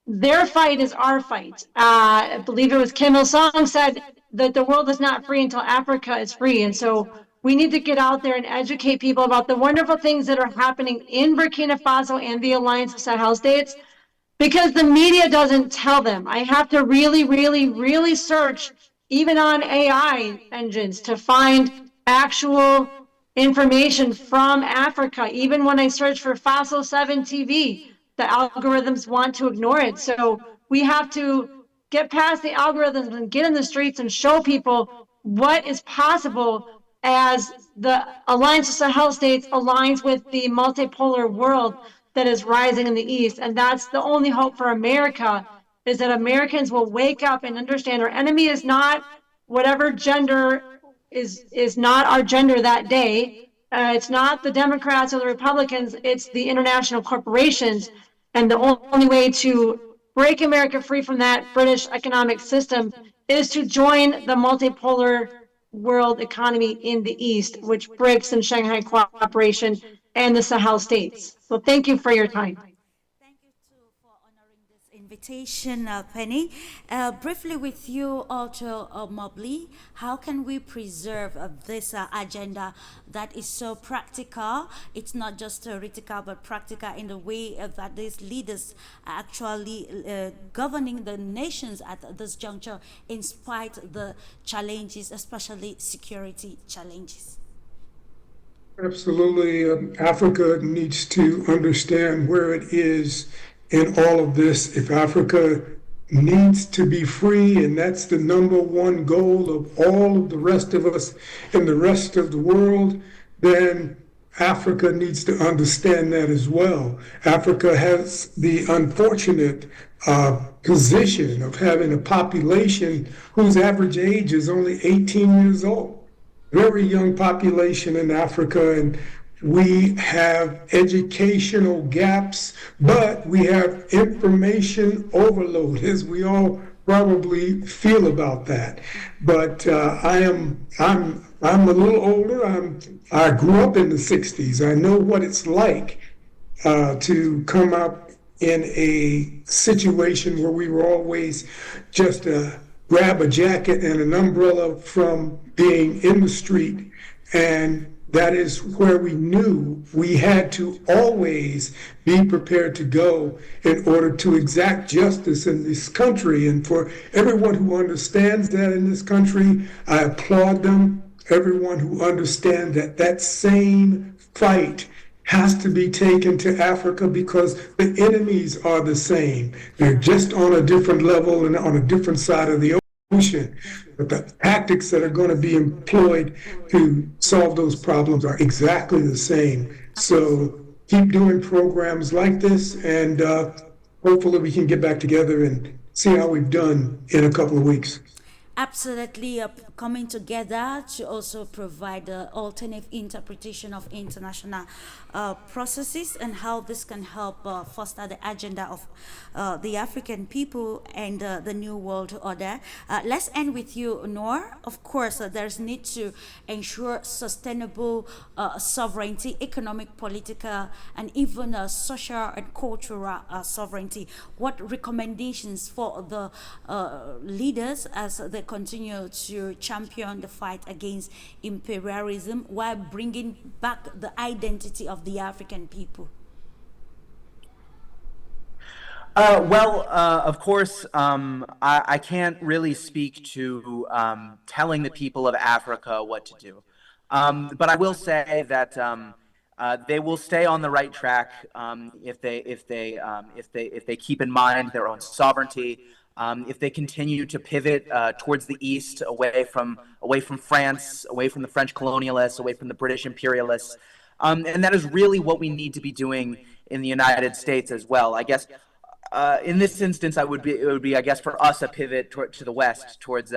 their fight is our fight. I believe it was Kim Il-sung said that the world is not free until Africa is free. And so we need to get out there and educate people about the wonderful things that are happening in Burkina Faso and the Alliance of Sahel states, because the media doesn't tell them. I have to really, really, really search even on AI engines to find actual information from Africa. Even when I search for Faso 7 TV, the algorithms want to ignore it. So we have to get past the algorithms and get in the streets and show people what is possible as the Alliance of Sahel states aligns with the multipolar world that is rising in the East. And that's the only hope for America, is that Americans will wake up and understand our enemy is not whatever gender is not our gender that day. It's not the Democrats or the Republicans, it's the international corporations. And the only way to break America free from that British economic system is to join the multipolar world economy in the East, which BRICS and Shanghai Cooperation and the Sahel states. So thank you for your time. Thank you too for honoring this invitation, Penny. Briefly with you, also, Mobley, how can we preserve this agenda that is so practical? It's not just theoretical, but practical in the way that these leaders are actually governing the nations at this juncture, in spite of the challenges, especially security challenges. Absolutely. Africa needs to understand where it is in all of this. If Africa needs to be free, and that's the number one goal of all of the rest of us in the rest of the world, then Africa needs to understand that as well. Africa has the unfortunate position of having a population whose average age is only 18 years old. Very young population in Africa, and we have educational gaps, but we have information overload, as we all probably feel about that. But I'm a little older. I grew up in the '60s. I know what it's like to come up in a situation where we were always just grab a jacket and an umbrella from being in the street. And that is where we knew we had to always be prepared to go in order to exact justice in this country. And for everyone who understands that in this country, I applaud them. Everyone who understands that that same fight has to be taken to Africa, because the enemies are the same. They're just on a different level and on a different side of the ocean. But the tactics that are going to be employed to solve those problems are exactly the same. So keep doing programs like this, and hopefully we can get back together and see how we've done in a couple of weeks. Absolutely, coming together to also provide the alternative interpretation of international processes, and how this can help foster the agenda of the African people and the new world order. Let's end with you, Noor. Of course, there's need to ensure sustainable sovereignty, economic, political, and even social and cultural sovereignty. What recommendations for the leaders as they continue to champion the fight against imperialism while bringing back the identity of the African people? Of course, I can't really speak to telling the people of Africa what to do, but I will say that they will stay on the right track if they keep in mind their own sovereignty. If they continue to pivot towards the east, away from France, away from the French colonialists, away from the British imperialists, and that is really what we need to be doing in the United States as well. I guess in this instance, it would be I guess for us a pivot to the west, towards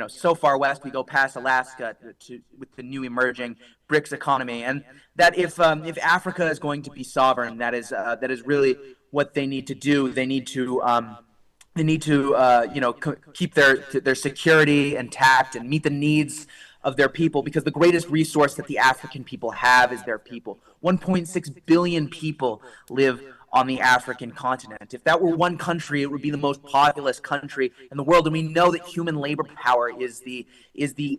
so far west we go past Alaska with the new emerging BRICS economy, and that if Africa is going to be sovereign, that is really what they need to do. They need to keep their security intact and meet the needs of their people, because the greatest resource that the African people have is their people. 1.6 billion people live on the African continent. If that were one country, it would be the most populous country in the world. And we know that human labor power is the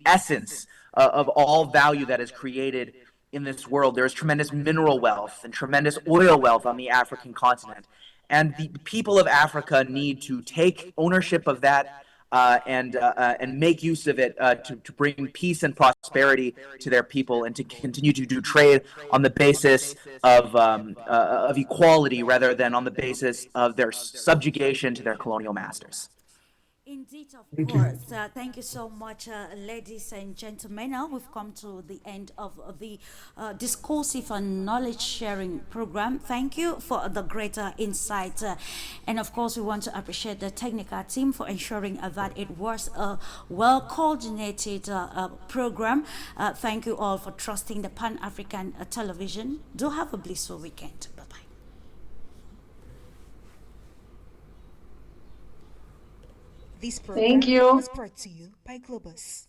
essence of all value that is created in this world. There is tremendous mineral wealth and tremendous oil wealth on the African continent. And the people of Africa need to take ownership of that and make use of it to bring peace and prosperity to their people, and to continue to do trade on the basis of equality rather than on the basis of their subjugation to their colonial masters. Indeed, of Thank you. course. Thank you so much, ladies and gentlemen. Now we've come to the end of the discursive and knowledge sharing program. Thank you for the greater insight. And of course, we want to appreciate the technical team for ensuring that it was a well coordinated program. Thank you all for trusting the Pan African television. Do have a blissful weekend. Bye bye. This Thank program you. was brought to you by Globus.